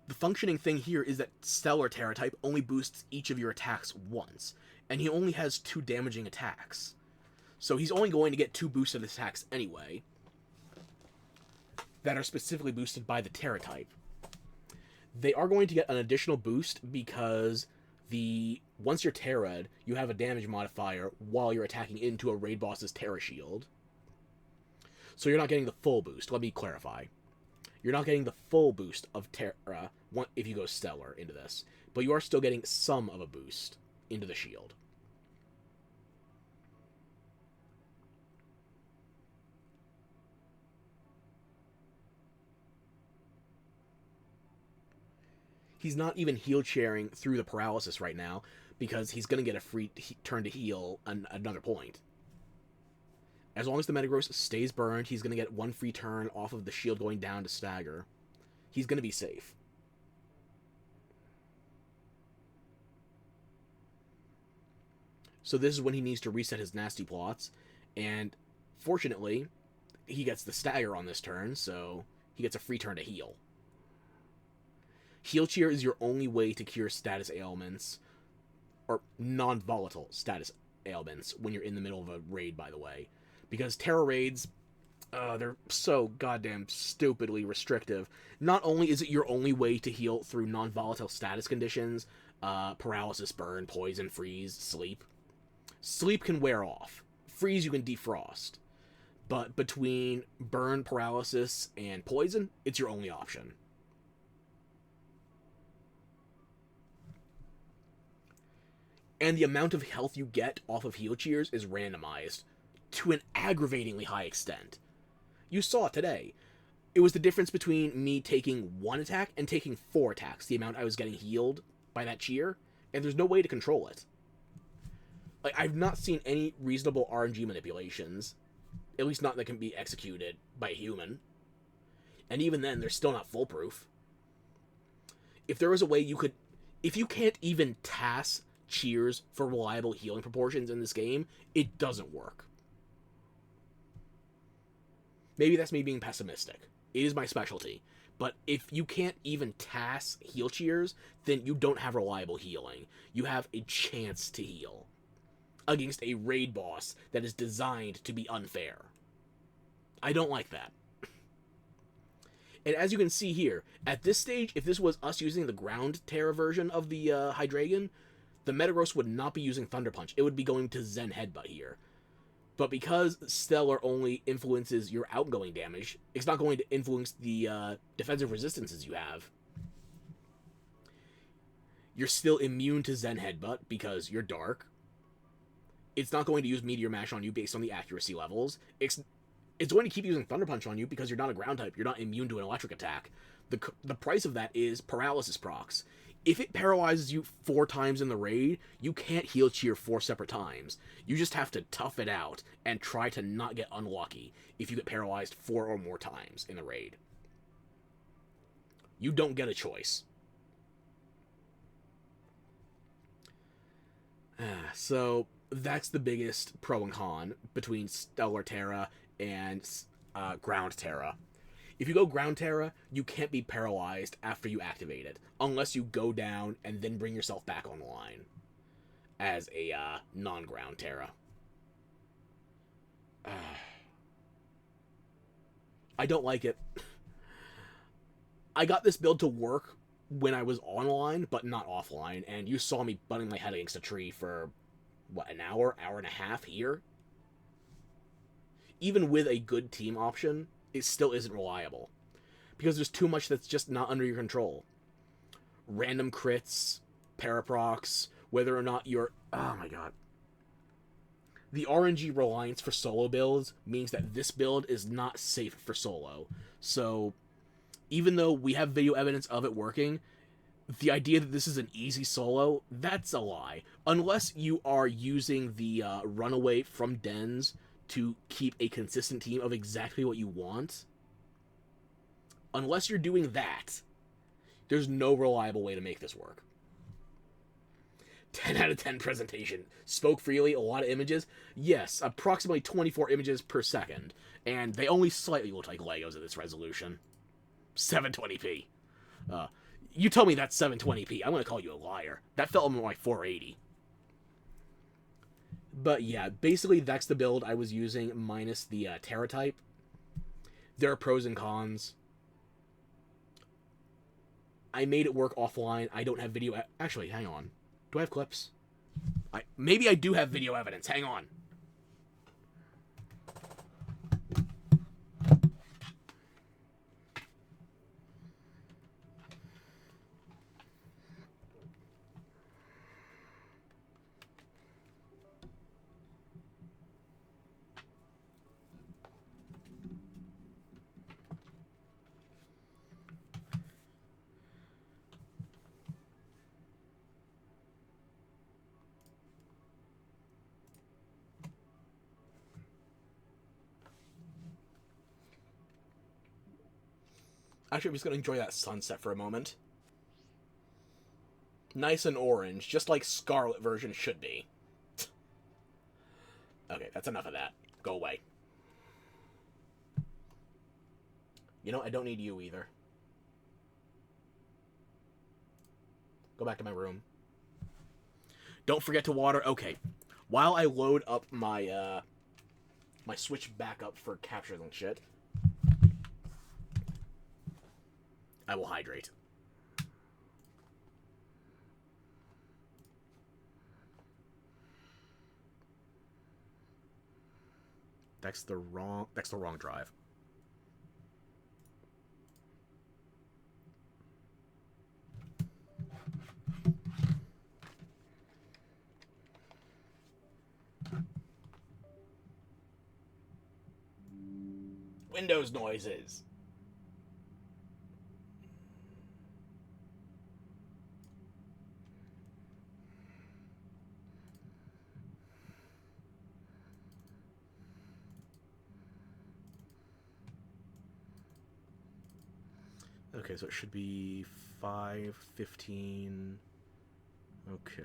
The functioning thing here is that Stellar Tera type only boosts each of your attacks once, and he only has 2 damaging attacks. So he's only going to get 2 boosted attacks anyway, that are specifically boosted by the Tera type. They are going to get an additional boost because once you're Tera'd, you have a damage modifier while you're attacking into a raid boss's Tera Shield. So you're not getting the full boost. Let me clarify. You're not getting the full boost of Tera if you go Stellar into this, but you are still getting some of a boost into the shield. He's not even heal sharing through the paralysis right now because he's going to get a free turn to heal another point. As long as the Metagross stays burned, he's going to get one free turn off of the shield going down to stagger. He's going to be safe. So this is when he needs to reset his nasty plots, and fortunately, he gets the stagger on this turn, so he gets a free turn to heal. Heal Cheer is your only way to cure status ailments, or non-volatile status ailments, when you're in the middle of a raid, by the way. Because Tera raids, they're so goddamn stupidly restrictive. Not only is it your only way to heal through non-volatile status conditions, paralysis, burn, poison, freeze, sleep. Sleep can wear off. Freeze you can defrost. But between burn, paralysis, and poison, it's your only option. And the amount of health you get off of Heal Cheers is randomized to an aggravatingly high extent. You saw it today. It was the difference between me taking 1 attack and taking 4 attacks, the amount I was getting healed by that cheer, and there's no way to control it. Like, I've not seen any reasonable RNG manipulations, at least not that can be executed by a human. And even then, they're still not foolproof. If there was a way you could... If you can't even TAS cheers for reliable healing proportions in this game, it doesn't work. Maybe that's me being pessimistic. It is my specialty. But if you can't even TAS heal cheers, then you don't have reliable healing. You have a chance to heal against a raid boss that is designed to be unfair. I don't like that. And as you can see here, at this stage, if this was us using the ground Tera version of the Hydreigon, the Metagross would not be using Thunder Punch. It would be going to Zen Headbutt here. But because Stellar only influences your outgoing damage, it's not going to influence the defensive resistances you have. You're still immune to Zen Headbutt because you're dark. It's not going to use Meteor Mash on you based on the accuracy levels. It's going to keep using Thunder Punch on you because you're not a ground type. You're not immune to an electric attack. The price of that is paralysis procs. If it paralyzes you 4 times in the raid, you can't heal cheer 4 separate times. You just have to tough it out and try to not get unlucky if you get paralyzed 4 or more times in the raid. You don't get a choice. So that's the biggest pro and con between Stellar Tera and Ground Tera. If you go Ground Tera, you can't be paralyzed after you activate it, unless you go down and then bring yourself back online as a non-Ground Tera. I don't like it. I got this build to work when I was online, but not offline, and you saw me butting my head against a tree for, what, an hour and a half here? Even with a good team option, it still isn't reliable. Because there's too much that's just not under your control. Random crits, paraprocs, whether or not you're... Oh my god. The RNG reliance for solo builds means that this build is not safe for solo. So, even though we have video evidence of it working, the idea that this is an easy solo, that's a lie. Unless you are using the runaway from dens to keep a consistent team of exactly what you want. Unless you're doing that, there's no reliable way to make this work. 10 out of 10 presentation. Spoke freely, a lot of images. Yes, approximately 24 images per second. And they only slightly look like Legos at this resolution. 720p. You tell me that's 720p, I'm going to call you a liar. That felt more like 480. But yeah, basically that's the build I was using minus the Tera type. There are pros and cons. I made it work offline. I don't have video... Actually, hang on. Do I have clips? Maybe I do have video evidence. Hang on. Actually, I'm just gonna enjoy that sunset for a moment. Nice and orange, just like Scarlet version should be. Okay, that's enough of that. Go away. You know, I don't need you either. Go back to my room. Don't forget to water. Okay. While I load up my my Switch back up for captures and shit, I will hydrate. That's the wrong drive. Windows noises. Okay, so it should be 5:15. Okay.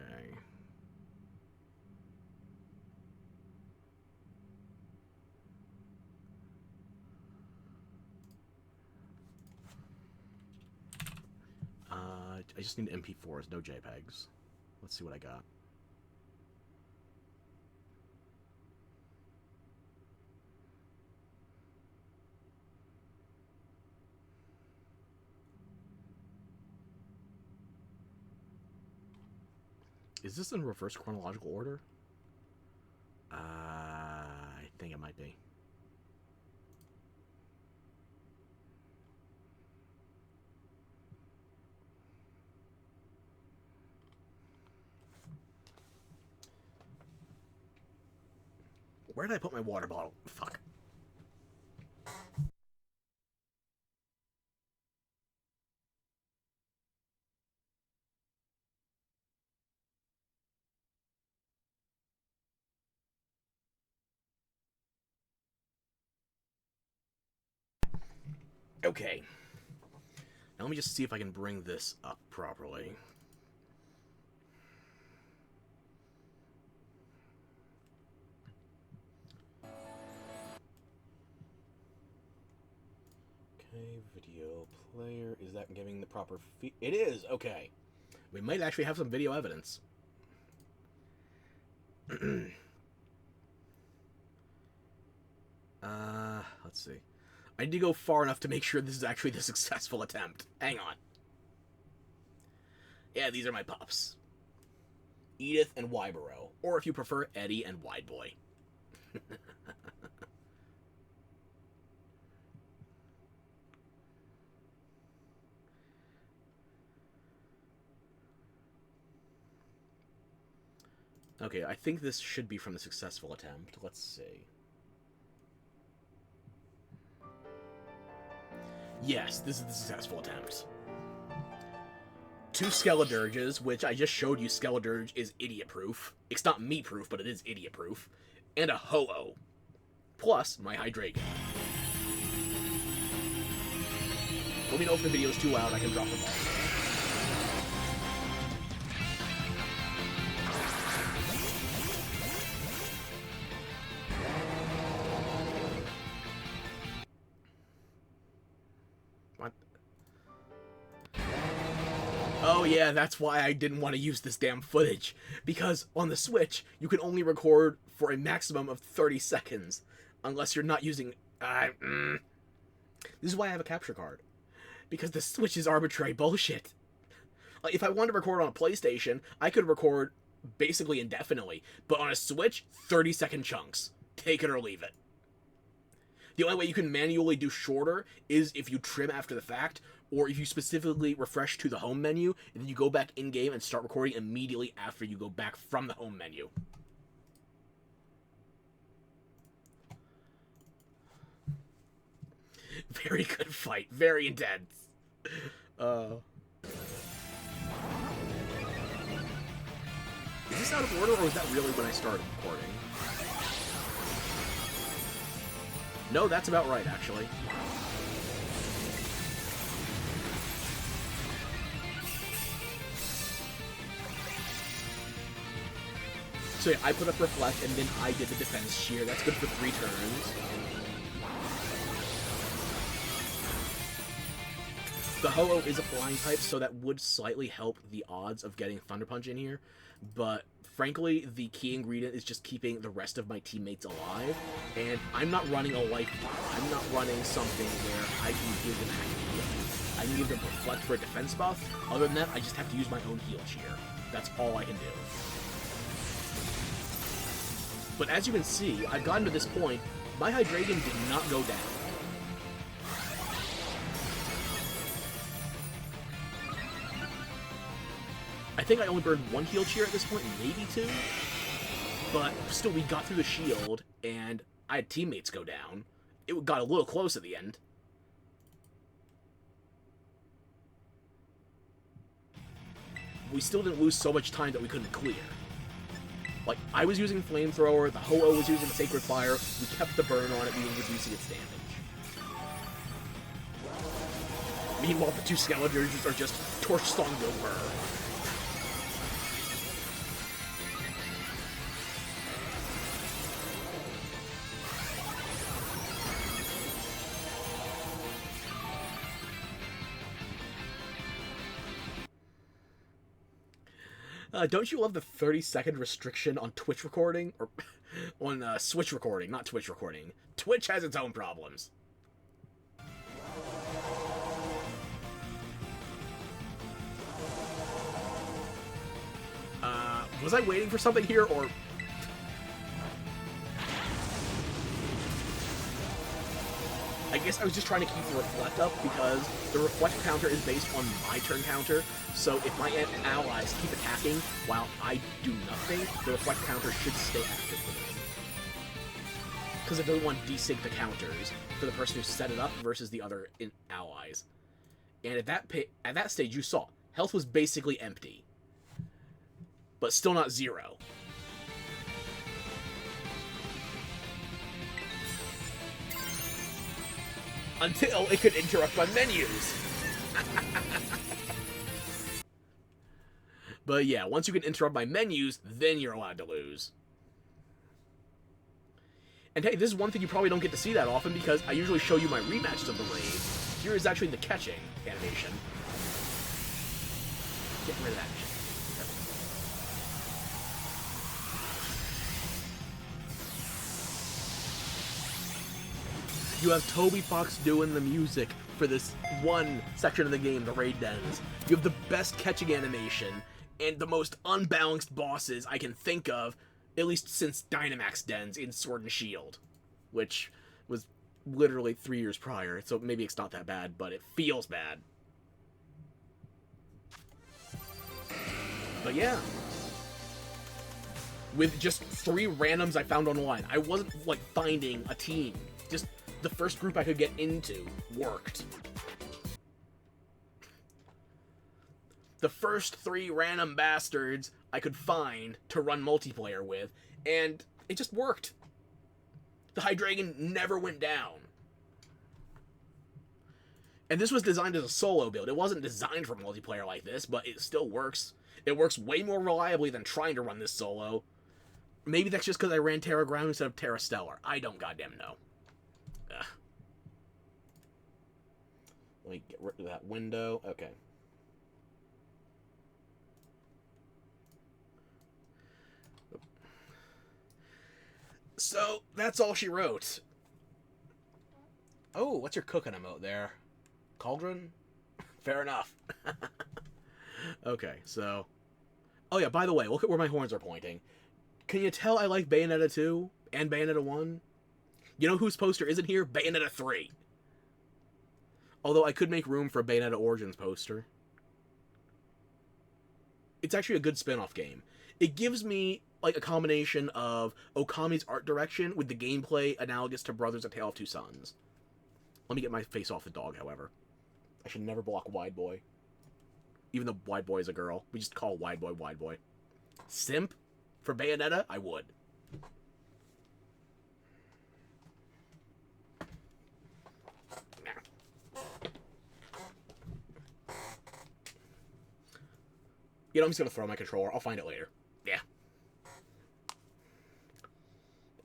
I just need MP4s, no JPEGs. Let's see what I got. Is this in reverse chronological order? I think it might be. Where did I put my water bottle? Fuck. Okay. Now let me just see if I can bring this up properly. Okay, video player. Is that giving the proper feed? It is! Okay. We might actually have some video evidence. Let's see. I need to go far enough to make sure this is actually the successful attempt. Hang on. Yeah, these are my pups. Edith and Wyborough. Or if you prefer, Eddie and Wide Boy. Okay, I think this should be from the successful attempt. Let's see. Yes, this is the successful attempt. 2 Skeledirges, which I just showed you Skeledirge is idiot-proof. It's not me-proof, but it is idiot-proof. And a Ho-Oh. Plus, my Hydreigon. Let me know if the video is too loud, I can drop the ball. Oh yeah, that's why I didn't want to use this damn footage. Because on the Switch, you can only record for a maximum of 30 seconds. Unless you're not using... This is why I have a capture card. Because the Switch is arbitrary bullshit. Like, if I wanted to record on a PlayStation, I could record basically indefinitely. But on a Switch, 30-second chunks. Take it or leave it. The only way you can manually do shorter is if you trim after the fact, or if you specifically refresh to the home menu, and then you go back in-game and start recording immediately after you go back from the home menu. Very good fight. Very intense. Is this out of order, or was that really when I started recording? No, that's about right, actually. So yeah, I put up Reflect, and then I did the Defense Shear. That's good for 3 turns. The Ho-Oh is a flying type, so that would slightly help the odds of getting Thunder Punch in here. But frankly, the key ingredient is just keeping the rest of my teammates alive. And I'm not running a life bar. I'm not running something where I can give them a heal. I can give them Reflect for a defense buff. Other than that, I just have to use my own heal cheer. That's all I can do. But as you can see, I've gotten to this point, my Hydreigon did not go down. I think I only burned 1 heal cheer at this point, maybe 2. But still, we got through the shield, and I had teammates go down. It got a little close at the end. We still didn't lose so much time that we couldn't clear. Like, I was using Flamethrower, the Ho-Oh was using Sacred Fire, we kept the burn on it, we were reducing its damage. Meanwhile, the 2 Skeletons are just Torch Song Will Burr. Don't you love the 30-second restriction on Twitch recording? Or on Switch recording, not Twitch recording. Twitch has its own problems. Was I waiting for something here, or... I guess I was just trying to keep the Reflect up, because the Reflect counter is based on my turn counter, so if my allies keep attacking while I do nothing, the Reflect counter should stay active for me. Because it doesn't want to desync the counters for the person who set it up versus the other allies. And at that stage, you saw, health was basically empty. But still not 0. Until it could interrupt my menus. But yeah, once you can interrupt my menus, then you're allowed to lose. And hey, this is one thing you probably don't get to see that often, because I usually show you my rematches of the raid. Here is actually the catching animation. Get rid of that shit. You have Toby Fox doing the music for this one section of the game, the Raid Dens. You have the best catching animation, and the most unbalanced bosses I can think of, at least since Dynamax Dens in Sword and Shield, which was literally 3 years prior, so maybe it's not that bad, but it feels bad. But yeah. With just 3 randoms I found online. I wasn't, like, finding a team. Just the first group I could get into worked. The first 3 random bastards I could find to run multiplayer with, and it just worked. The Hydreigon never went down. And this was designed as a solo build. It wasn't designed for multiplayer like this, but it still works. It works way more reliably than trying to run this solo. Maybe that's just because I ran Tera Ground instead of Tera Stellar. I don't goddamn know. Ugh. Let me get rid of that window. Okay. So, that's all she wrote. Oh, what's your cooking emote there? Cauldron? Fair enough. Okay, so... Oh yeah, by the way, look at where my horns are pointing. Can you tell I like Bayonetta 2 and Bayonetta 1? You know whose poster isn't here? Bayonetta 3. Although I could make room for a Bayonetta Origins poster. It's actually a good spin-off game. It gives me, like, a combination of Okami's art direction with the gameplay analogous to Brothers: A Tale of Two Sons. Let me get my face off the dog, however. I should never block Wide Boy. Even though Wide Boy is a girl. We just call Wide Boy Wide Boy. Simp? For Bayonetta? I would. You know, I'm just gonna throw my controller. I'll find it later. Yeah.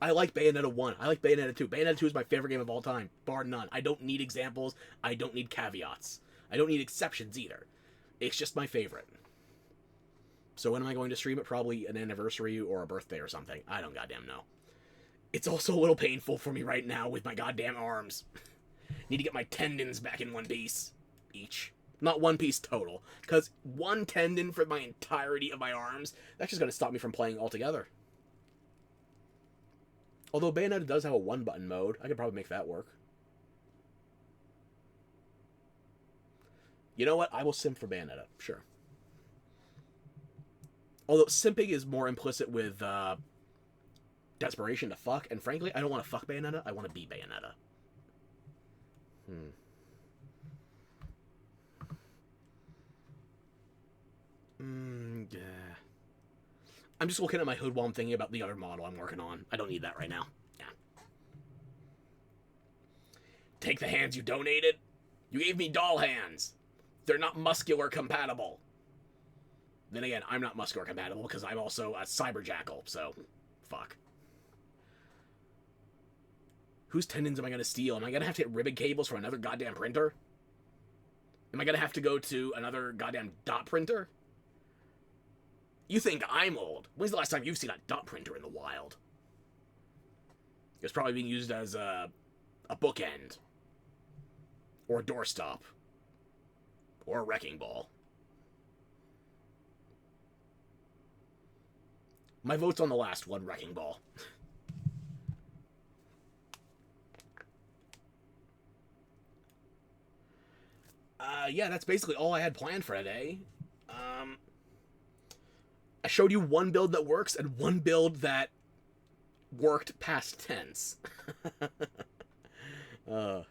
I like Bayonetta 1. I like Bayonetta 2. Bayonetta 2 is my favorite game of all time, bar none. I don't need examples. I don't need caveats. I don't need exceptions either. It's just my favorite. So when am I going to stream it? Probably an anniversary or a birthday or something. I don't goddamn know. It's also a little painful for me right now with my goddamn arms. Need to get my tendons back in one piece each. Not one piece total. Because one tendon for my entirety of my arms, that's just going to stop me from playing altogether. Although Bayonetta does have a one-button mode. I could probably make that work. You know what? I will simp for Bayonetta. Sure. Although simping is more implicit with desperation to fuck. And frankly, I don't want to fuck Bayonetta. I want to be Bayonetta. Yeah. I'm just looking at my hood while I'm thinking about the other model I'm working on. I don't need that right now. Yeah. Take the hands you donated. You gave me doll hands. They're not muscular compatible. Then again, I'm not muscular compatible because I'm also a cyber jackal, so fuck. Whose tendons am I going to steal? Am I going to have to get ribbon cables from another goddamn printer? Am I going to have to go to another goddamn dot printer? You think I'm old. When's the last time you've seen a dot printer in the wild? It's probably being used as a bookend. Or a doorstop. Or a wrecking ball. My vote's on the last one, wrecking ball. Yeah, that's basically all I had planned for today. I showed you one build that works and one build that worked past tense. I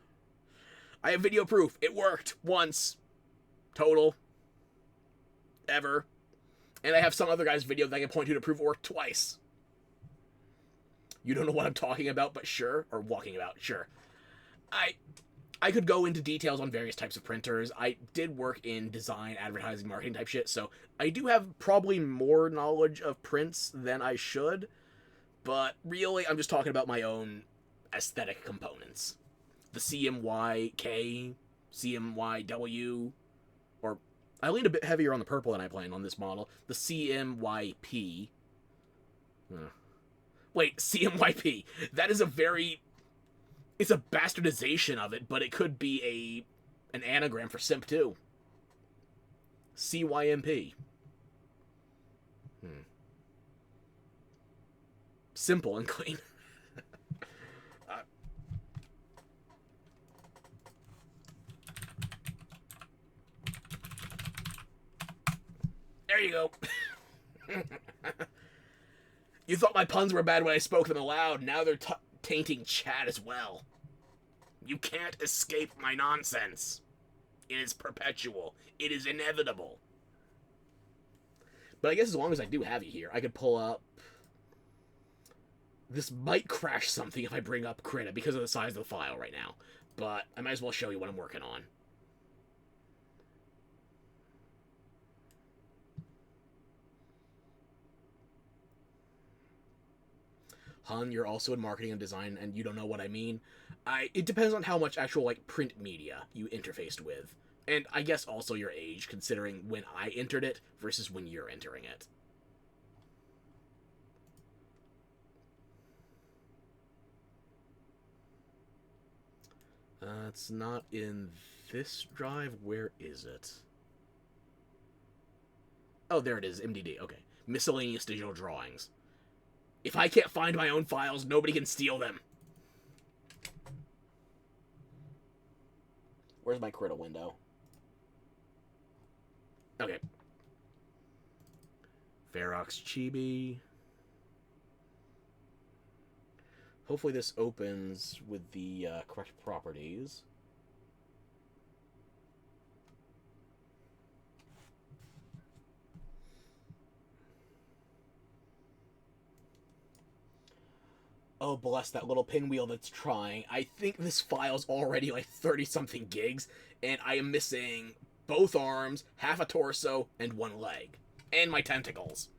have video proof. It worked once. Total. Ever. And I have some other guy's video that I can point to prove it worked twice. You don't know what I'm talking about, but sure. Or walking about, sure. I could go into details on various types of printers. I did work in design, advertising, marketing type shit, so I do have probably more knowledge of prints than I should, but really I'm just talking about my own aesthetic components. The CMYK, CMYW, or I leaned a bit heavier on the purple than I planned on this model. The CMYP. Wait, CMYP. That is a very... It's a bastardization of it, but it could be an anagram for simp too. CYMP. Simple and clean. There you go. You thought my puns were bad when I spoke them aloud. Now they're tainting chat as well. You can't escape my nonsense. It is perpetual. It is inevitable. But I guess as long as I do have you here, I could pull up... This might crash something if I bring up Krita because of the size of the file right now. But I might as well show you what I'm working on. Hun, you're also in marketing and design, and you don't know what I mean. It depends on how much actual, print media you interfaced with. And I guess also your age, considering when I entered it versus when you're entering it. It's not in this drive. Where is it? Oh, there it is. MDD. Okay. Miscellaneous digital drawings. If I can't find my own files, nobody can steal them. Where's my Krita window? Okay. Ferox Chibi. Hopefully this opens with the correct properties. Oh, bless that little pinwheel that's trying. I think this file's already 30-something gigs, and I am missing both arms, half a torso, and one leg. And my tentacles.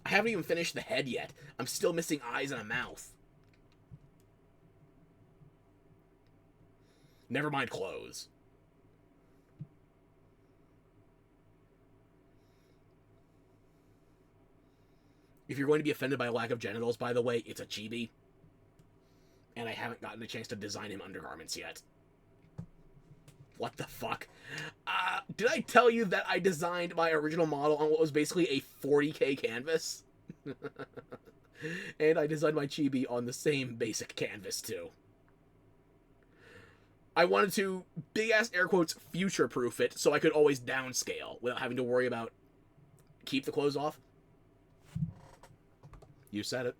I haven't even finished the head yet. I'm still missing eyes and a mouth. Never mind clothes. If you're going to be offended by a lack of genitals, by the way, it's a chibi. And I haven't gotten a chance to design him undergarments yet. What the fuck? Did I tell you that I designed my original model on what was basically a 40k canvas? And I designed my chibi on the same basic canvas, too. I wanted to, big-ass air quotes, future-proof it so I could always downscale without having to worry about keep the clothes off. You said it.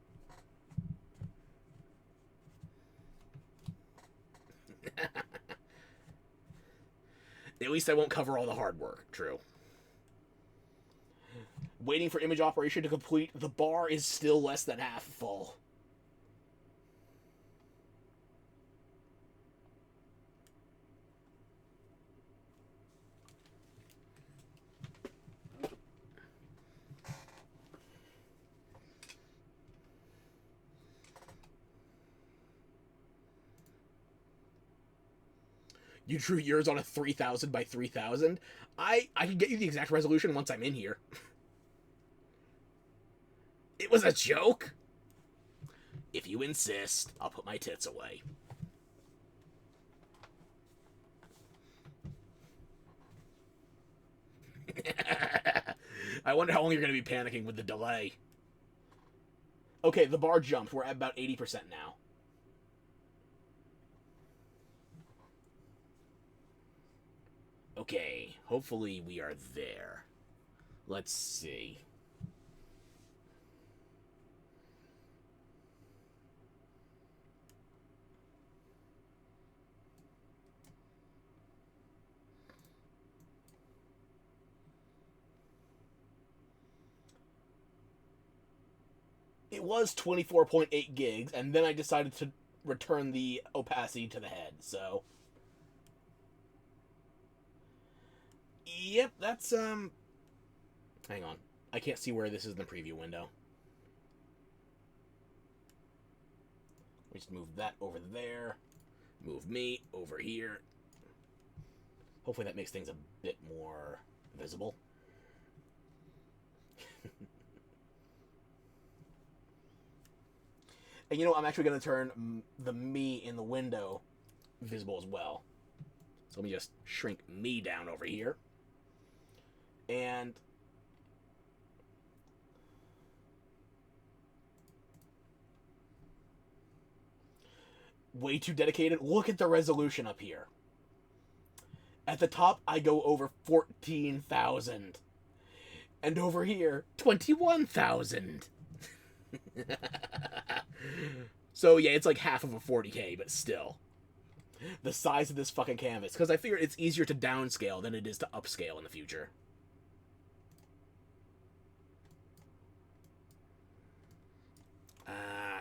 At least I won't cover all the hard work. True. Waiting for image operation to complete. The bar is still less than half full. You drew yours on a 3000 by 3000. I can get you the exact resolution once I'm in here. It was a joke? If you insist, I'll put my tits away. I wonder how long you're going to be panicking with the delay. Okay, the bar jumped. We're at about 80% now. Okay, hopefully we are there. Let's see. It was 24.8 gigs, and then I decided to return the opacity to the head, so... Yep, that's, Hang on. I can't see where this is in the preview window. Let me just move that over there. Move me over here. Hopefully that makes things a bit more visible. And you know, I'm actually going to turn the me in the window visible as well. So let me just shrink me down over here. And way too dedicated. Look at the resolution up here. At the top, I go over 14,000. And over here, 21,000. So yeah, it's like half of a 40k, but still. The size of this fucking canvas. Because I figured it's easier to downscale than it is to upscale in the future.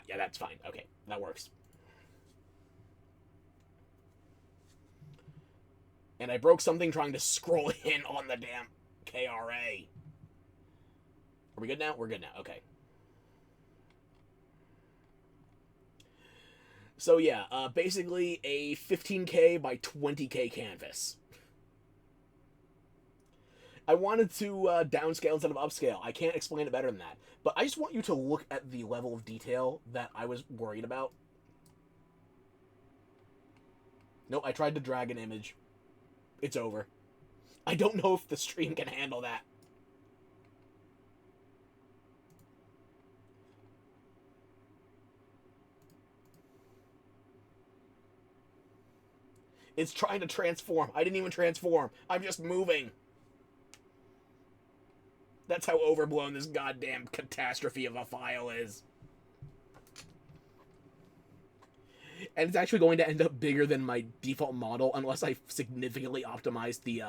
Yeah, that's fine. Okay, that works. And I broke something trying to scroll in on the damn KRA. Are we good now? We're good now. Okay. So yeah, basically a 15k by 20k canvas. I wanted to downscale instead of upscale. I can't explain it better than that. But I just want you to look at the level of detail that I was worried about. Nope, I tried to drag an image. It's over. I don't know if the stream can handle that. It's trying to transform. I didn't even transform. I'm just moving. That's how overblown this goddamn catastrophe of a file is. And it's actually going to end up bigger than my default model unless I significantly optimize the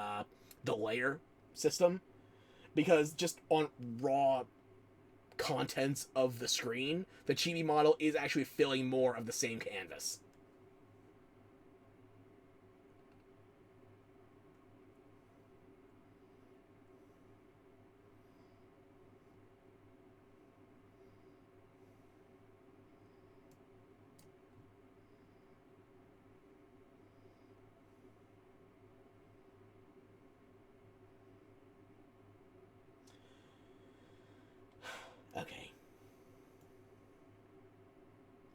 layer system. Because just on raw contents of the screen, the chibi model is actually filling more of the same canvas.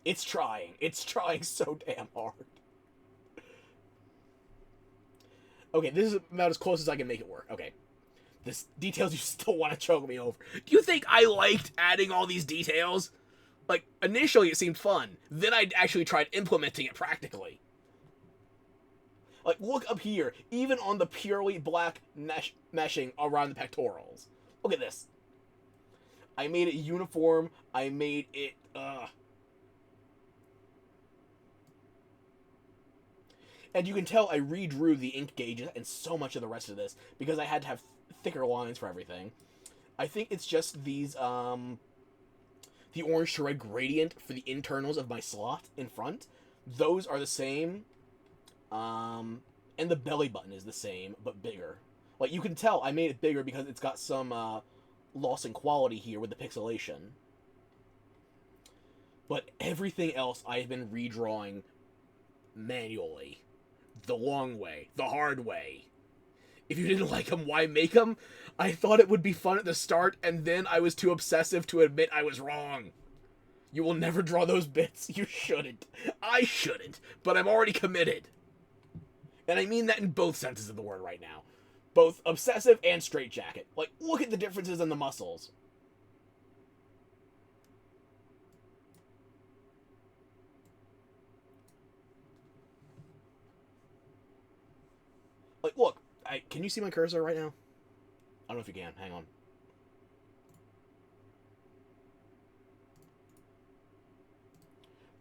It's trying. It's trying so damn hard. Okay, this is about as close as I can make it work. Okay. This details you still want to choke me over. Do you think I liked adding all these details? Like, initially it seemed fun. Then I actually tried implementing it practically. Like, look up here. Even on the purely black meshing around the pectorals. Look at this. I made it uniform. I made it, And you can tell I redrew the ink gauges and so much of the rest of this because I had to have thicker lines for everything. I think it's just these, the orange to red gradient for the internals of my slot in front. Those are the same. And the belly button is the same, but bigger. Like, you can tell I made it bigger because it's got some, loss in quality here with the pixelation. But everything else I've been redrawing manually. The long way. The hard way. If you didn't like them, why make them? I thought it would be fun at the start, and then I was too obsessive to admit I was wrong. You will never draw those bits. You shouldn't. I shouldn't. But I'm already committed. And I mean that in both senses of the word right now. Both obsessive and straitjacket. Like, look at the differences in the muscles. Like, look. Can you see my cursor right now? I don't know if you can. Hang on.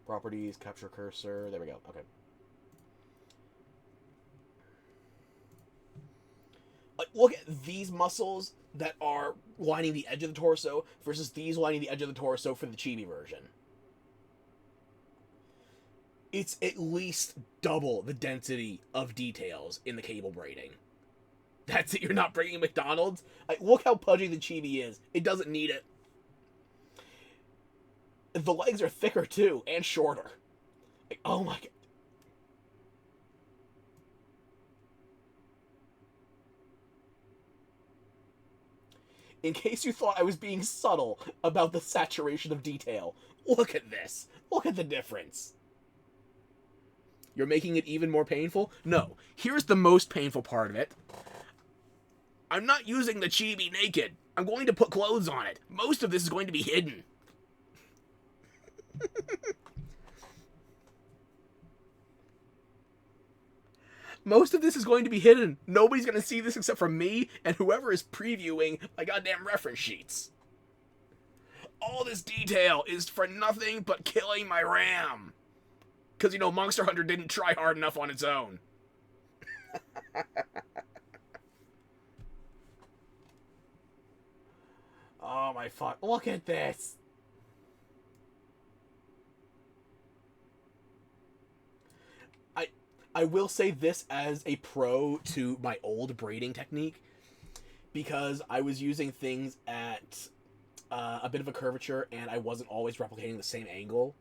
Properties, capture cursor. There we go. Okay. Like, look at these muscles that are lining the edge of the torso versus these lining the edge of the torso for the chibi version. It's at least double the density of details in the cable braiding. That's it, you're not bringing McDonald's? Like, look how pudgy the chibi is. It doesn't need it. The legs are thicker, too, and shorter. Like, oh my god. In case you thought I was being subtle about the saturation of detail, look at this. Look at the difference. You're making it even more painful? No. Here's the most painful part of it. I'm not using the chibi naked. I'm going to put clothes on it. Most of this is going to be hidden. Most of this is going to be hidden. Nobody's going to see this except for me and whoever is previewing my goddamn reference sheets. All this detail is for nothing but killing my RAM. Because, you know, Monster Hunter didn't try hard enough on its own. Oh my fuck. Look at this. I will say this as a pro to my old braiding technique, because I was using things at a bit of a curvature and I wasn't always replicating the same angle.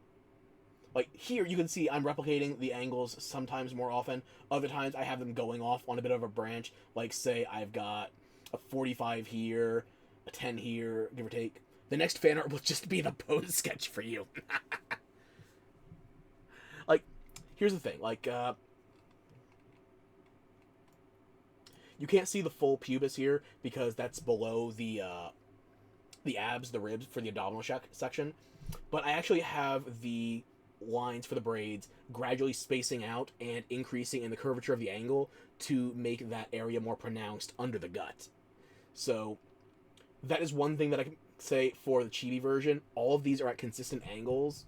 Like, here you can see I'm replicating the angles sometimes more often. Other times I have them going off on a bit of a branch. Like, say I've got a 45 here, a 10 here, give or take. The next fan art will just be the pose sketch for you. Like, here's the thing. Like, you can't see the full pubis here because that's below the abs, the ribs for the abdominal section. But I actually have the lines for the braids gradually spacing out and increasing in the curvature of the angle to make that area more pronounced under the gut. So that is one thing that I can say for the chibi version. All of these are at consistent angles.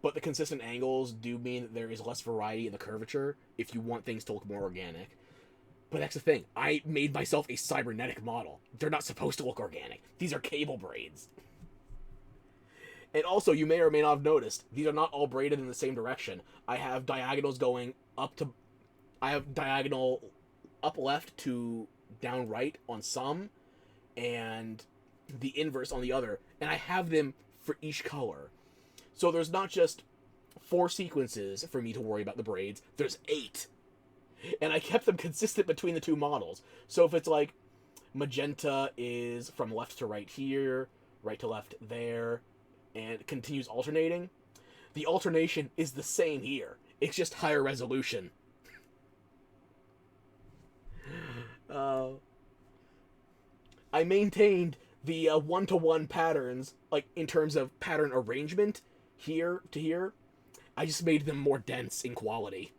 But the consistent angles do mean that there is less variety in the curvature if you want things to look more organic. But that's the thing. I made myself a cybernetic model. They're not supposed to look organic. These are cable braids. And also, you may or may not have noticed, these are not all braided in the same direction. I have diagonals going up to... I have diagonal up left to down right on some, and the inverse on the other. And I have them for each color. So there's not just 4 sequences for me to worry about the braids. There's 8. And I kept them consistent between the two models. So if it's like magenta is from left to right here, right to left there, and it continues alternating. The alternation is the same here. It's just higher resolution. Uh, I maintained the one-to-one patterns, like in terms of pattern arrangement, here to here. I just made them more dense in quality.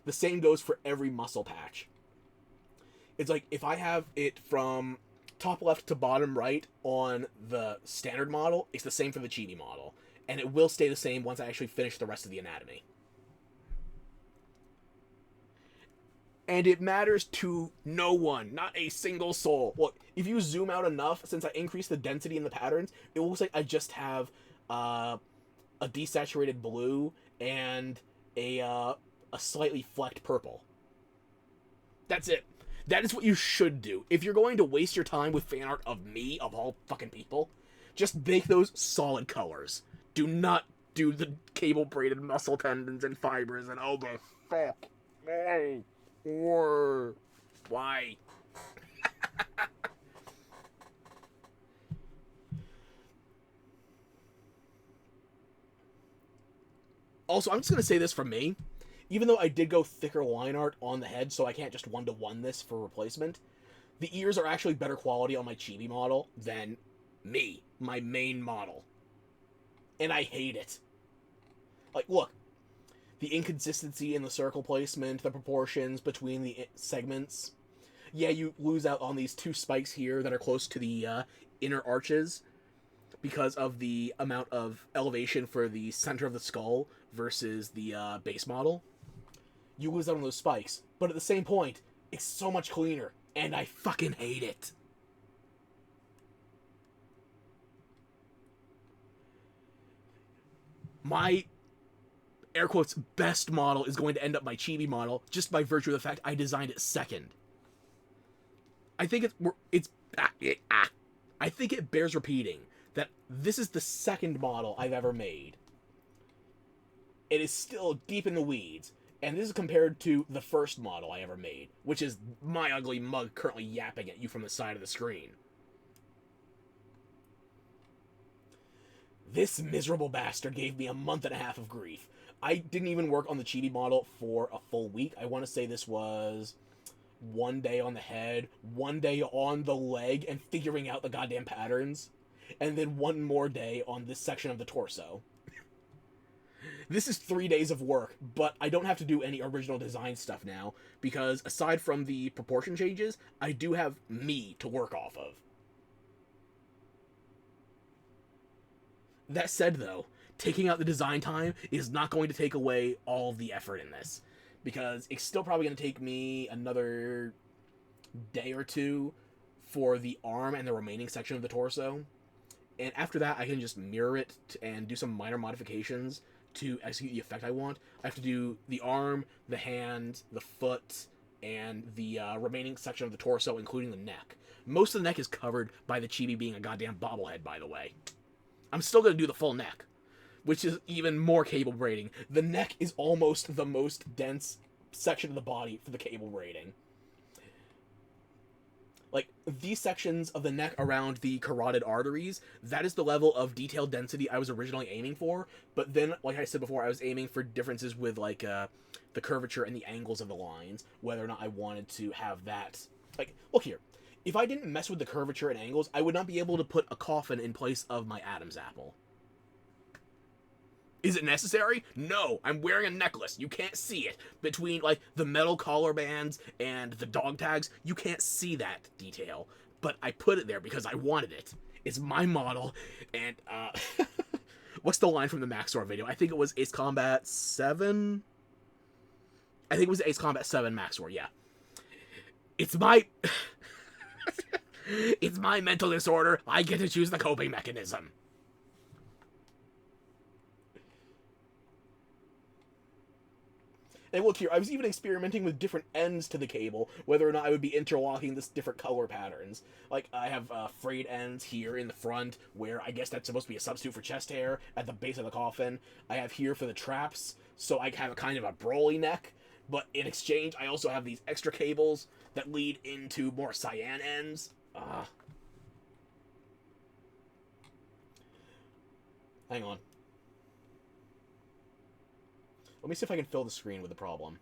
The same goes for every muscle patch. It's like if I have it from top left to bottom right on the standard model, it's the same for the chibi model. And it will stay the same once I actually finish the rest of the anatomy. And it matters to no one, not a single soul. Look, if you zoom out enough, since I increased the density in the patterns, it looks like I just have a desaturated blue and a slightly flecked purple. That's it. That is what you should do. If you're going to waste your time with fan art of me, of all fucking people, just make those solid colors. Do not do the cable-braided muscle tendons and fibers and oh the fuck. No. Or why? Also, I'm just going to say this from me. Even though I did go thicker line art on the head, so I can't just one-to-one this for replacement, the ears are actually better quality on my chibi model than me, my main model. And I hate it. Like, look, the inconsistency in the circle placement, the proportions between the segments. Yeah, you lose out on these two spikes here that are close to the inner arches because of the amount of elevation for the center of the skull versus the base model. You lose out on those spikes, but at the same point, it's so much cleaner, and I fucking hate it. My air quotes best model is going to end up my chibi model just by virtue of the fact I designed it second. I think I think it bears repeating that this is the second model I've ever made. It is still deep in the weeds, and this is compared to the first model I ever made, which is my ugly mug currently yapping at you from the side of the screen. This miserable bastard gave me a month and a half of grief. I didn't even work on the chibi model for a full week. I want to say this was one day on the head, one day on the leg, and figuring out the goddamn patterns, and then one more day on this section of the torso. This is 3 days of work, but I don't have to do any original design stuff now, because aside from the proportion changes, I do have me to work off of. That said, though, taking out the design time is not going to take away all of the effort in this, because it's still probably going to take me another day or two for the arm and the remaining section of the torso. And after that, I can just mirror it and do some minor modifications to execute the effect I want. I have to do the arm, the hand, the foot, and the remaining section of the torso, including the neck. Most of the neck is covered by the chibi being a goddamn bobblehead, by the way. I'm still going to do the full neck, which is even more cable braiding. The neck is almost the most dense section of the body for the cable braiding. Like, these sections of the neck around the carotid arteries, that is the level of detailed density I was originally aiming for, but then, like I said before, I was aiming for differences with, like, the curvature and the angles of the lines, whether or not I wanted to have that. Like, look here. If I didn't mess with the curvature and angles, I would not be able to put a coffin in place of my Adam's apple. Is it necessary? No, I'm wearing a necklace. You can't see it. Between, like, the metal collar bands and the dog tags, you can't see that detail. But I put it there because I wanted it. It's my model, and, what's the line from the Maxor video? I think it was Ace Combat 7? I think it was Ace Combat 7 Maxor, yeah. It's my... It's my mental disorder. I get to choose the coping mechanism. And look here, I was even experimenting with different ends to the cable, whether or not I would be interlocking this different color patterns. Like, I have frayed ends here in the front, where I guess that's supposed to be a substitute for chest hair, at the base of the coffin. I have here for the traps, so I have a kind of a Broly neck, but in exchange, I also have these extra cables that lead into more cyan ends. Hang on. Let me see if I can fill the screen with the problem.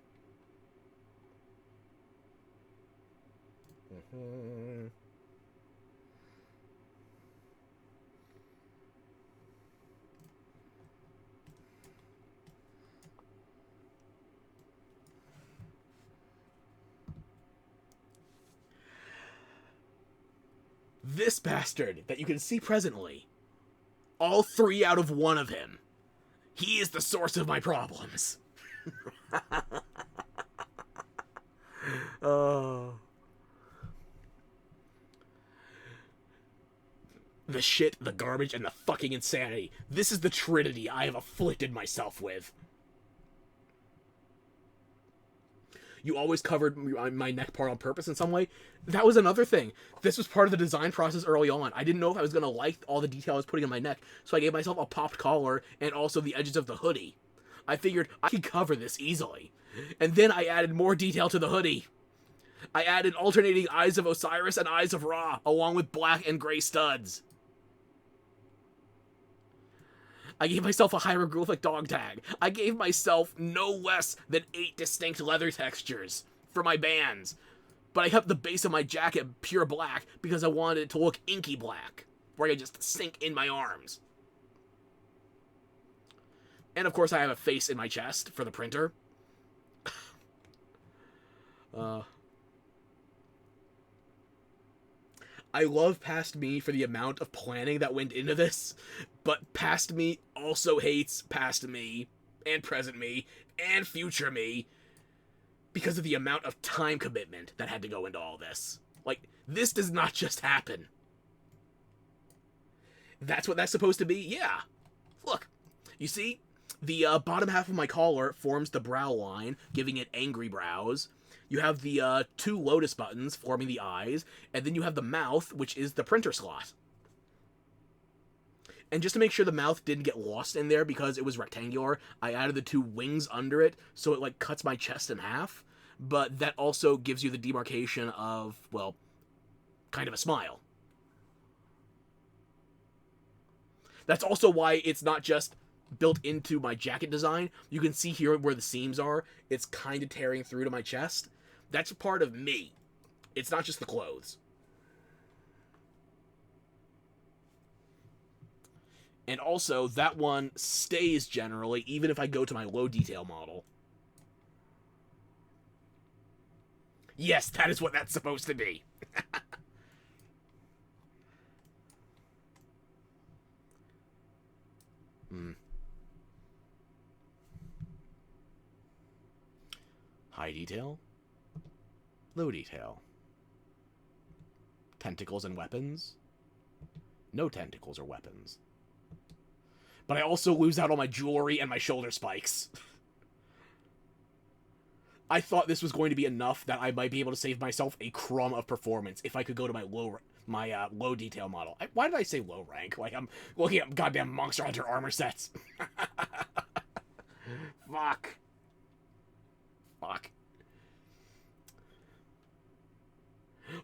This bastard that you can see presently, all 3 out of 1 of him, he is the source of my problems. The shit, the garbage, and the fucking insanity. This is the trinity I have afflicted myself with. You always covered my neck part on purpose in some way. That was another thing. This was part of the design process early on. I didn't know if I was going to like all the detail I was putting on my neck, so I gave myself a popped collar and also the edges of the hoodie. I figured I could cover this easily. And then I added more detail to the hoodie. I added alternating Eyes of Osiris and Eyes of Ra, along with black and gray studs. I gave myself a hieroglyphic dog tag. I gave myself no less than 8 distinct leather textures for my bands. But I kept the base of my jacket pure black because I wanted it to look inky black, where I could just sink in my arms. And of course I have a face in my chest for the printer. I love Past Me for the amount of planning that went into this, but Past Me also hates Past Me, and Present Me, and Future Me, because of the amount of time commitment that had to go into all this. Like, this does not just happen. That's what that's supposed to be? Yeah. Look, you see, the bottom half of my collar forms the brow line, giving it angry brows. You have the 2 lotus buttons forming the eyes, and then you have the mouth, which is the printer slot. And just to make sure the mouth didn't get lost in there because it was rectangular, I added the 2 wings under it, so it like cuts my chest in half. But that also gives you the demarcation of, well, kind of a smile. That's also why it's not just built into my jacket design. You can see here where the seams are. It's kind of tearing through to my chest. That's a part of me. It's not just the clothes. And also, that one stays generally, even if I go to my low detail model. Yes, that is what that's supposed to be. High detail. Low detail. Tentacles and weapons. No tentacles or weapons. But I also lose out on my jewelry and my shoulder spikes. I thought this was going to be enough that I might be able to save myself a crumb of performance if I could go to my low detail model. Why did I say low rank? Like I'm looking at goddamn Monster Hunter armor sets. Fuck. Fuck.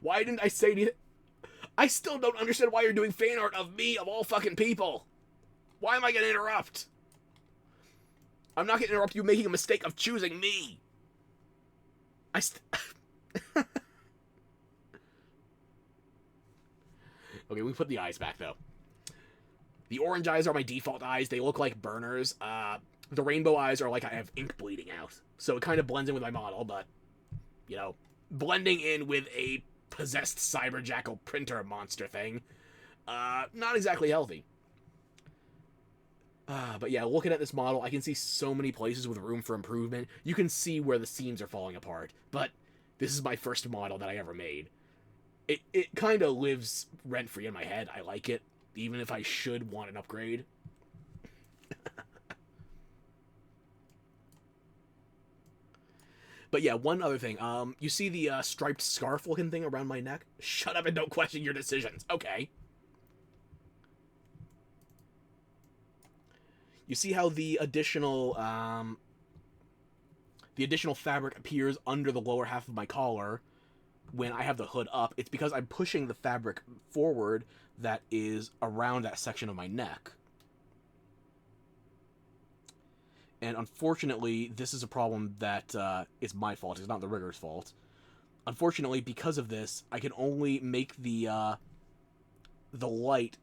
Why didn't I say anything? I still don't understand why you're doing fan art of me, of all fucking people. Why am I gonna interrupt? I'm not gonna interrupt you making a mistake of choosing me. Okay, we put the eyes back, though. The orange eyes are my default eyes. They look like burners. The rainbow eyes are like I have ink bleeding out. So it kind of blends in with my model, but, you know, blending in with a possessed cyber jackal printer monster thing. Not exactly healthy. But yeah, looking at this model, I can see so many places with room for improvement. You can see where the seams are falling apart, but this is my first model that I ever made. It kind of lives rent-free in my head. I like it, even if I should want an upgrade. But yeah, one other thing. You see the striped scarf-looking thing around my neck? Shut up and don't question your decisions. Okay. You see how the additional the additional fabric appears under the lower half of my collar when I have the hood up. It's because I'm pushing the fabric forward that is around that section of my neck. And unfortunately, this is a problem that is my fault. It's not the rigger's fault. Unfortunately, because of this, I can only make the light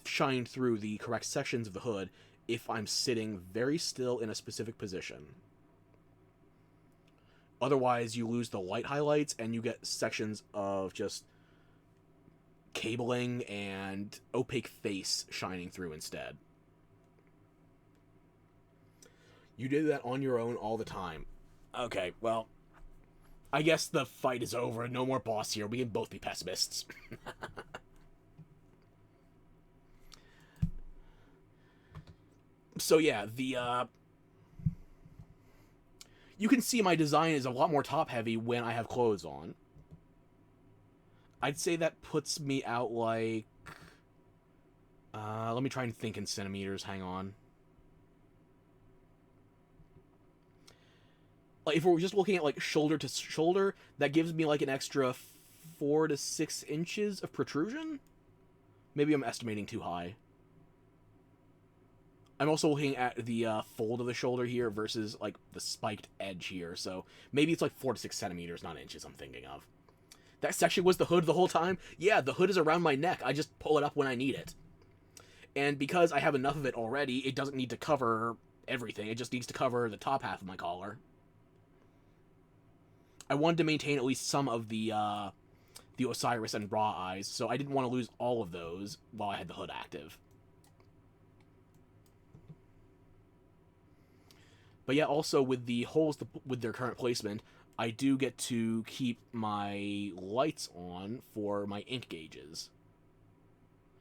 shine through the correct sections of the hood if I'm sitting very still in a specific position. Otherwise, you lose the light highlights and you get sections of just cabling and opaque face shining through instead. You did that on your own all the time. Okay, well, I guess the fight is over. No more boss here. We can both be pessimists. So yeah, you can see my design is a lot more top-heavy when I have clothes on. I'd say that puts me out like... let me try and think in centimeters. Hang on. Like, if we're just looking at, like, shoulder to shoulder, that gives me, like, an extra 4 to 6 inches of protrusion? Maybe I'm estimating too high. I'm also looking at the fold of the shoulder here versus, like, the spiked edge here. So maybe it's, like, 4 to 6 centimeters, not inches I'm thinking of. That section was the hood the whole time? Yeah, the hood is around my neck. I just pull it up when I need it. And because I have enough of it already, it doesn't need to cover everything. It just needs to cover the top half of my collar. I wanted to maintain at least some of the Osiris and Raw eyes, so I didn't want to lose all of those while I had the hood active. But yeah, also with the holes with their current placement, I do get to keep my lights on for my ink gauges.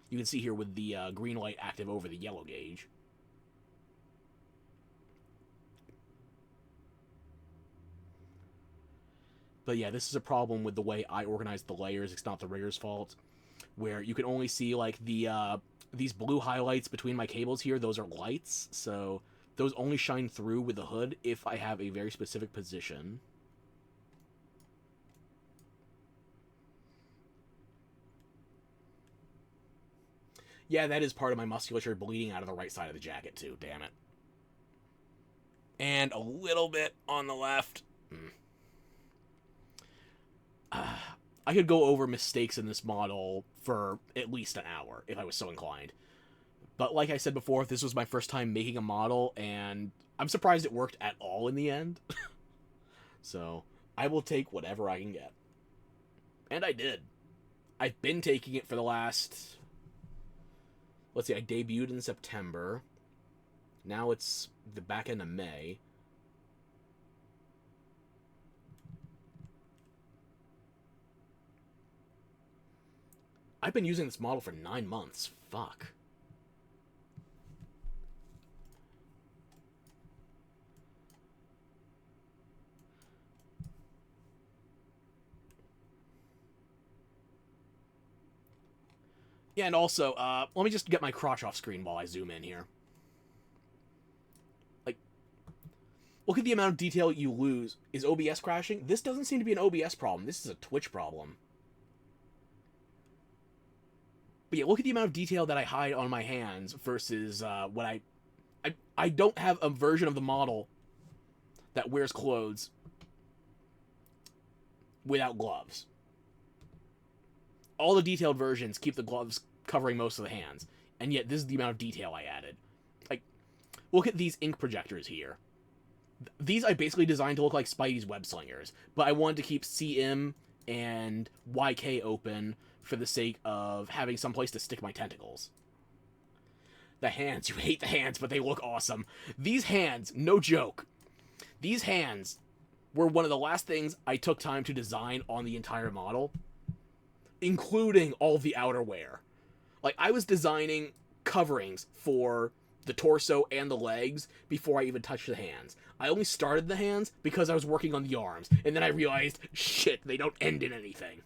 You can see here with the green light active over the yellow gauge. But yeah, this is a problem with the way I organize the layers. It's not the rigger's fault. Where you can only see, like, these blue highlights between my cables here. Those are lights, so those only shine through with the hood if I have a very specific position. Yeah, that is part of my musculature bleeding out of the right side of the jacket, too. Damn it. And a little bit on the left. I could go over mistakes in this model for at least an hour if I was so inclined. But like I said before, this was my first time making a model, and I'm surprised it worked at all in the end. So, I will take whatever I can get. And I did. I've been taking it for the last... Let's see, I debuted in September. Now it's the back end of May. I've been using this model for 9 months. Fuck. Yeah, and also, let me just get my crotch off screen while I zoom in here. Like, look at the amount of detail you lose. Is OBS crashing? This doesn't seem to be an OBS problem. This is a Twitch problem. But yeah, look at the amount of detail that I hide on my hands versus what I don't have a version of the model that wears clothes without gloves. All the detailed versions keep the gloves covering most of the hands, and yet this is the amount of detail I added. Like, look at these ink projectors here. These I basically designed to look like Spidey's web slingers, but I wanted to keep CM and YK open for the sake of having some place to stick my tentacles. The hands. You hate the hands, but they look awesome. These hands, no joke. These hands were one of the last things I took time to design on the entire model, including all the outerwear. Like, I was designing coverings for the torso and the legs before I even touched the hands. I only started the hands because I was working on the arms, and then I realized, shit, they don't end in anything.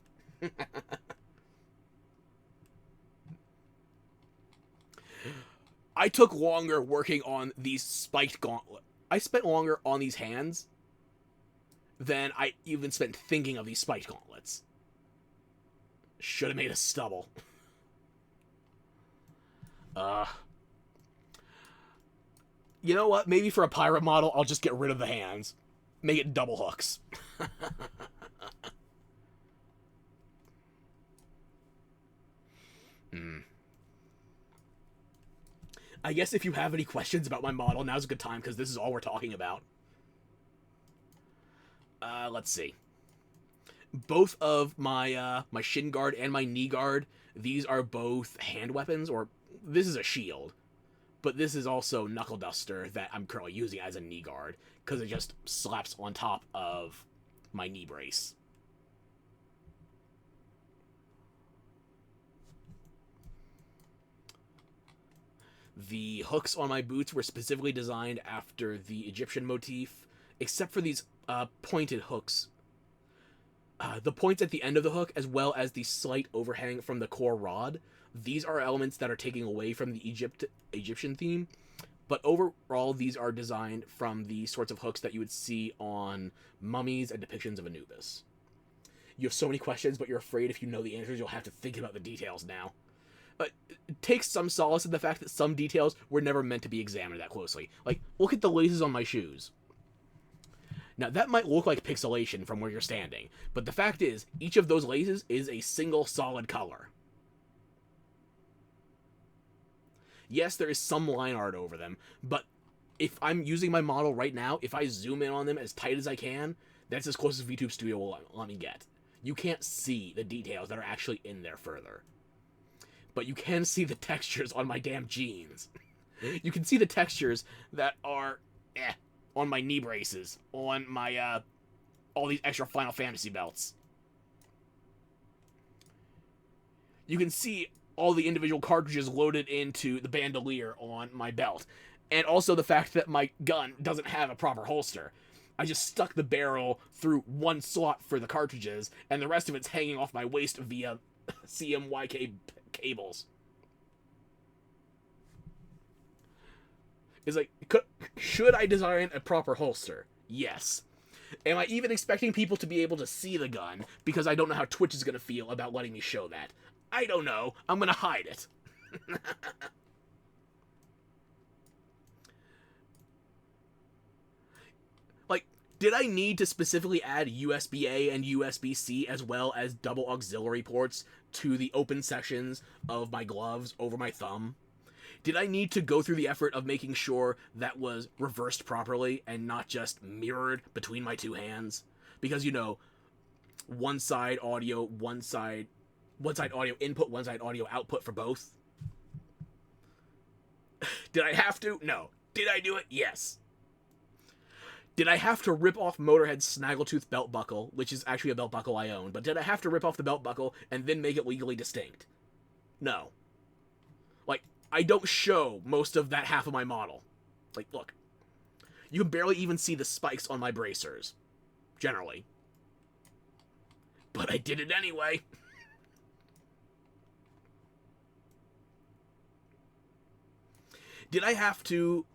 I took longer working on these spiked gauntlet. I spent longer on these hands than I even spent thinking of these spiked gauntlets. Should have made a stubble. You know what? Maybe for a pirate model, I'll just get rid of the hands. Make it double hooks. I guess if you have any questions about my model, now's a good time, because this is all we're talking about. Let's see. Both of my my shin guard and my knee guard, these are both hand weapons, or this is a shield. But this is also Knuckle Duster that I'm currently using as a knee guard, because it just slaps on top of my knee brace. The hooks on my boots were specifically designed after the Egyptian motif, except for these pointed hooks. The points at the end of the hook, as well as the slight overhang from the core rod, these are elements that are taking away from the Egyptian theme, but overall these are designed from the sorts of hooks that you would see on mummies and depictions of Anubis. You have so many questions, but you're afraid if you know the answers, you'll have to think about the details now. Take some solace in the fact that some details were never meant to be examined that closely. Like, look at the laces on my shoes. Now, that might look like pixelation from where you're standing, but the fact is, each of those laces is a single solid color. Yes, there is some line art over them, but if I'm using my model right now, if I zoom in on them as tight as I can, that's as close as VTube Studio will let me get. You can't see the details that are actually in there further. But you can see the textures on my damn jeans. You can see the textures that are on my knee braces, on my all these extra Final Fantasy belts. You can see all the individual cartridges loaded into the bandolier on my belt. And also the fact that my gun doesn't have a proper holster. I just stuck the barrel through one slot for the cartridges, and the rest of it's hanging off my waist via CMYK cables. It's like, should I design a proper holster? Yes. Am I even expecting people to be able to see the gun, because I don't know how Twitch is going to feel about letting me show that? I don't know. I'm going to hide it. Like, did I need to specifically add USB-A and USB-C as well as double auxiliary ports to the open sections of my gloves over my thumb? Did I need to go through the effort of making sure that was reversed properly and not just mirrored between my two hands? Because, you know, one side audio, one side audio input, one side audio output for both. Did I have to? No. Did I do it? Yes. Did I have to rip off Motorhead's Snaggletooth belt buckle, which is actually a belt buckle I own, but did I have to rip off the belt buckle and then make it legally distinct? No. Like, I don't show most of that half of my model. Like, look. You can barely even see the spikes on my bracers. Generally. But I did it anyway. Did I have to...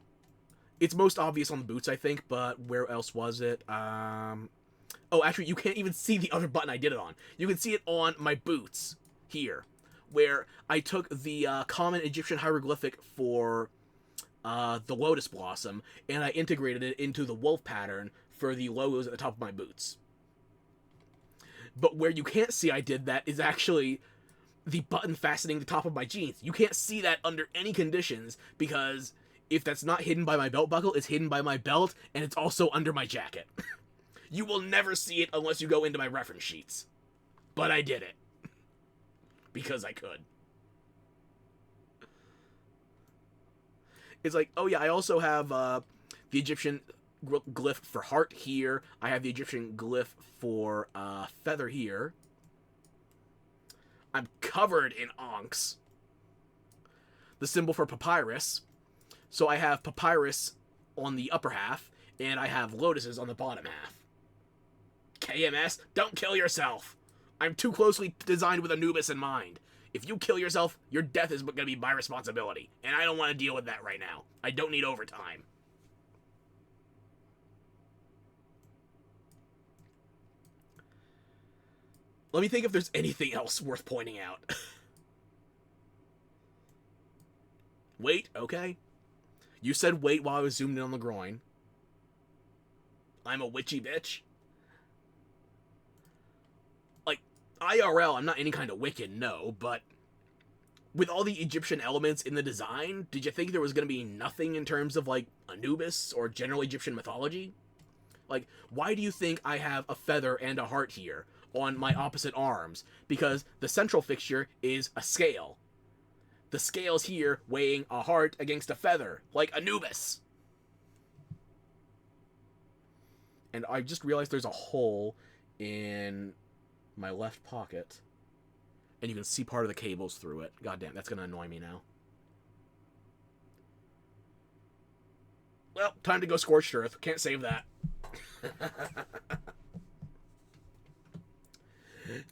It's most obvious on the boots, I think, but where else was it? Oh, actually, you can't even see the other button I did it on. You can see it on my boots, here, where I took the common Egyptian hieroglyphic for the lotus blossom, and I integrated it into the wolf pattern for the logos at the top of my boots. But where you can't see I did that is actually the button fastening the top of my jeans. You can't see that under any conditions, because if that's not hidden by my belt buckle, it's hidden by my belt, and it's also under my jacket. You will never see it unless you go into my reference sheets. But I did it. Because I could. It's like, oh yeah, I also have the Egyptian glyph for heart here. I have the Egyptian glyph for feather here. I'm covered in onks. The symbol for papyrus. So I have papyrus on the upper half, and I have lotuses on the bottom half. KMS, don't kill yourself. I'm too closely designed with Anubis in mind. If you kill yourself, your death is going to be my responsibility, and I don't want to deal with that right now. I don't need overtime. Let me think if there's anything else worth pointing out. Wait, okay. You said wait while I was zoomed in on the groin. I'm a witchy bitch. Like, IRL, I'm not any kind of Wiccan, no, but with all the Egyptian elements in the design, did you think there was going to be nothing in terms of, like, Anubis or general Egyptian mythology? Like, why do you think I have a feather and a heart here on my opposite arms? Because the central fixture is a scale. The scale's here weighing a heart against a feather, like Anubis. And I just realized there's a hole in my left pocket. And you can see part of the cables through it. God damn, that's going to annoy me now. Well, time to go Scorched Earth. Can't save that.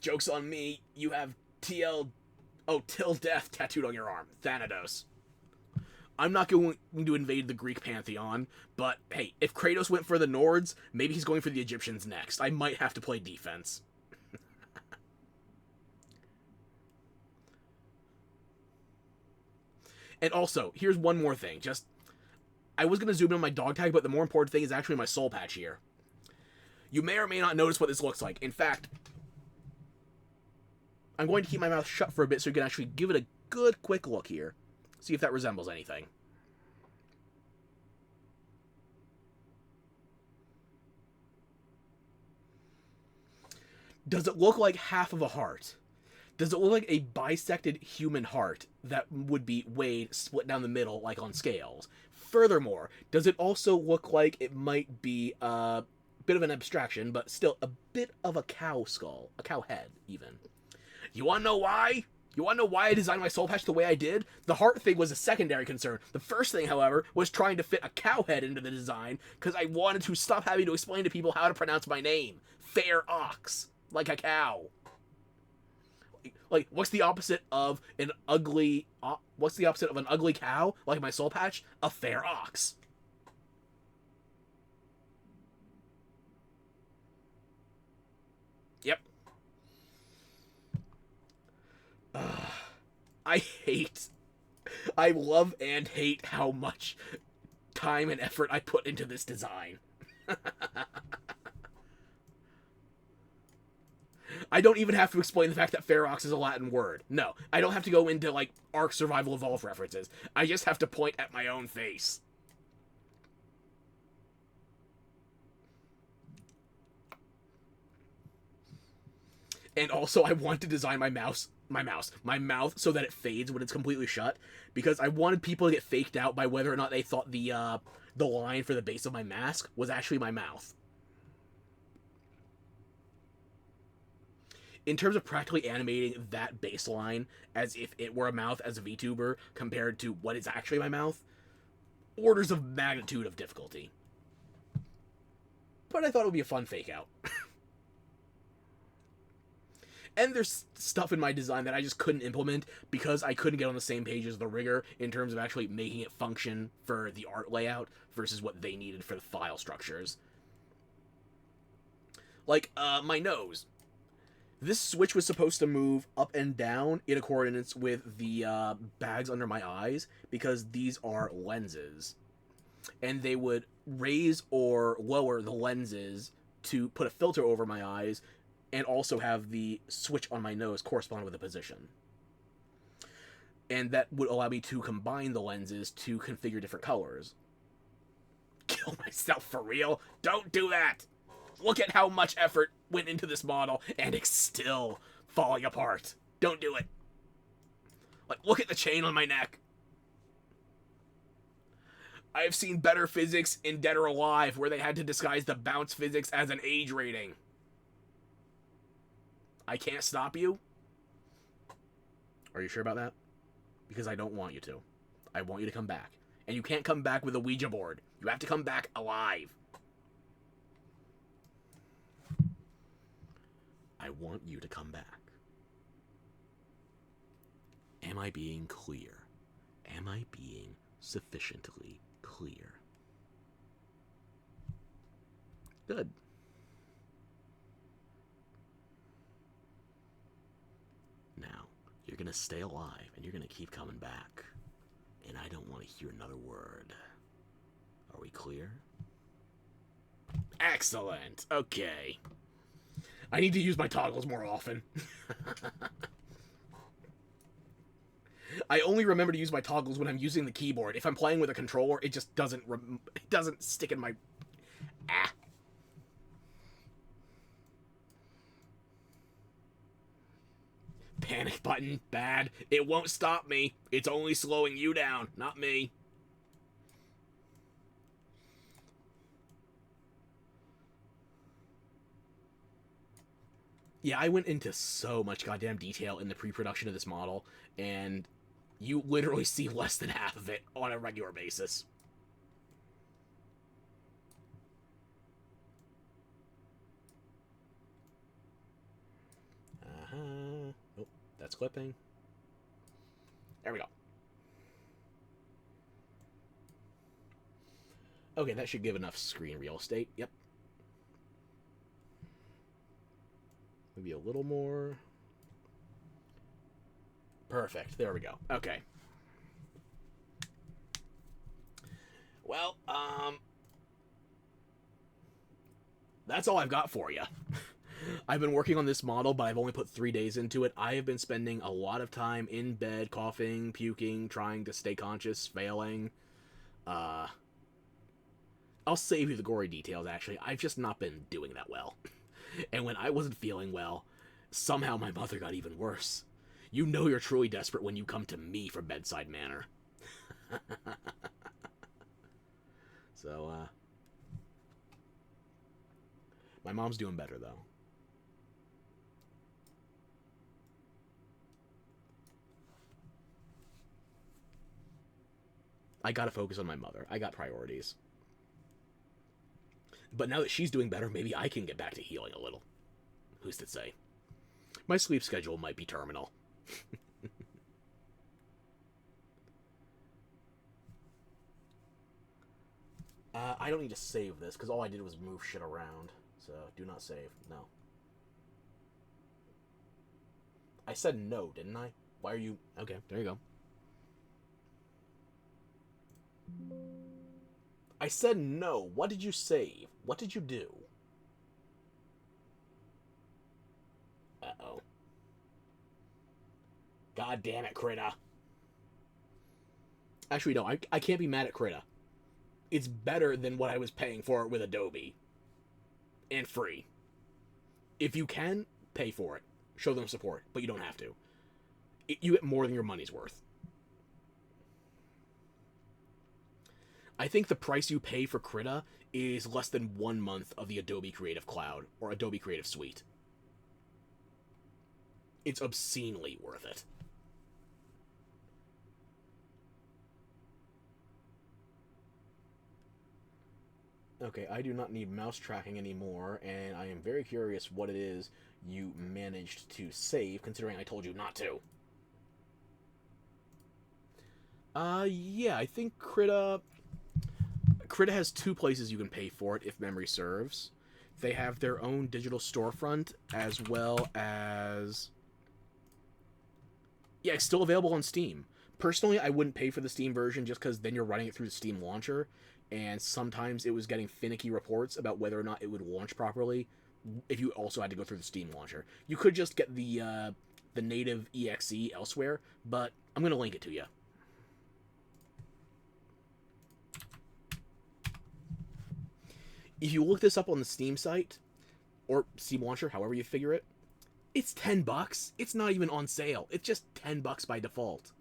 Joke's on me. You have TL... Oh, Till Death tattooed on your arm. Thanatos. I'm not going to invade the Greek pantheon, but hey, if Kratos went for the Nords, maybe he's going for the Egyptians next. I might have to play defense. And also, here's one more thing. I was going to zoom in on my dog tag, but the more important thing is actually my soul patch here. You may or may not notice what this looks like. In fact, I'm going to keep my mouth shut for a bit so you can actually give it a good quick look here. See if that resembles anything. Does it look like half of a heart? Does it look like a bisected human heart that would be weighed, split down the middle, like on scales? Furthermore, does it also look like it might be a bit of an abstraction, but still a bit of a cow skull, a cow head, even? You want to know why? You want to know why I designed my soul patch the way I did? The heart thing was a secondary concern. The first thing, however, was trying to fit a cow head into the design, because I wanted to stop having to explain to people how to pronounce my name. Fair ox. Like a cow. Like, what's the opposite of an ugly... what's the opposite of an ugly cow, like my soul patch? A fair ox. Yep. I love and hate how much time and effort I put into this design. I don't even have to explain the fact that Ferox is a Latin word. No, I don't have to go into, like, Ark Survival Evolved references. I just have to point at my own face. And also, I want to design my mouth so that it fades when it's completely shut, because I wanted people to get faked out by whether or not they thought the line for the base of my mask was actually my mouth. In terms of practically animating that baseline as if it were a mouth as a VTuber compared to what is actually my mouth, orders of magnitude of difficulty. But I thought it would be a fun fake out. And there's stuff in my design that I just couldn't implement because I couldn't get on the same page as the rigger in terms of actually making it function for the art layout versus what they needed for the file structures. Like, my nose. This switch was supposed to move up and down in accordance with the bags under my eyes because these are lenses. And they would raise or lower the lenses to put a filter over my eyes and also have the switch on my nose correspond with the position. And that would allow me to combine the lenses to configure different colors. Kill myself for real? Don't do that! Look at how much effort went into this model, and it's still falling apart. Don't do it. Like, look at the chain on my neck. I have seen better physics in Dead or Alive where they had to disguise the bounce physics as an age rating. I can't stop you? Are you sure about that? Because I don't want you to. I want you to come back. And you can't come back with a Ouija board. You have to come back alive. I want you to come back. Am I being clear? Am I being sufficiently clear? Good. You're gonna stay alive, and you're gonna keep coming back. And I don't want to hear another word. Are we clear? Excellent! Okay. I need to use my toggles more often. I only remember to use my toggles when I'm using the keyboard. If I'm playing with a controller, it just doesn't stick in my... Ah. Panic button, bad. It won't stop me. It's only slowing you down, not me. Yeah, I went into so much goddamn detail in the pre-production of this model, and you literally see less than half of it on a regular basis. Oh, that's clipping. There we go. Okay, that should give enough screen real estate. Yep. Maybe a little more. Perfect. There we go. Okay. Well, that's all I've got for you. I've been working on this model, but I've only put 3 days into it. I have been spending a lot of time in bed, coughing, puking, trying to stay conscious, failing. I'll save you the gory details, actually. I've just not been doing that well. And when I wasn't feeling well, somehow my mother got even worse. You know you're truly desperate when you come to me for bedside manner. So, my mom's doing better, though. I gotta focus on my mother. I got priorities. But now that she's doing better, maybe I can get back to healing a little. Who's to say? My sleep schedule might be terminal. I don't need to save this, because all I did was move shit around. So, do not save. No. I said no, didn't I? Why are you... Okay, there you go. I said no. What did you save? What did you do? Uh-oh. God damn it, Krita. Actually, no, I can't be mad at Krita. It's better than what I was paying for it with Adobe. And free. If you can, pay for it. Show them support, but you don't have to. You get more than your money's worth. I think the price you pay for Krita is less than 1 month of the Adobe Creative Cloud, or Adobe Creative Suite. It's obscenely worth it. Okay, I do not need mouse tracking anymore, and I am very curious what it is you managed to save, considering I told you not to. Yeah, I think Krita has 2 places you can pay for it, if memory serves. They have their own digital storefront, as well as... Yeah, it's still available on Steam. Personally, I wouldn't pay for the Steam version just because then you're running it through the Steam launcher, and sometimes it was getting finicky reports about whether or not it would launch properly if you also had to go through the Steam launcher. You could just get the native exe elsewhere, but I'm going to link it to you. If you look this up on the Steam site, or Steam launcher, however you figure it, it's $10. It's not even on sale. It's just $10 by default.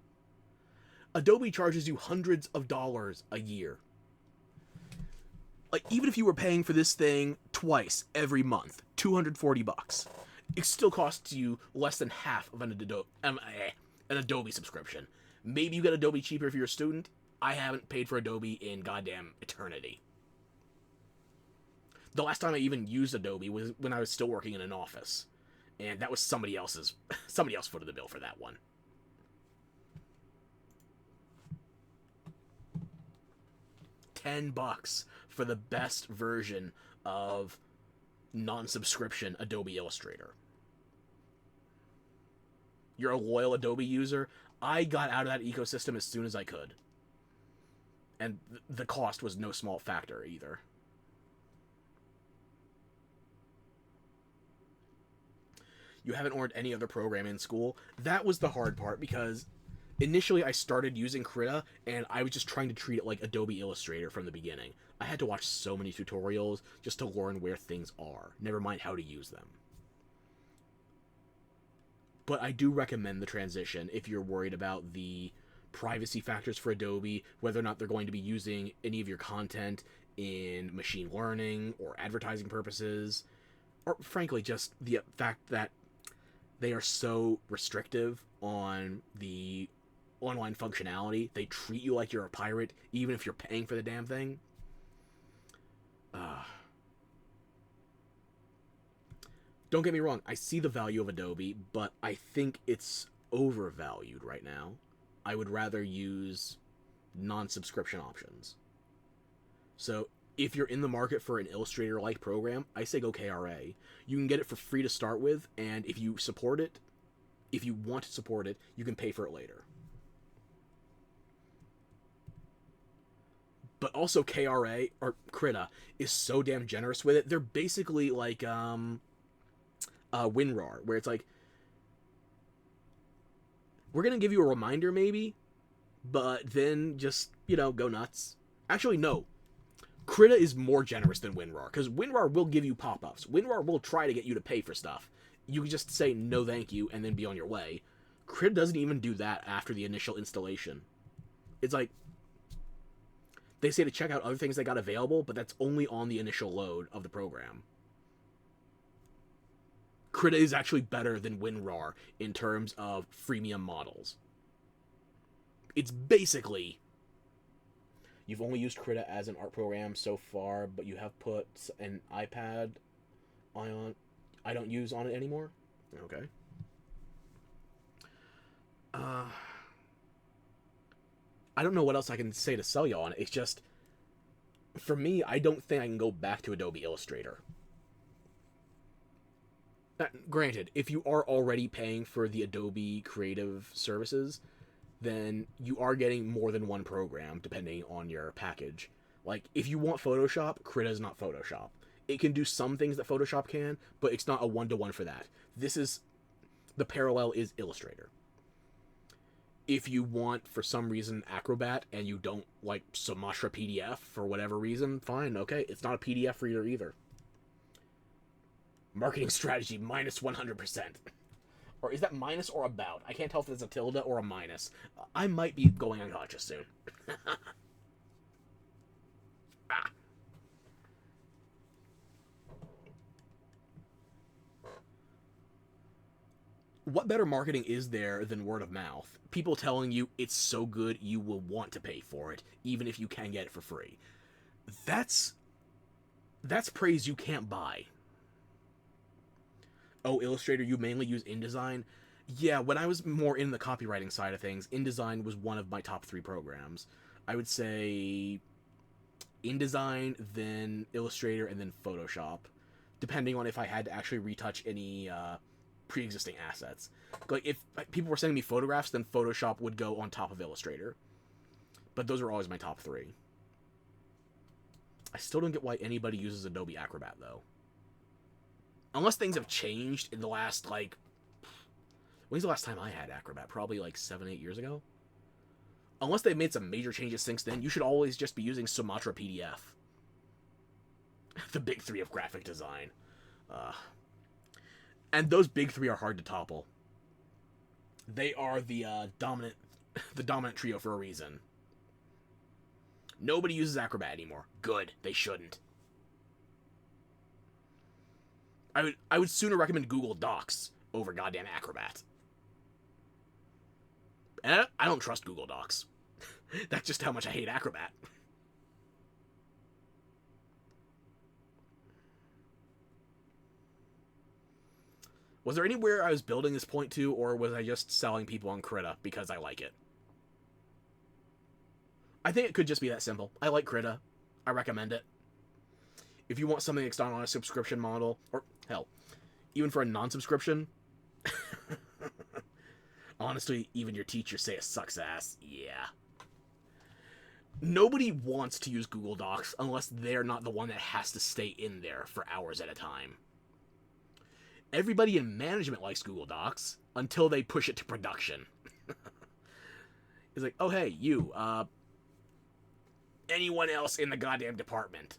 Adobe charges you hundreds of dollars a year. Like, even if you were paying for this thing twice every month, $240, it still costs you less than half of an Adobe subscription. Maybe you get Adobe cheaper if you're a student. I haven't paid for Adobe in goddamn eternity. The last time I even used Adobe was when I was still working in an office. And that was somebody else footed the bill for that one. $10 for the best version of non-subscription Adobe Illustrator. you're a loyal Adobe user, I got out of that ecosystem as soon as I could. And the cost was no small factor either. You haven't learned any other program in school. That was the hard part, because initially I started using Krita, and I was just trying to treat it like Adobe Illustrator from the beginning. I had to watch so many tutorials just to learn where things are, never mind how to use them. But I do recommend the transition if you're worried about the privacy factors for Adobe, whether or not they're going to be using any of your content in machine learning or advertising purposes, or frankly just the fact that they are so restrictive on the online functionality. They treat you like you're a pirate, even if you're paying for the damn thing. Don't get me wrong, I see the value of Adobe, but I think it's overvalued right now. I would rather use non-subscription options. So if you're in the market for an Illustrator-like program, I say go KRA. You can get it for free to start with, and if you support it, if you want to support it, you can pay for it later. But also KRA, or Krita, is so damn generous with it. They're basically like WinRAR, where it's like, we're going to give you a reminder maybe, but then just, go nuts. Actually, no. Krita is more generous than WinRAR, because WinRAR will give you pop-ups. WinRAR will try to get you to pay for stuff. You can just say no thank you and then be on your way. Krita doesn't even do that after the initial installation. It's like, they say to check out other things they got available, but that's only on the initial load of the program. Krita is actually better than WinRAR in terms of freemium models. It's basically, you've only used Krita as an art program so far, but you have put an iPad on. I don't use on it anymore. Okay. I don't know what else I can say to sell you on it. It's just, for me, I don't think I can go back to Adobe Illustrator. Granted, if you are already paying for the Adobe creative services, then you are getting more than one program, depending on your package. Like, if you want Photoshop, Krita is not Photoshop. It can do some things that Photoshop can, but it's not a one-to-one for that. The parallel is Illustrator. If you want, for some reason, Acrobat, and you don't like Sumatra PDF for whatever reason, fine, okay, it's not a PDF reader either. Marketing strategy, minus 100%. Or is that minus or about? I can't tell if it's a tilde or a minus. I might be going unconscious soon. What better marketing is there than word of mouth? People telling you it's so good you will want to pay for it, even if you can get it for free. That's praise you can't buy. Oh, Illustrator, you mainly use InDesign? Yeah, when I was more in the copywriting side of things, InDesign was one of my top 3 programs. I would say InDesign, then Illustrator, and then Photoshop, depending on if I had to actually retouch any pre-existing assets. Like, if people were sending me photographs, then Photoshop would go on top of Illustrator. But those are always my top 3. I still don't get why anybody uses Adobe Acrobat, though. Unless things have changed in the last, when's the last time I had Acrobat? Probably 7-8 years ago? Unless they've made some major changes since then, you should always just be using Sumatra PDF. The big 3 of graphic design. And those big 3 are hard to topple. They are the dominant trio for a reason. Nobody uses Acrobat anymore. Good. They shouldn't. I would sooner recommend Google Docs over goddamn Acrobat. And I don't trust Google Docs. That's just how much I hate Acrobat. Was there anywhere I was building this point to, or was I just selling people on Krita because I like it? I think it could just be that simple. I like Krita. I recommend it. If you want something that's not on a subscription model, or hell, even for a non-subscription, Honestly, even your teachers say it sucks ass. Yeah. Nobody wants to use Google Docs unless they're not the one that has to stay in there for hours at a time. Everybody in management likes Google Docs until they push it to production. It's like, oh hey, you, anyone else in the goddamn department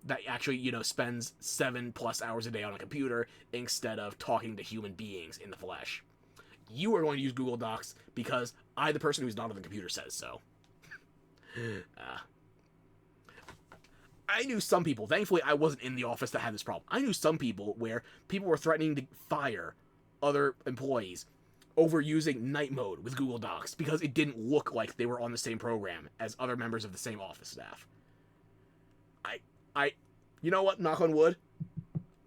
that actually, spends 7+ hours a day on a computer instead of talking to human beings in the flesh. You are going to use Google Docs because I, the person who's not on the computer, says so. I knew some people, thankfully I wasn't in the office that had this problem. I knew some people where people were threatening to fire other employees over using night mode with Google Docs because it didn't look like they were on the same program as other members of the same office staff. You know what, knock on wood,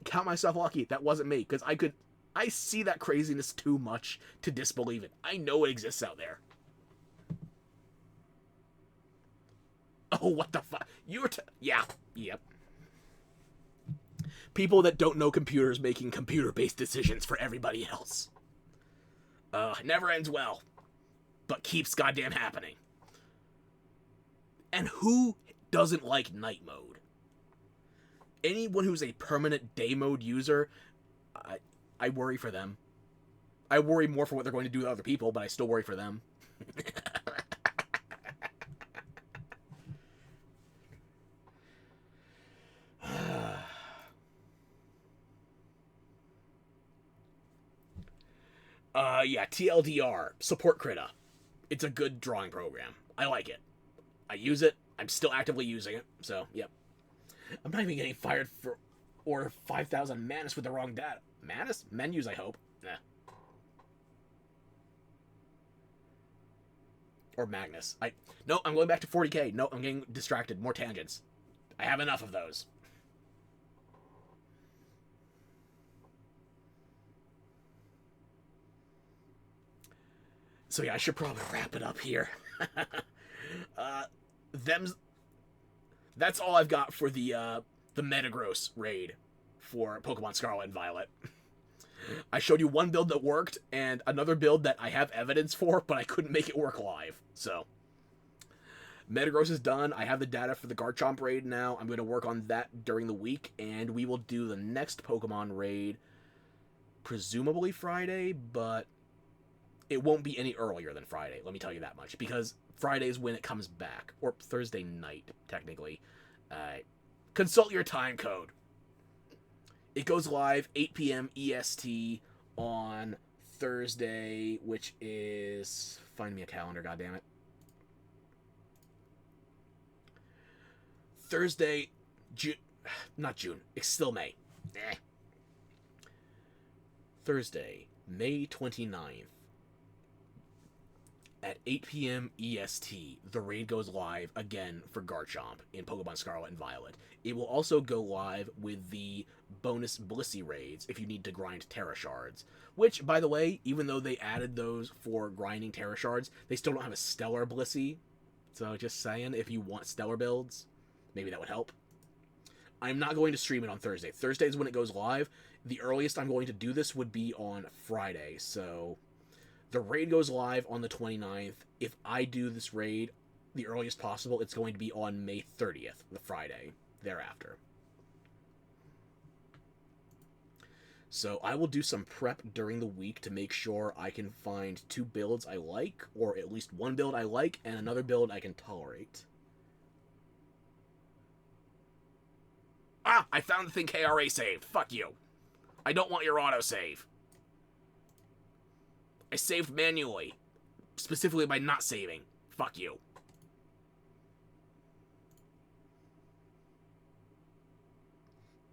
count myself lucky that wasn't me, because I see that craziness too much to disbelieve it. I know it exists out there. Oh, what the fuck? Yeah, yep. People that don't know computers making computer-based decisions for everybody else. Never ends well, but keeps goddamn happening. And who doesn't like night mode? Anyone who's a permanent day mode user, I worry for them. I worry more for what they're going to do to other people, but I still worry for them. Yeah, TLDR, support Krita. It's a good drawing program. I like it. I use it. I'm still actively using it, so, yep. I'm not even getting fired for order 5,000 Manus with the wrong data. Manus? Menus, I hope. Nah. Or Magnus. No, I'm going back to 40k. No, I'm getting distracted. More tangents. I have enough of those. So yeah, I should probably wrap it up here. That's all I've got for the Metagross raid for Pokemon Scarlet and Violet. I showed you one build that worked, and another build that I have evidence for, but I couldn't make it work live. So, Metagross is done. I have the data for the Garchomp raid now. I'm going to work on that during the week, and we will do the next Pokemon raid, presumably Friday, but it won't be any earlier than Friday, let me tell you that much, because Friday is when it comes back, or Thursday night, technically. Consult your time code. It goes live 8 p.m. EST on Thursday, which is... Find me a calendar, goddammit. Thursday, not June, it's still May. Thursday, May 29th. At 8 p.m. EST, the raid goes live again for Garchomp in Pokemon Scarlet and Violet. It will also go live with the bonus Blissey raids if you need to grind Tera shards. Which, by the way, even though they added those for grinding Tera shards, they still don't have a Stellar Blissey. So just saying, if you want Stellar builds, maybe that would help. I'm not going to stream it on Thursday. Thursday is when it goes live. The earliest I'm going to do this would be on Friday, so... The raid goes live on the 29th. If I do this raid the earliest possible, it's going to be on May 30th, the Friday thereafter. So I will do some prep during the week to make sure I can find 2 builds I like, or at least 1 build I like, and another build I can tolerate. Ah! I found the thing KRA saved. Fuck you. I don't want your autosave. I saved manually. Specifically by not saving. Fuck you.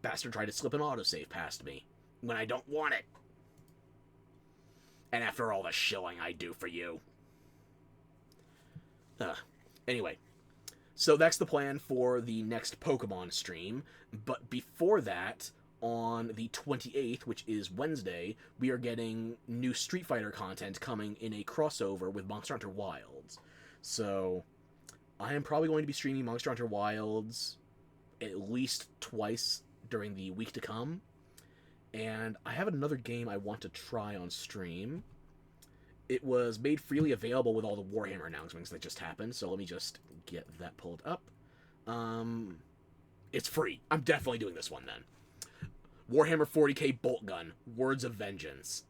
Bastard tried to slip an autosave past me when I don't want it. And after all the shilling I do for you. Anyway. So that's the plan for the next Pokemon stream. But before that... On the 28th, which is Wednesday, we are getting new Street Fighter content coming in a crossover with Monster Hunter Wilds. So, I am probably going to be streaming Monster Hunter Wilds at least twice during the week to come. And I have another game I want to try on stream. It was made freely available with all the Warhammer announcements that just happened, so let me just get that pulled up. It's free. I'm definitely doing this one then. Warhammer 40k Bolt Gun, Words of Vengeance.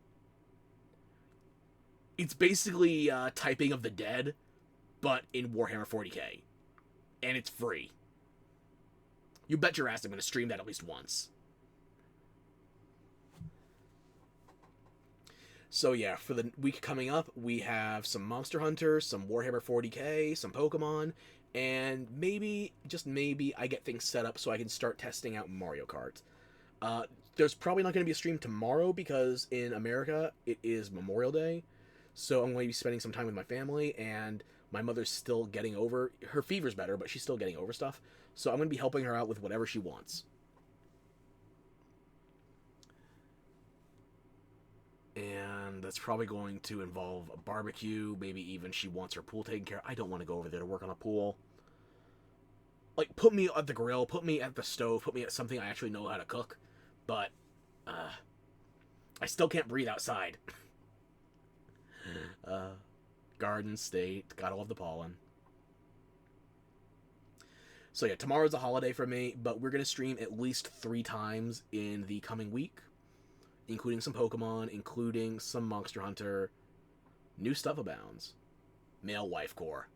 It's basically Typing of the Dead, but in Warhammer 40k. And it's free. You bet your ass I'm going to stream that at least once. So yeah, for the week coming up, we have some Monster Hunter, some Warhammer 40k, some Pokemon, and maybe, just maybe, I get things set up so I can start testing out Mario Kart. There's probably not going to be a stream tomorrow because in America it is Memorial Day, so I'm going to be spending some time with my family, and my mother's still getting over, her fever's better, but she's still getting over stuff, so I'm going to be helping her out with whatever she wants. And that's probably going to involve a barbecue, maybe even she wants her pool taken care of. I don't want to go over there to work on a pool. Like, put me at the grill, put me at the stove, put me at something I actually know how to cook, but, I still can't breathe outside. Garden State, gotta love the pollen. So yeah, tomorrow's a holiday for me, but we're gonna stream at least 3 times in the coming week, including some Pokemon, including some Monster Hunter. New stuff abounds. Male wife core.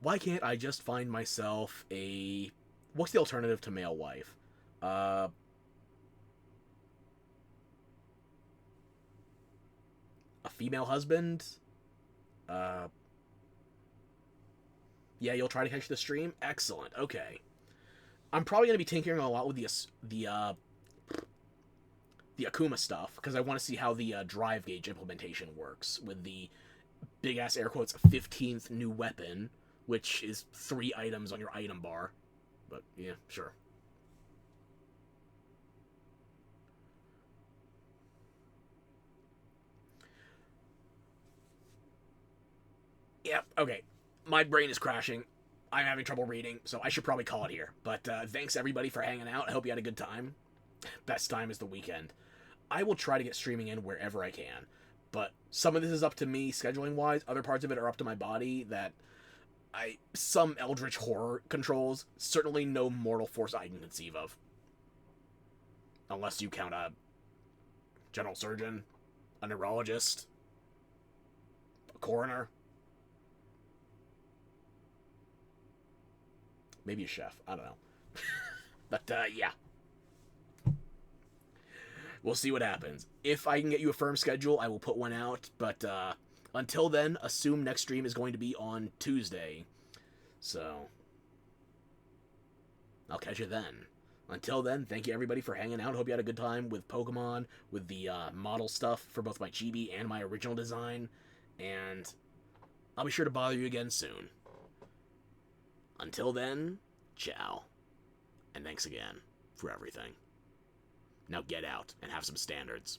Why can't I just find myself a... What's the alternative to male wife? A female husband? Yeah, you'll try to catch the stream? Excellent, okay. I'm probably going to be tinkering a lot with the Akuma stuff, because I want to see how the drive gauge implementation works with the big-ass air quotes 15th new weapon, which is 3 items on your item bar. But, yeah, sure. Yep, okay. My brain is crashing. I'm having trouble reading, so I should probably call it here. But thanks, everybody, for hanging out. I hope you had a good time. Best time is the weekend. I will try to get streaming in wherever I can, but some of this is up to me scheduling-wise. Other parts of it are up to my body that some eldritch horror controls. Certainly no mortal force I can conceive of. Unless you count a general surgeon, a neurologist, a coroner. Maybe a chef. I don't know. But, yeah. We'll see what happens. If I can get you a firm schedule, I will put one out. But until then, assume next stream is going to be on Tuesday. So, I'll catch you then. Until then, thank you everybody for hanging out. Hope you had a good time with Pokemon, with the model stuff for both my chibi and my original design. And I'll be sure to bother you again soon. Until then, ciao. And thanks again for everything. Now get out and have some standards.